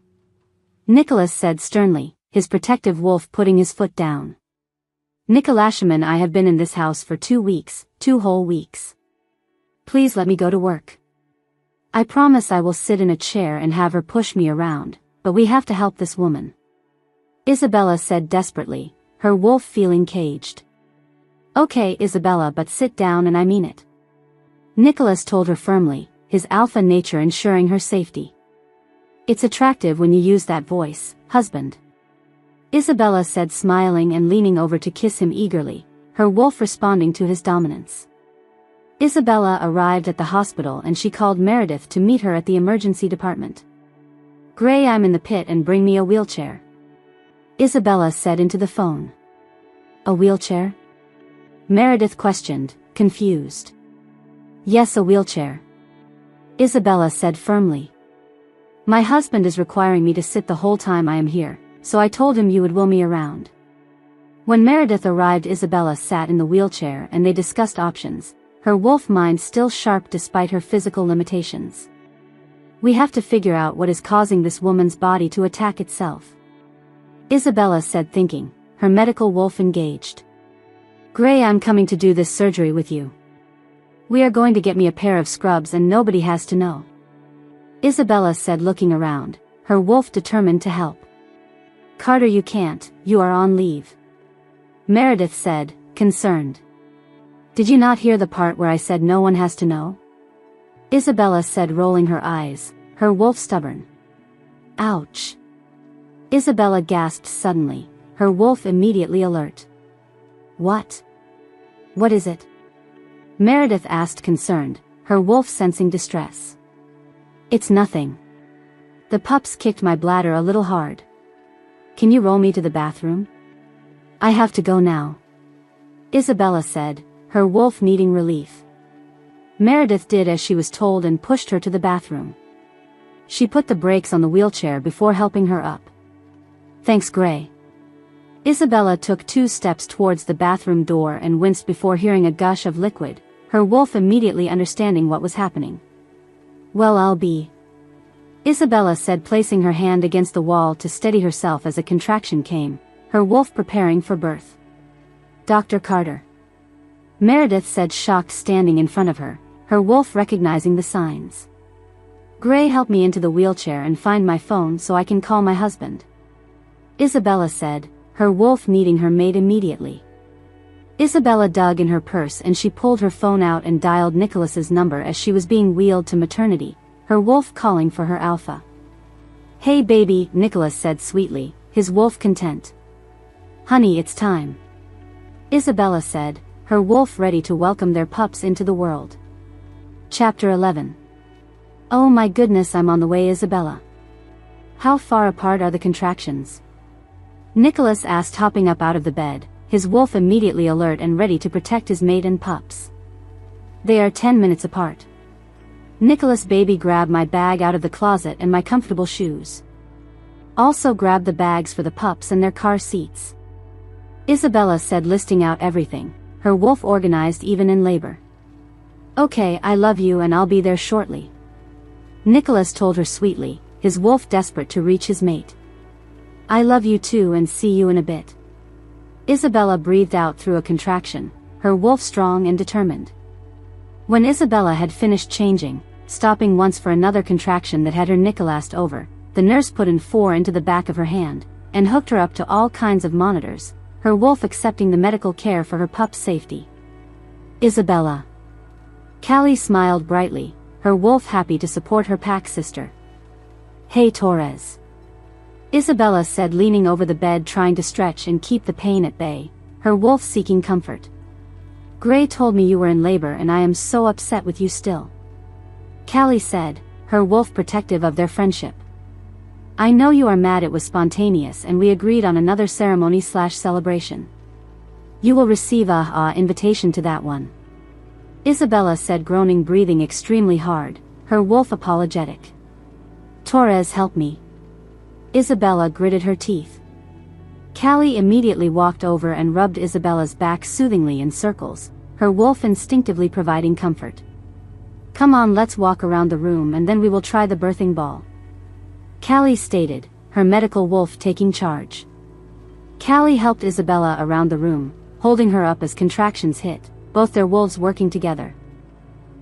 Nicholas said sternly, his protective wolf putting his foot down. "Nicholashaman, I have been in this house for 2 weeks, 2 whole weeks. Please let me go to work. I promise I will sit in a chair and have her push me around, but we have to help this woman," Isabella said desperately, her wolf feeling caged. "Okay, Isabella, but sit down and I mean it," Nicholas told her firmly, his alpha nature ensuring her safety. "It's attractive when you use that voice, husband," Isabella said, smiling and leaning over to kiss him eagerly, her wolf responding to his dominance. Isabella arrived at the hospital and she called Meredith to meet her at the emergency department. "Gray, I'm in the pit and bring me a wheelchair," Isabella said into the phone. "A wheelchair?" Meredith questioned, confused. "Yes, a wheelchair," Isabella said firmly. "My husband is requiring me to sit the whole time I am here, so I told him you would wheel me around." When Meredith arrived, Isabella sat in the wheelchair and they discussed options, her wolf mind still sharp despite her physical limitations. "We have to figure out what is causing this woman's body to attack itself," Isabella said, thinking, her medical wolf engaged. "Gray, I'm coming to do this surgery with you. We are going to get me a pair of scrubs and nobody has to know," Isabella said, looking around, her wolf determined to help. "Carter, you can't, you are on leave," Meredith said, concerned. "Did you not hear the part where I said no one has to know?" Isabella said, rolling her eyes, her wolf stubborn. "Ouch," Isabella gasped suddenly, her wolf immediately alert. "What? What is it?" Meredith asked, concerned, her wolf sensing distress. "It's nothing. The pups kicked my bladder a little hard. Can you roll me to the bathroom? I have to go now," Isabella said, her wolf needing relief. Meredith did as she was told and pushed her to the bathroom. She put the brakes on the wheelchair before helping her up. "Thanks, Gray," Isabella took 2 steps towards the bathroom door and winced before hearing a gush of liquid, her wolf immediately understanding what was happening. "Well, I'll be," Isabella said, placing her hand against the wall to steady herself as a contraction came, her wolf preparing for birth. "Dr. Carter," Meredith said, shocked, standing in front of her, her wolf recognizing the signs. "Gray, help me into the wheelchair and find my phone so I can call my husband," Isabella said, her wolf needing her mate immediately. Isabella dug in her purse and she pulled her phone out and dialed Nicholas's number as she was being wheeled to maternity, her wolf calling for her alpha. "Hey baby," Nicholas said sweetly, his wolf content. "Honey, it's time," Isabella said, her wolf ready to welcome their pups into the world. Chapter 11. "Oh my goodness, I'm on the way, Isabella. How far apart are the contractions?" Nicholas asked, hopping up out of the bed, his wolf immediately alert and ready to protect his mate and pups. "They are 10 minutes apart." Nicholas, baby, grab my bag out of the closet and my comfortable shoes. Also grab the bags for the pups and their car seats, Isabella said, listing out everything, her wolf organized even in labor. "Okay, I love you and I'll be there shortly," Nicholas told her sweetly, his wolf desperate to reach his mate. "I love you too and see you in a bit," Isabella breathed out through a contraction, her wolf strong and determined. When Isabella had finished changing, stopping once for another contraction that had her Nicholas over, the nurse put in 4 into the back of her hand, and hooked her up to all kinds of monitors, her wolf accepting the medical care for her pup's safety. "Isabella." Callie smiled brightly, her wolf happy to support her pack sister. "Hey Torres," Isabella said, leaning over the bed trying to stretch and keep the pain at bay, her wolf seeking comfort. "Gray told me you were in labor and I am so upset with you still," Callie said, her wolf protective of their friendship. "I know you are mad it was spontaneous and we agreed on another ceremony/celebration. You will receive a invitation to that one," Isabella said, groaning, breathing extremely hard, her wolf apologetic. "Torres, help me." Isabella gritted her teeth. Callie immediately walked over and rubbed Isabella's back soothingly in circles, her wolf instinctively providing comfort. "Come on, let's walk around the room and then we will try the birthing ball," Callie stated, her medical wolf taking charge. Callie helped Isabella around the room, holding her up as contractions hit, both their wolves working together.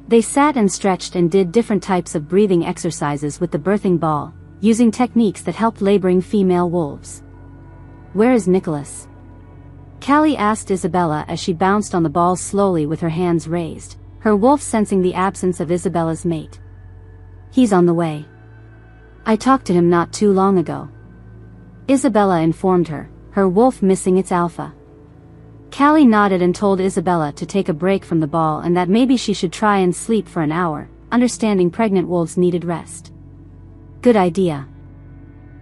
They sat and stretched and did different types of breathing exercises with the birthing ball, using techniques that helped laboring female wolves. "Where is Nicholas?" Callie asked Isabella as she bounced on the ball slowly with her hands raised, her wolf sensing the absence of Isabella's mate. "He's on the way. I talked to him not too long ago," Isabella informed her, her wolf missing its alpha. Callie nodded and told Isabella to take a break from the ball and that maybe she should try and sleep for an hour, understanding pregnant wolves needed rest. "Good idea,"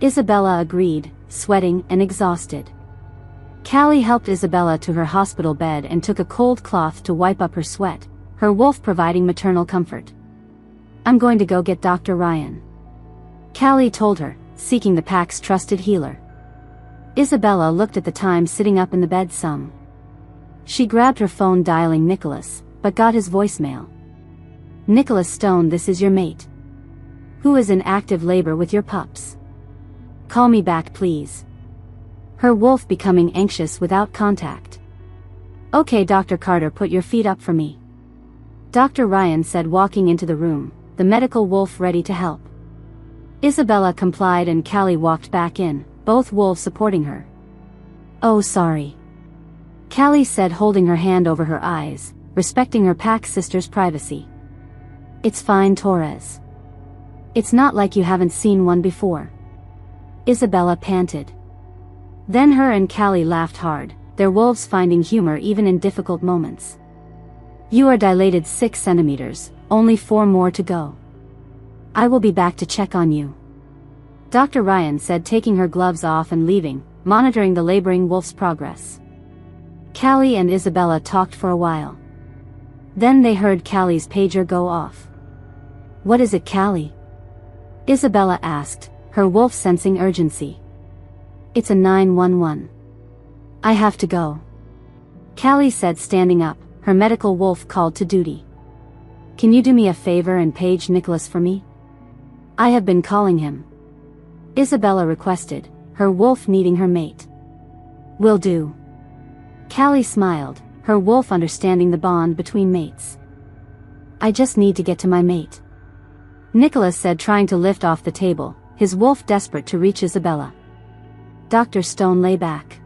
Isabella agreed, sweating and exhausted. Callie helped Isabella to her hospital bed and took a cold cloth to wipe up her sweat, her wolf providing maternal comfort. "I'm going to go get Dr. Ryan," Callie told her, seeking the pack's trusted healer. Isabella looked at the time, sitting up in the bed some. She grabbed her phone, dialing Nicholas, but got his voicemail. "Nicholas Stone, this is your mate, who is in active labor with your pups. Call me back please." Her wolf becoming anxious without contact. "Okay Dr. Carter, put your feet up for me," Dr. Ryan said, walking into the room, the medical wolf ready to help. Isabella complied and Callie walked back in, both wolves supporting her. "Oh sorry," Callie said, holding her hand over her eyes, respecting her pack sister's privacy. "It's fine Torres. It's not like you haven't seen one before," Isabella panted. Then her and Callie laughed hard, their wolves finding humor even in difficult moments. "You are dilated 6 centimeters, only 4 more to go. I will be back to check on you," Dr. Ryan said, taking her gloves off and leaving, monitoring the laboring wolf's progress. Callie and Isabella talked for a while. Then they heard Callie's pager go off. "What is it, Callie?" Isabella asked, her wolf sensing urgency. "It's a 911. I have to go. Callie said, standing up, her medical wolf called to duty. Can you do me a favor and page Nicholas for me? I have been calling him. Isabella requested, her wolf needing her mate. Will do. Callie smiled, her wolf understanding the bond between mates. I just need to get to my mate. Nicholas said, trying to lift off the table, his wolf desperate to reach Isabella. Dr. Stone lay back.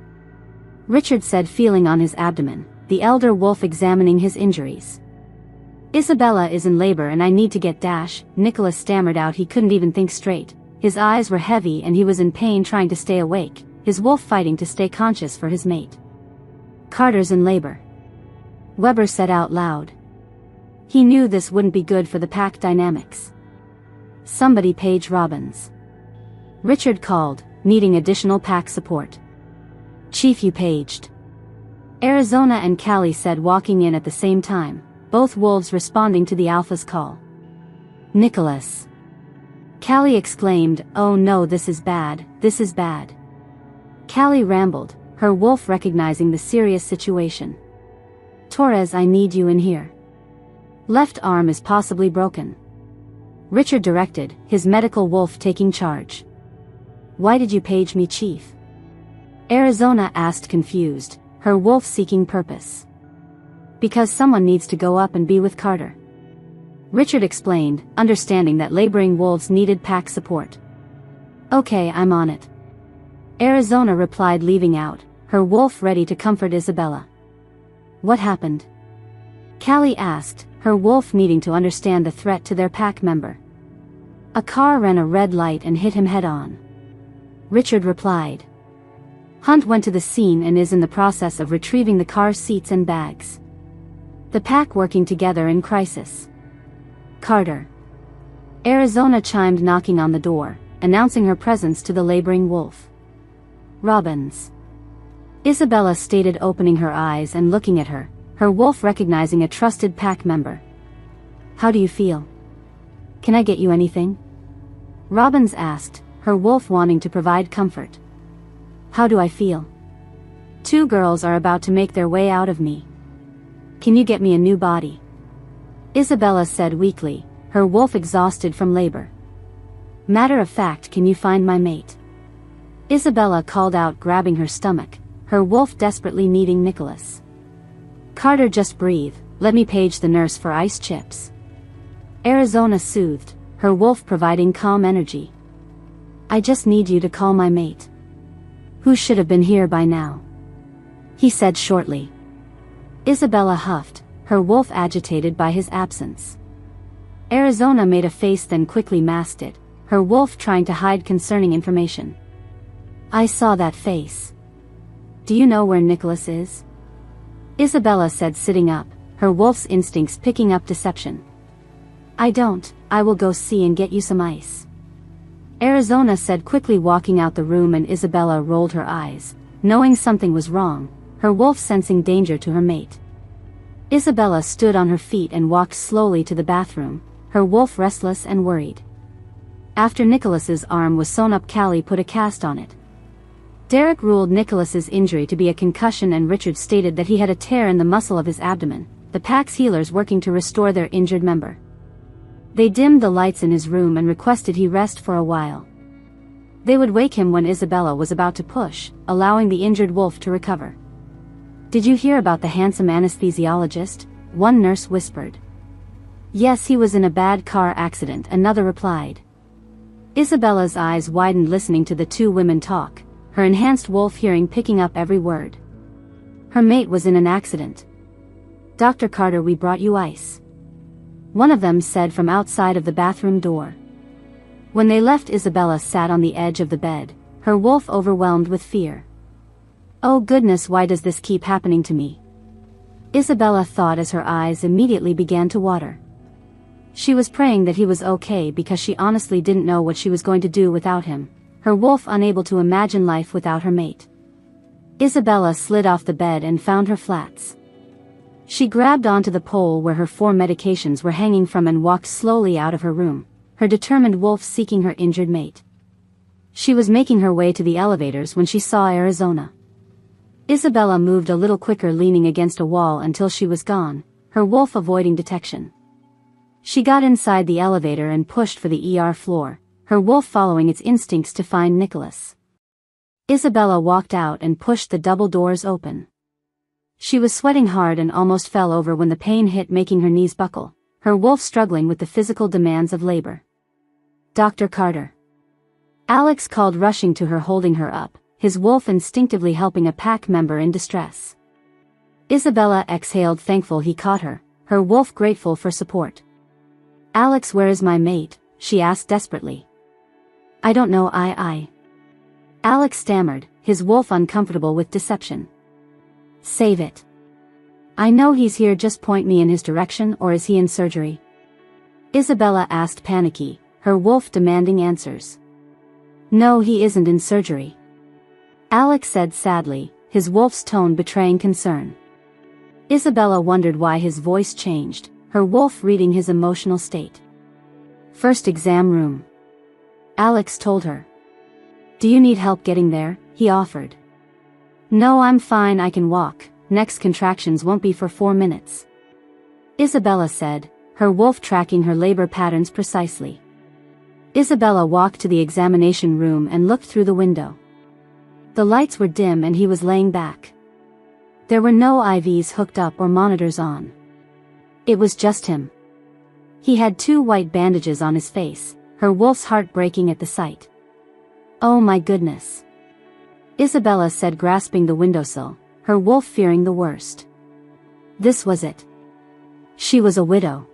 Richard said, feeling on his abdomen, the elder wolf examining his injuries. Isabella is in labor and I need to get dash. Nicholas stammered out he couldn't even think straight. His eyes were heavy and he was in pain trying to stay awake, his wolf fighting to stay conscious for his mate. Carter's in labor. Weber said out loud. He knew this wouldn't be good for the pack dynamics. Somebody page Robbins. Richard called, needing additional pack support. Chief, you paged. Arizona and Callie said, walking in at the same time, both wolves responding to the alpha's call. Nicholas. Callie exclaimed, oh no, this is bad, this is bad. Callie rambled, her wolf recognizing the serious situation. Torres, I need you in here. Left arm is possibly broken. Richard directed, his medical wolf taking charge. Why did you page me, Chief? Arizona asked, confused, her wolf seeking purpose. Because someone needs to go up and be with Carter. Richard explained, understanding that laboring wolves needed pack support. Okay, I'm on it. Arizona replied, leaving out, her wolf ready to comfort Isabella. What happened? Callie asked, her wolf needing to understand the threat to their pack member. A car ran a red light and hit him head-on. Richard replied. Hunt went to the scene and is in the process of retrieving the car's seats and bags. The pack working together in crisis. Carter. Arizona chimed, knocking on the door, announcing her presence to the laboring wolf. Robbins. Isabella stated, opening her eyes and looking at her, her wolf recognizing a trusted pack member. How do you feel? Can I get you anything? Robbins asked, her wolf wanting to provide comfort. How do I feel? Two girls are about to make their way out of me. Can you get me a new body? Isabella said weakly, her wolf exhausted from labor. Matter of fact, can you find my mate? Isabella called out, grabbing her stomach, her wolf desperately needing Nicholas. Carter, just breathe, let me page the nurse for ice chips. Arizona soothed, her wolf providing calm energy. I just need you to call my mate. Who should have been here by now? He said shortly. Isabella huffed, her wolf agitated by his absence. Arizona made a face, then quickly masked it, her wolf trying to hide concerning information. I saw that face. Do you know where Nicholas is? Isabella said, sitting up, her wolf's instincts picking up deception. I don't, I will go see and get you some ice. Arizona said, quickly walking out the room, and Isabella rolled her eyes, knowing something was wrong, her wolf sensing danger to her mate. Isabella stood on her feet and walked slowly to the bathroom, her wolf restless and worried. After Nicholas's arm was sewn up, Callie put a cast on it. Derek ruled Nicholas's injury to be a concussion, and Richard stated that he had a tear in the muscle of his abdomen, the pack's healers working to restore their injured member. They dimmed the lights in his room and requested he rest for a while. They would wake him when Isabella was about to push, allowing the injured wolf to recover. Did you hear about the handsome anesthesiologist? One nurse whispered. Yes, he was in a bad car accident, another replied. Isabella's eyes widened, listening to the two women talk, her enhanced wolf hearing picking up every word. Her mate was in an accident. Dr. Carter, we brought you ice. One of them said from outside of the bathroom door. When they left, Isabella sat on the edge of the bed, her wolf overwhelmed with fear. Oh goodness, why does this keep happening to me? Isabella thought as her eyes immediately began to water. She was praying that he was okay, because she honestly didn't know what she was going to do without him, her wolf unable to imagine life without her mate. Isabella slid off the bed and found her flats. She grabbed onto the pole where her 4 medications were hanging from and walked slowly out of her room, her determined wolf seeking her injured mate. She was making her way to the elevators when she saw Arizona. Isabella moved a little quicker, leaning against a wall until she was gone, her wolf avoiding detection. She got inside the elevator and pushed for the ER floor, her wolf following its instincts to find Nicholas. Isabella walked out and pushed the double doors open. She was sweating hard and almost fell over when the pain hit, making her knees buckle, her wolf struggling with the physical demands of labor. Dr. Carter. Alex called, rushing to her, holding her up, his wolf instinctively helping a pack member in distress. Isabella exhaled, thankful he caught her wolf grateful for support. Alex, where is my mate? She asked desperately. I don't know, Alex stammered, his wolf uncomfortable with deception. Save it. I know he's here, just point me in his direction, or is he in surgery? Isabella asked, panicky, her wolf demanding answers. No, he isn't in surgery. Alex said sadly, his wolf's tone betraying concern. Isabella wondered why his voice changed, her wolf reading his emotional state. First exam room. Alex told her. Do you need help getting there? He offered. No, I'm fine, I can walk, next contractions won't be for 4 minutes. Isabella said, her wolf tracking her labor patterns precisely. Isabella walked to the examination room and looked through the window. The lights were dim and he was laying back. There were no IVs hooked up or monitors on. It was just him. He had 2 white bandages on his face, her wolf's heart breaking at the sight. Oh my goodness. Isabella said, grasping the windowsill, her wolf fearing the worst. This was it. She was a widow.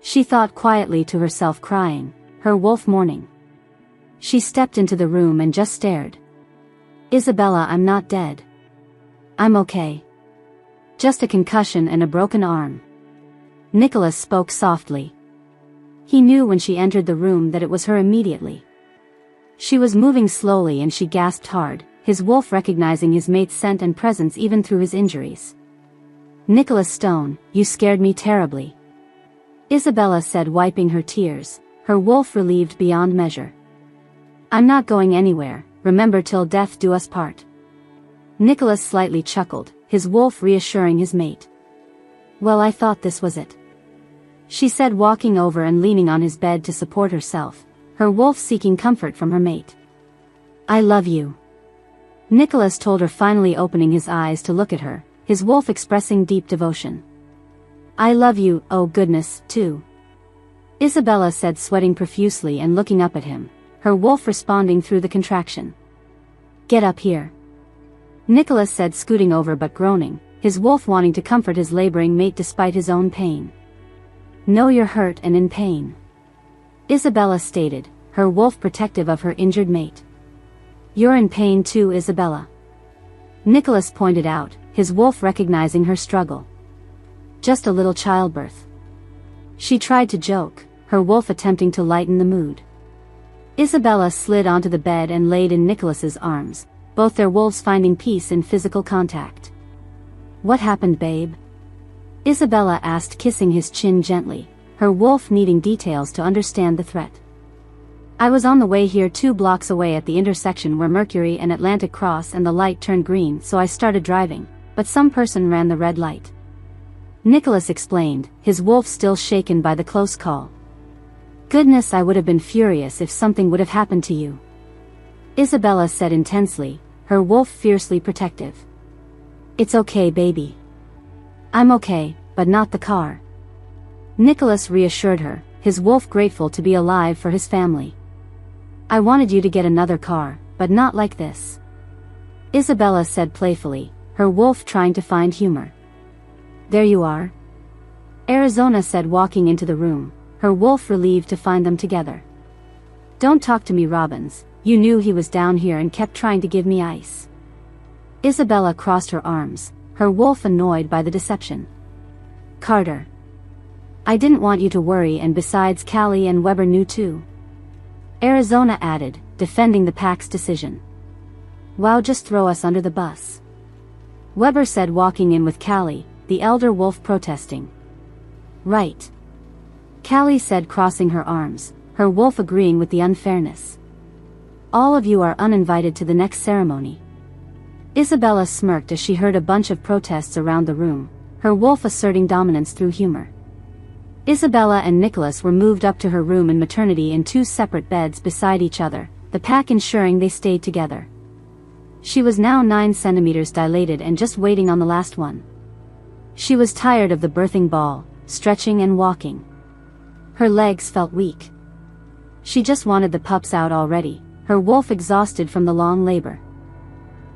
She thought quietly to herself, crying, her wolf mourning. She stepped into the room and just stared. Isabella, I'm not dead. I'm okay. Just a concussion and a broken arm. Nicholas spoke softly. He knew when she entered the room that it was her immediately. She was moving slowly and she gasped hard, his wolf recognizing his mate's scent and presence even through his injuries. Nicholas Stone, you scared me terribly. Isabella said, wiping her tears, her wolf relieved beyond measure. I'm not going anywhere, remember, till death do us part. Nicholas slightly chuckled, his wolf reassuring his mate. Well, I thought this was it. She said, walking over and leaning on his bed to support herself, her wolf seeking comfort from her mate. I love you. Nicholas told her, finally opening his eyes to look at her, his wolf expressing deep devotion. I love you, oh goodness, too. Isabella said, sweating profusely and looking up at him, her wolf responding through the contraction. Get up here. Nicholas said, scooting over but groaning, his wolf wanting to comfort his laboring mate despite his own pain. No, you're hurt and in pain. Isabella stated, her wolf protective of her injured mate. You're in pain too, Isabella. Nicholas pointed out, his wolf recognizing her struggle. Just a little childbirth. She tried to joke, her wolf attempting to lighten the mood. Isabella slid onto the bed and laid in Nicholas's arms, both their wolves finding peace in physical contact. What happened, babe? Isabella asked, kissing his chin gently, her wolf needing details to understand the threat. I was on the way here 2 blocks away at the intersection where Mercury and Atlantic cross and the light turned green, so I started driving, but some person ran the red light. Nicholas explained, his wolf still shaken by the close call. Goodness, I would have been furious if something would have happened to you. Isabella said intensely, her wolf fiercely protective. It's okay, baby. I'm okay, but not the car. Nicholas reassured her, his wolf grateful to be alive for his family. I wanted you to get another car, but not like this. Isabella said playfully, her wolf trying to find humor. There you are. Arizona said, walking into the room, her wolf relieved to find them together. Don't talk to me, Robbins, you knew he was down here and kept trying to give me ice. Isabella crossed her arms, her wolf annoyed by the deception. Carter. I didn't want you to worry, and besides, Callie and Weber knew too. Arizona added, defending the pack's decision. Wow, just throw us under the bus. Weber said, walking in with Callie, the elder wolf protesting. Right. Callie said, crossing her arms, her wolf agreeing with the unfairness. All of you are uninvited to the next ceremony. Isabella smirked as she heard a bunch of protests around the room, her wolf asserting dominance through humor. Isabella and Nicholas were moved up to her room in maternity in 2 separate beds beside each other, the pack ensuring they stayed together. She was now 9 centimeters dilated and just waiting on the last one. She was tired of the birthing ball, stretching and walking. Her legs felt weak. She just wanted the pups out already, her wolf exhausted from the long labor.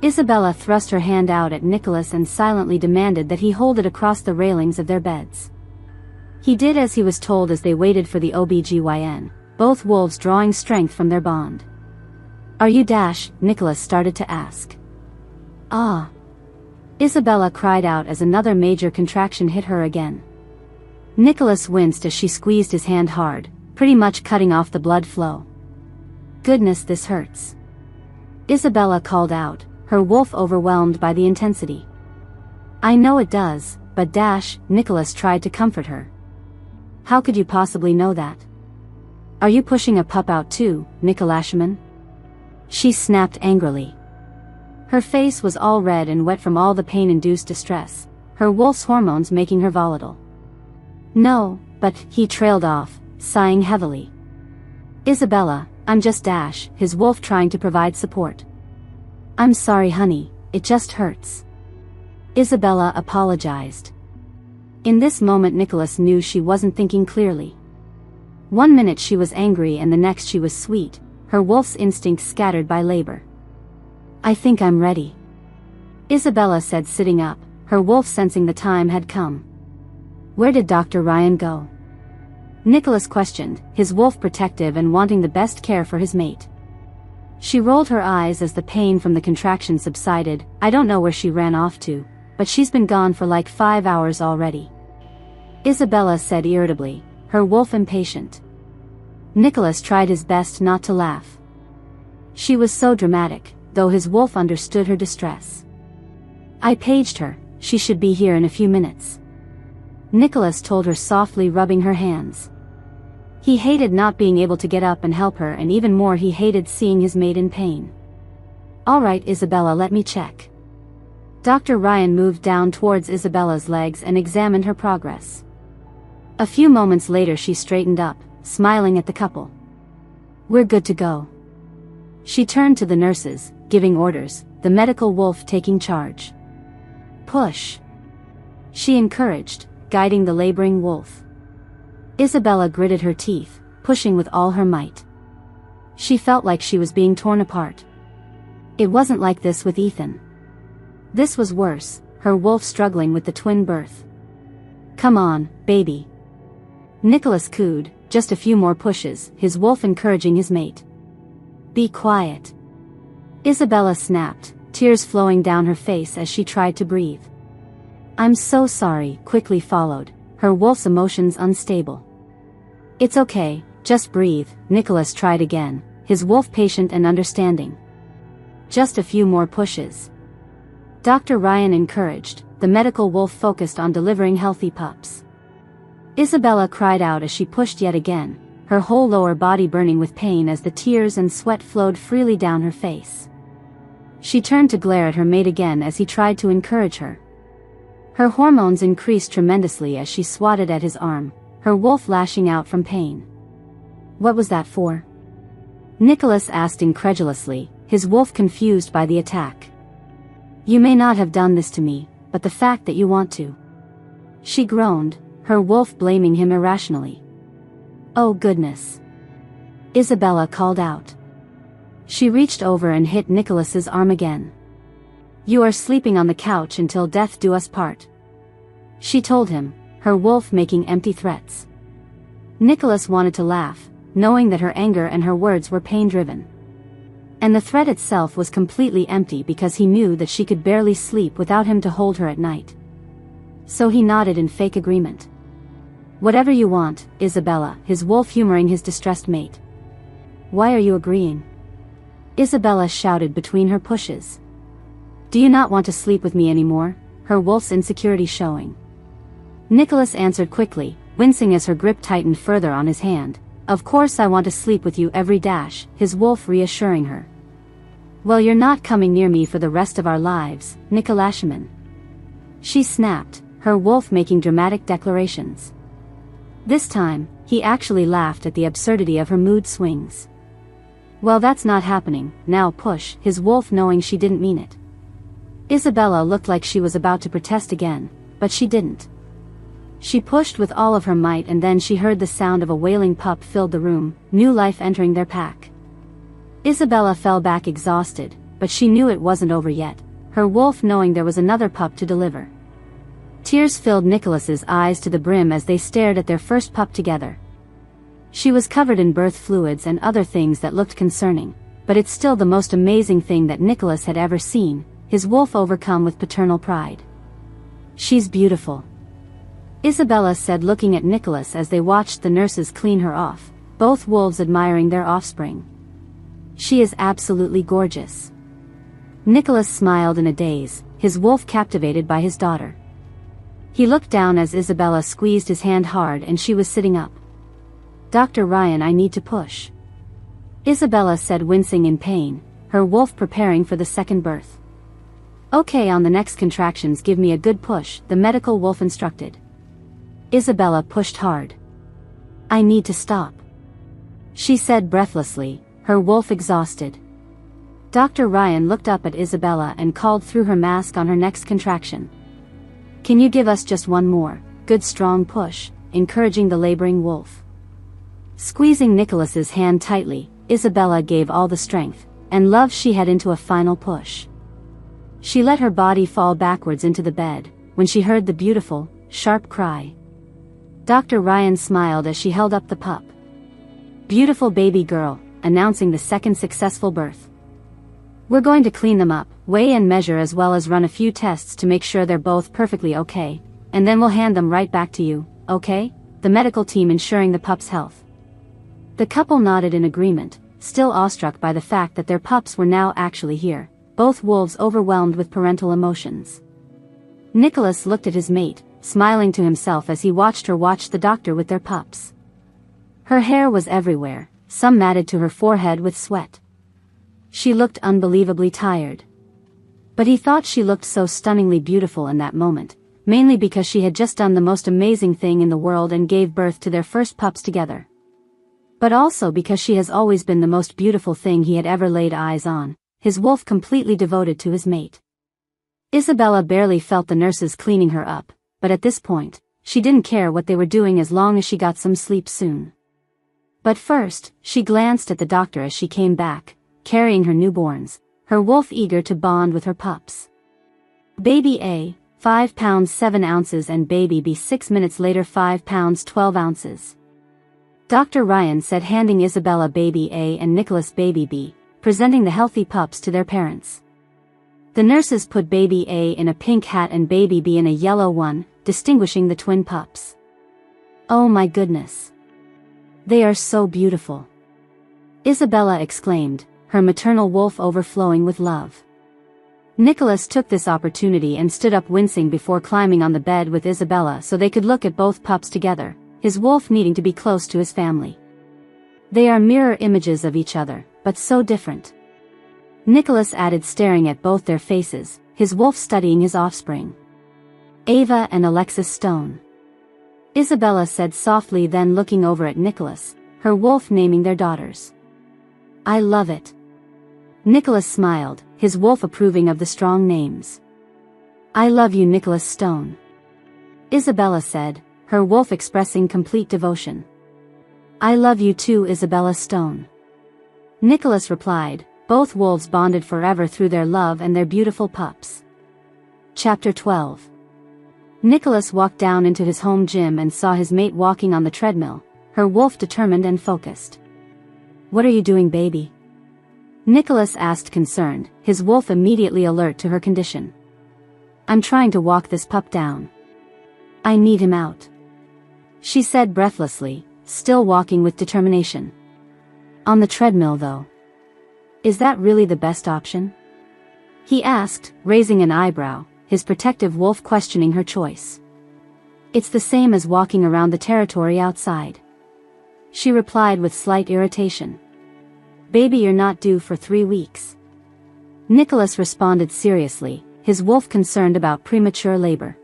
Isabella thrust her hand out at Nicholas and silently demanded that he hold it across the railings of their beds. He did as he was told as they waited for the OBGYN, both wolves drawing strength from their bond. "Are you Dash?" Nicholas started to ask. "Ah." Isabella cried out as another major contraction hit her again. Nicholas winced as she squeezed his hand hard, pretty much cutting off the blood flow. "Goodness, this hurts," Isabella called out, her wolf overwhelmed by the intensity. "I know it does, but Dash," Nicholas tried to comfort her. "How could you possibly know that? Are you pushing a pup out too, Nicolashman?" She snapped angrily. Her face was all red and wet from all the pain-induced distress, her wolf's hormones making her volatile. "No, but," he trailed off, sighing heavily. "Isabella, I'm just Dash," his wolf trying to provide support. "I'm sorry honey, it just hurts," Isabella apologized. In this moment Nicholas knew she wasn't thinking clearly. One minute she was angry and the next she was sweet, her wolf's instincts scattered by labor. "I think I'm ready," Isabella said sitting up, her wolf sensing the time had come. "Where did Dr. Ryan go?" Nicholas questioned, his wolf protective and wanting the best care for his mate. She rolled her eyes as the pain from the contraction subsided. "I don't know where she ran off to, but she's been gone for like 5 hours already," Isabella said irritably, her wolf impatient. Nicholas tried his best not to laugh. She was so dramatic, though his wolf understood her distress. "I paged her, she should be here in a few minutes," Nicholas told her softly, rubbing her hands. He hated not being able to get up and help her, and even more he hated seeing his mate in pain. "All right Isabella, let me check." Dr. Ryan moved down towards Isabella's legs and examined her progress. A few moments later she straightened up, smiling at the couple. "We're good to go." She turned to the nurses, giving orders, the medical wolf taking charge. "Push," she encouraged, guiding the laboring wolf. Isabella gritted her teeth, pushing with all her might. She felt like she was being torn apart. It wasn't like this with Ethan. This was worse, her wolf struggling with the twin birth. "Come on, baby," Nicholas cooed, just a few more pushes, his wolf encouraging his mate. "Be quiet," Isabella snapped, tears flowing down her face as she tried to breathe. "I'm so sorry," quickly followed, her wolf's emotions unstable. "It's okay, just breathe," Nicholas tried again, his wolf patient and understanding. "Just a few more pushes," Dr. Ryan encouraged, the medical wolf focused on delivering healthy pups. Isabella cried out as she pushed yet again, her whole lower body burning with pain as the tears and sweat flowed freely down her face. She turned to glare at her mate again as he tried to encourage her. Her hormones increased tremendously as she swatted at his arm, her wolf lashing out from pain. "What was that for?" Nicholas asked incredulously, his wolf confused by the attack. "You may not have done this to me, but the fact that you want to," she groaned, her wolf blaming him irrationally. "Oh goodness," Isabella called out. She reached over and hit Nicholas's arm again. "You are sleeping on the couch until death do us part," she told him, her wolf making empty threats. Nicholas wanted to laugh, knowing that her anger and her words were pain-driven. And the threat itself was completely empty because he knew that she could barely sleep without him to hold her at night. So he nodded in fake agreement. "Whatever you want, Isabella," his wolf humoring his distressed mate. "Why are you agreeing?" Isabella shouted between her pushes. "Do you not want to sleep with me anymore?" her wolf's insecurity showing. Nicholas answered quickly, wincing as her grip tightened further on his hand. "Of course I want to sleep with you every dash," his wolf reassuring her. Well, you're not coming near me for the rest of our lives, Nikolashman. She snapped, her wolf making dramatic declarations. This time, he actually laughed at the absurdity of her mood swings. Well, that's not happening, now push, his wolf, knowing she didn't mean it. Isabella looked like she was about to protest again, but she didn't. She pushed with all of her might, and then she heard the sound of a wailing pup filled the room, new life entering their pack. Isabella fell back exhausted, but she knew it wasn't over yet, her wolf knowing there was another pup to deliver. Tears filled Nicholas's eyes to the brim as they stared at their first pup together. She was covered in birth fluids and other things that looked concerning, but it's still the most amazing thing that Nicholas had ever seen, his wolf overcome with paternal pride. She's beautiful, Isabella said, looking at Nicholas as they watched the nurses clean her off, both wolves admiring their offspring. She is absolutely gorgeous. Nicholas smiled in a daze, his wolf captivated by his daughter. He looked down as Isabella squeezed his hand hard and she was sitting up. Dr. Ryan, I need to push, Isabella said, wincing in pain, her wolf preparing for the second birth. Okay, on the next contractions give me a good push, the medical wolf instructed. Isabella pushed hard. I need to stop, she said breathlessly, her wolf exhausted. Dr. Ryan looked up at Isabella and called through her mask on her next contraction. Can you give us just one more, good strong push, encouraging the laboring wolf. Squeezing Nicholas's hand tightly, Isabella gave all the strength and love she had into a final push. She let her body fall backwards into the bed, when she heard the beautiful, sharp cry. Dr. Ryan smiled as she held up the pup. Beautiful baby girl, announcing the second successful birth. We're going to clean them up, weigh and measure, as well as run a few tests to make sure they're both perfectly okay, and then we'll hand them right back to you, okay? The medical team ensuring the pup's health. The couple nodded in agreement, still awestruck by the fact that their pups were now actually here, both wolves overwhelmed with parental emotions. Nicholas looked at his mate, smiling to himself as he watched her watch the doctor with their pups. Her hair was everywhere, some matted to her forehead with sweat. She looked unbelievably tired. But he thought she looked so stunningly beautiful in that moment, mainly because she had just done the most amazing thing in the world and gave birth to their first pups together. But also because she has always been the most beautiful thing he had ever laid eyes on, his wolf completely devoted to his mate. Isabella barely felt the nurses cleaning her up, but at this point, she didn't care what they were doing as long as she got some sleep soon. But first, she glanced at the doctor as she came back, carrying her newborns, her wolf eager to bond with her pups. Baby A, 5 pounds 7 ounces, and baby B 6 minutes later 5 pounds 12 ounces. Dr. Ryan said, handing Isabella baby A and Nicholas baby B, presenting the healthy pups to their parents. The nurses put baby A in a pink hat and baby B in a yellow one, distinguishing the twin pups. Oh my goodness. They are so beautiful, Isabella exclaimed, her maternal wolf overflowing with love. Nicholas took this opportunity and stood up, wincing before climbing on the bed with Isabella so they could look at both pups together, his wolf needing to be close to his family. They are mirror images of each other, but so different, Nicholas added, staring at both their faces, his wolf studying his offspring. Ava and Alexis Stone, Isabella said softly, then looking over at Nicholas, her wolf naming their daughters. I love it. Nicholas smiled, his wolf approving of the strong names. I love you, Nicholas Stone, Isabella said, her wolf expressing complete devotion. I love you too, Isabella Stone, Nicholas replied, both wolves bonded forever through their love and their beautiful pups. Chapter 12. Nicholas walked down into his home gym and saw his mate walking on the treadmill, her wolf determined and focused. What are you doing, baby? Nicholas asked, concerned, his wolf immediately alert to her condition. I'm trying to walk this pup down. I need him out, she said breathlessly, still walking with determination. On the treadmill though. Is that really the best option? He asked, raising an eyebrow, his protective wolf questioning her choice. It's the same as walking around the territory outside, she replied with slight irritation. Baby, you're not due for 3 weeks. Nicholas responded seriously, his wolf concerned about premature labor.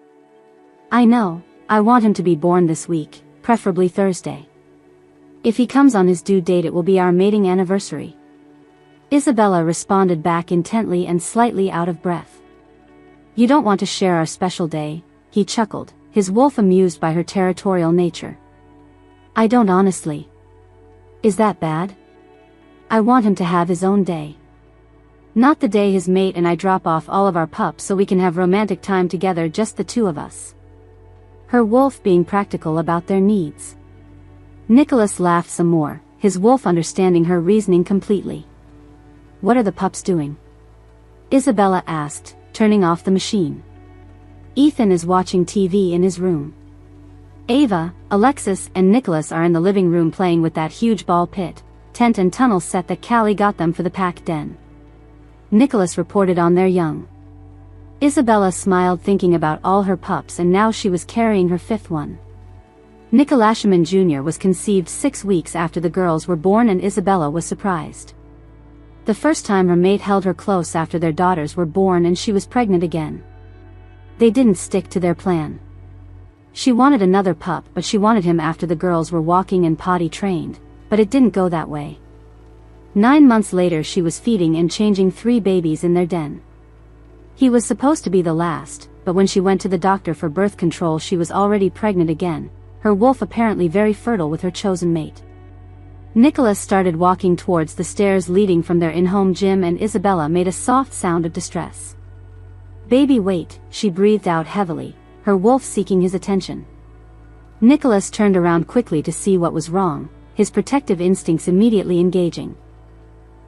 I know, I want him to be born this week, preferably Thursday. If he comes on his due date it will be our mating anniversary. Isabella responded back intently and slightly out of breath. You don't want to share our special day, he chuckled, his wolf amused by her territorial nature. I don't honestly. Is that bad? I want him to have his own day. Not the day his mate and I drop off all of our pups so we can have romantic time together, just the two of us. Her wolf being practical about their needs. Nicholas laughed some more, his wolf understanding her reasoning completely. What are the pups doing? Isabella asked, turning off the machine. Ethan is watching TV in his room. Ava, Alexis and Nicholas are in the living room playing with that huge ball pit, tent and tunnel set that Callie got them for the pack den. Nicholas reported on their young. Isabella smiled thinking about all her pups, and now she was carrying her fifth one. Nicholashaman Jr. was conceived 6 weeks after the girls were born, and Isabella was surprised. The first time her mate held her close after their daughters were born and she was pregnant again. They didn't stick to their plan. She wanted another pup, but she wanted him after the girls were walking and potty trained, but it didn't go that way. 9 months later she was feeding and changing 3 babies in their den. He was supposed to be the last, but when she went to the doctor for birth control she was already pregnant again, her wolf apparently very fertile with her chosen mate. Nicholas started walking towards the stairs leading from their in-home gym, and Isabella made a soft sound of distress. Baby, wait, she breathed out heavily, her wolf seeking his attention. Nicholas turned around quickly to see what was wrong, his protective instincts immediately engaging.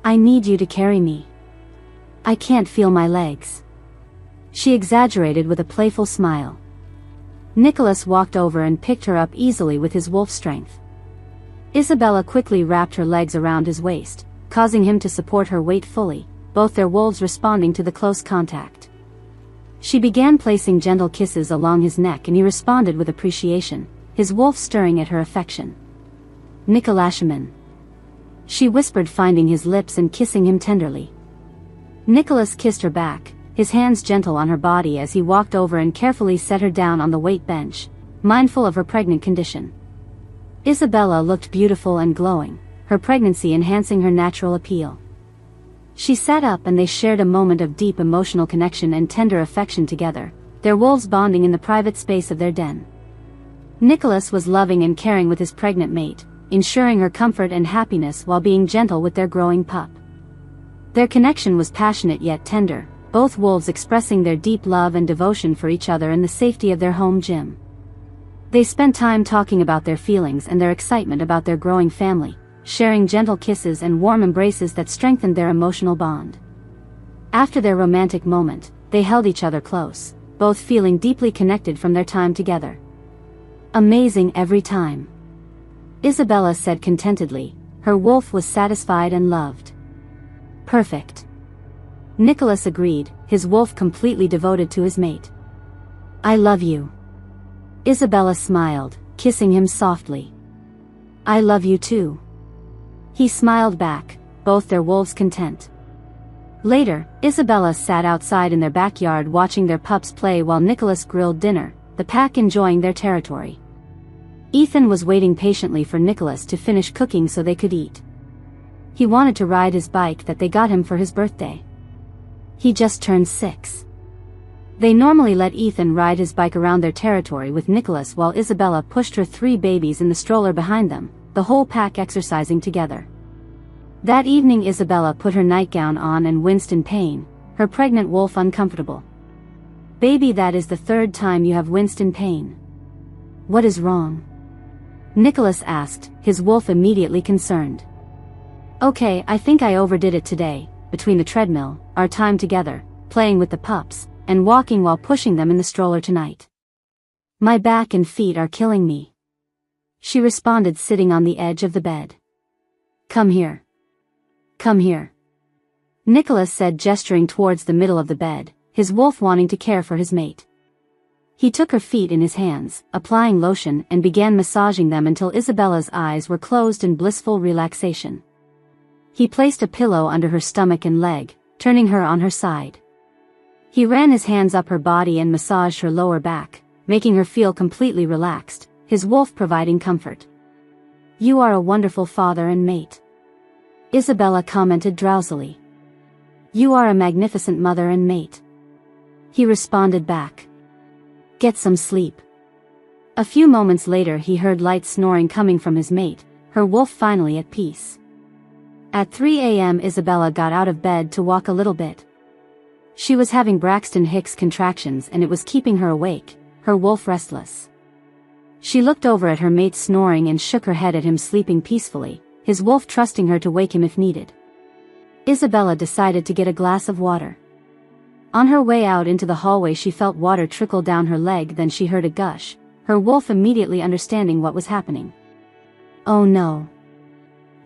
I need you to carry me. I can't feel my legs. She exaggerated with a playful smile. Nicholas walked over and picked her up easily with his wolf strength. Isabella quickly wrapped her legs around his waist, causing him to support her weight fully, both their wolves responding to the close contact. She began placing gentle kisses along his neck and he responded with appreciation, his wolf stirring at her affection. Nicholashaman. She whispered, finding his lips and kissing him tenderly. Nicholas kissed her back, his hands gentle on her body as he walked over and carefully set her down on the weight bench, mindful of her pregnant condition. Isabella looked beautiful and glowing, her pregnancy enhancing her natural appeal. She sat up and they shared a moment of deep emotional connection and tender affection together, their wolves bonding in the private space of their den. Nicholas was loving and caring with his pregnant mate, ensuring her comfort and happiness while being gentle with their growing pup. Their connection was passionate yet tender, both wolves expressing their deep love and devotion for each other in the safety of their home gym. They spent time talking about their feelings and their excitement about their growing family, sharing gentle kisses and warm embraces that strengthened their emotional bond. After their romantic moment, they held each other close, both feeling deeply connected from their time together. Amazing every time. Isabella said contentedly, her wolf was satisfied and loved. Perfect. Nicholas agreed, his wolf completely devoted to his mate. I love you. Isabella smiled, kissing him softly. I love you too. He smiled back, both their wolves content. Later, Isabella sat outside in their backyard watching their pups play while Nicholas grilled dinner, the pack enjoying their territory. Ethan was waiting patiently for Nicholas to finish cooking so they could eat. He wanted to ride his bike that they got him for his birthday. He just turned 6. They normally let Ethan ride his bike around their territory with Nicholas while Isabella pushed her 3 babies in the stroller behind them, the whole pack exercising together. That evening Isabella put her nightgown on and winced in pain, her pregnant wolf uncomfortable. Baby, that is the 3rd time you have winced in pain. What is wrong? Nicholas asked, his wolf immediately concerned. Okay, I think I overdid it today, between the treadmill, our time together, playing with the pups, and walking while pushing them in the stroller tonight. My back and feet are killing me. She responded, sitting on the edge of the bed. Come here. Come here. Nicholas said, gesturing towards the middle of the bed, his wolf wanting to care for his mate. He took her feet in his hands, applying lotion and began massaging them until Isabella's eyes were closed in blissful relaxation. He placed a pillow under her stomach and leg, turning her on her side. He ran his hands up her body and massaged her lower back, making her feel completely relaxed, his wolf providing comfort. "You are a wonderful father and mate," Isabella commented drowsily. "You are a magnificent mother and mate," he responded back. "Get some sleep." A few moments later he heard light snoring coming from his mate, her wolf finally at peace. At 3 a.m. Isabella got out of bed to walk a little bit. She was having Braxton Hicks contractions and it was keeping her awake, her wolf restless. She looked over at her mate snoring and shook her head at him sleeping peacefully, his wolf trusting her to wake him if needed. Isabella decided to get a glass of water. On her way out into the hallway she felt water trickle down her leg, then she heard a gush, her wolf immediately understanding what was happening. "Oh no,"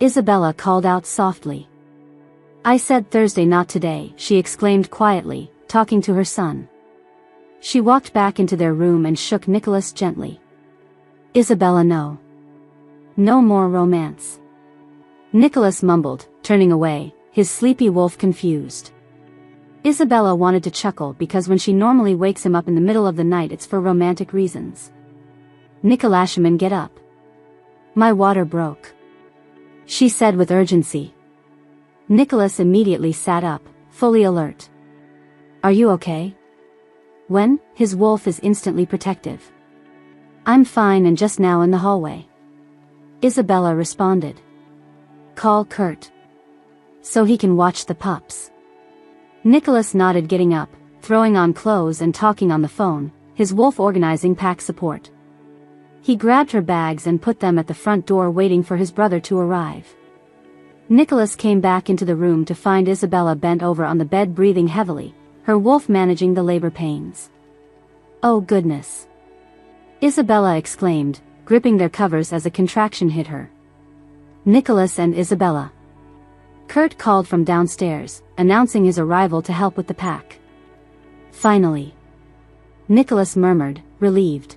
Isabella called out softly. "I said Thursday, not today," she exclaimed quietly, talking to her son. She walked back into their room and shook Nicholas gently. "Isabella, no. No more romance." Nicholas mumbled, turning away, his sleepy wolf confused. Isabella wanted to chuckle because when she normally wakes him up in the middle of the night it's for romantic reasons. "Nicholashaman, get up. My water broke," she said with urgency. Nicholas immediately sat up, fully alert. "Are you okay?" When, his wolf is instantly protective. "I'm fine and just now in the hallway," Isabella responded. "Call Kurt so he can watch the pups." Nicholas nodded, getting up, throwing on clothes and talking on the phone, his wolf organizing pack support. He grabbed her bags and put them at the front door waiting for his brother to arrive. Nicholas came back into the room to find Isabella bent over on the bed breathing heavily, her wolf managing the labor pains. "Oh goodness," Isabella exclaimed, gripping their covers as a contraction hit her. Nicholas and Isabella. Kurt called from downstairs, announcing his arrival to help with the pack. "Finally," Nicholas murmured, relieved.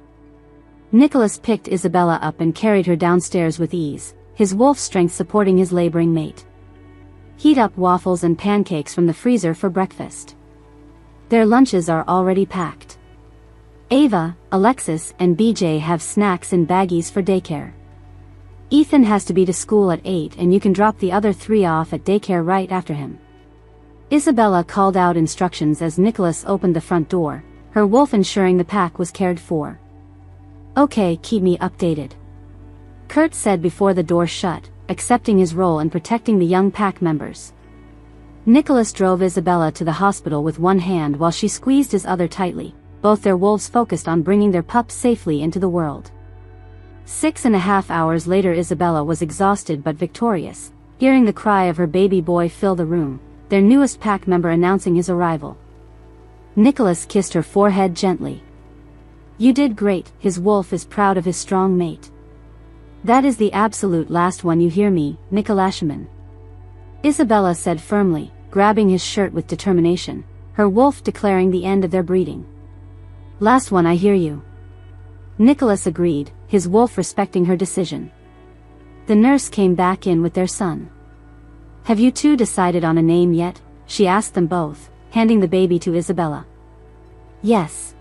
Nicholas picked Isabella up and carried her downstairs with ease, his wolf strength supporting his laboring mate. "Heat up waffles and pancakes from the freezer for breakfast. Their lunches are already packed. Ava, Alexis and BJ have snacks in baggies for daycare. Ethan has to be to school at 8 and you can drop the other 3 off at daycare right after him." Isabella called out instructions as Nicholas opened the front door, her wolf ensuring the pack was cared for. "Okay, keep me updated," Kurt said before the door shut, accepting his role in protecting the young pack members. Nicholas drove Isabella to the hospital with one hand while she squeezed his other tightly, both their wolves focused on bringing their pups safely into the world. 6.5 hours later Isabella was exhausted but victorious, hearing the cry of her baby boy fill the room, their newest pack member announcing his arrival. Nicholas kissed her forehead gently. "You did great," his wolf is proud of his strong mate. "That is the absolute last one, you hear me, Nicholashaman," Isabella said firmly, grabbing his shirt with determination, her wolf declaring the end of their breeding. "Last one, I hear you," Nicholas agreed, his wolf respecting her decision. The nurse came back in with their son. "Have you two decided on a name yet?" she asked them both, handing the baby to Isabella. "Yes,"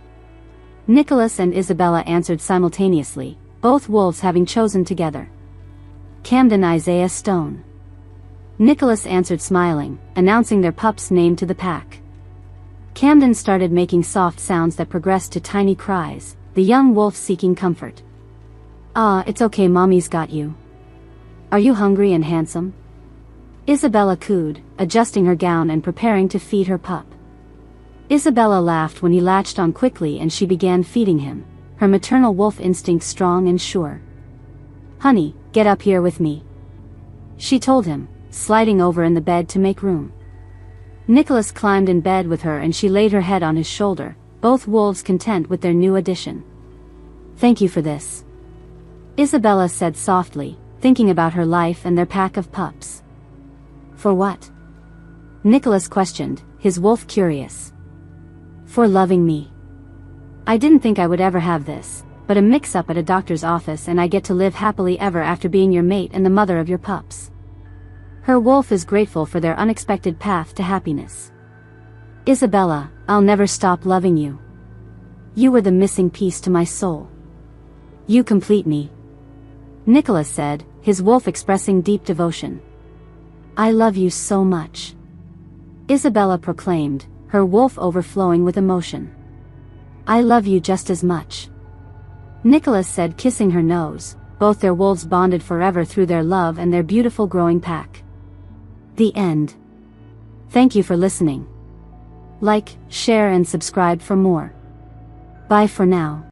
Nicholas and Isabella answered simultaneously, both wolves having chosen together. "Camden Isaiah Stone," Nicholas answered smiling, announcing their pup's name to the pack. Camden started making soft sounds that progressed to tiny cries, the young wolf seeking comfort. "Ah, it's okay, mommy's got you. Are you hungry and handsome?" Isabella cooed, adjusting her gown and preparing to feed her pup. Isabella laughed when he latched on quickly and she began feeding him, her maternal wolf instinct strong and sure. "Honey, get up here with me," she told him, sliding over in the bed to make room. Nicholas climbed in bed with her and she laid her head on his shoulder, both wolves content with their new addition. "Thank you for this," Isabella said softly, thinking about her life and their pack of pups. "For what?" Nicholas questioned, his wolf curious. "For loving me. I didn't think I would ever have this, but a mix-up at a doctor's office and I get to live happily ever after being your mate and the mother of your pups." Her wolf is grateful for their unexpected path to happiness. Isabella, I'll never stop loving you. You were the missing piece to my soul. You complete me. Nicholas said, his wolf expressing deep devotion. I love you so much. Isabella proclaimed, her wolf overflowing with emotion. I love you just as much. Nicholas said, kissing her nose. Both their wolves bonded forever through their love and their beautiful growing pack. The end. Thank you for listening. Like, share and subscribe for more. Bye for now.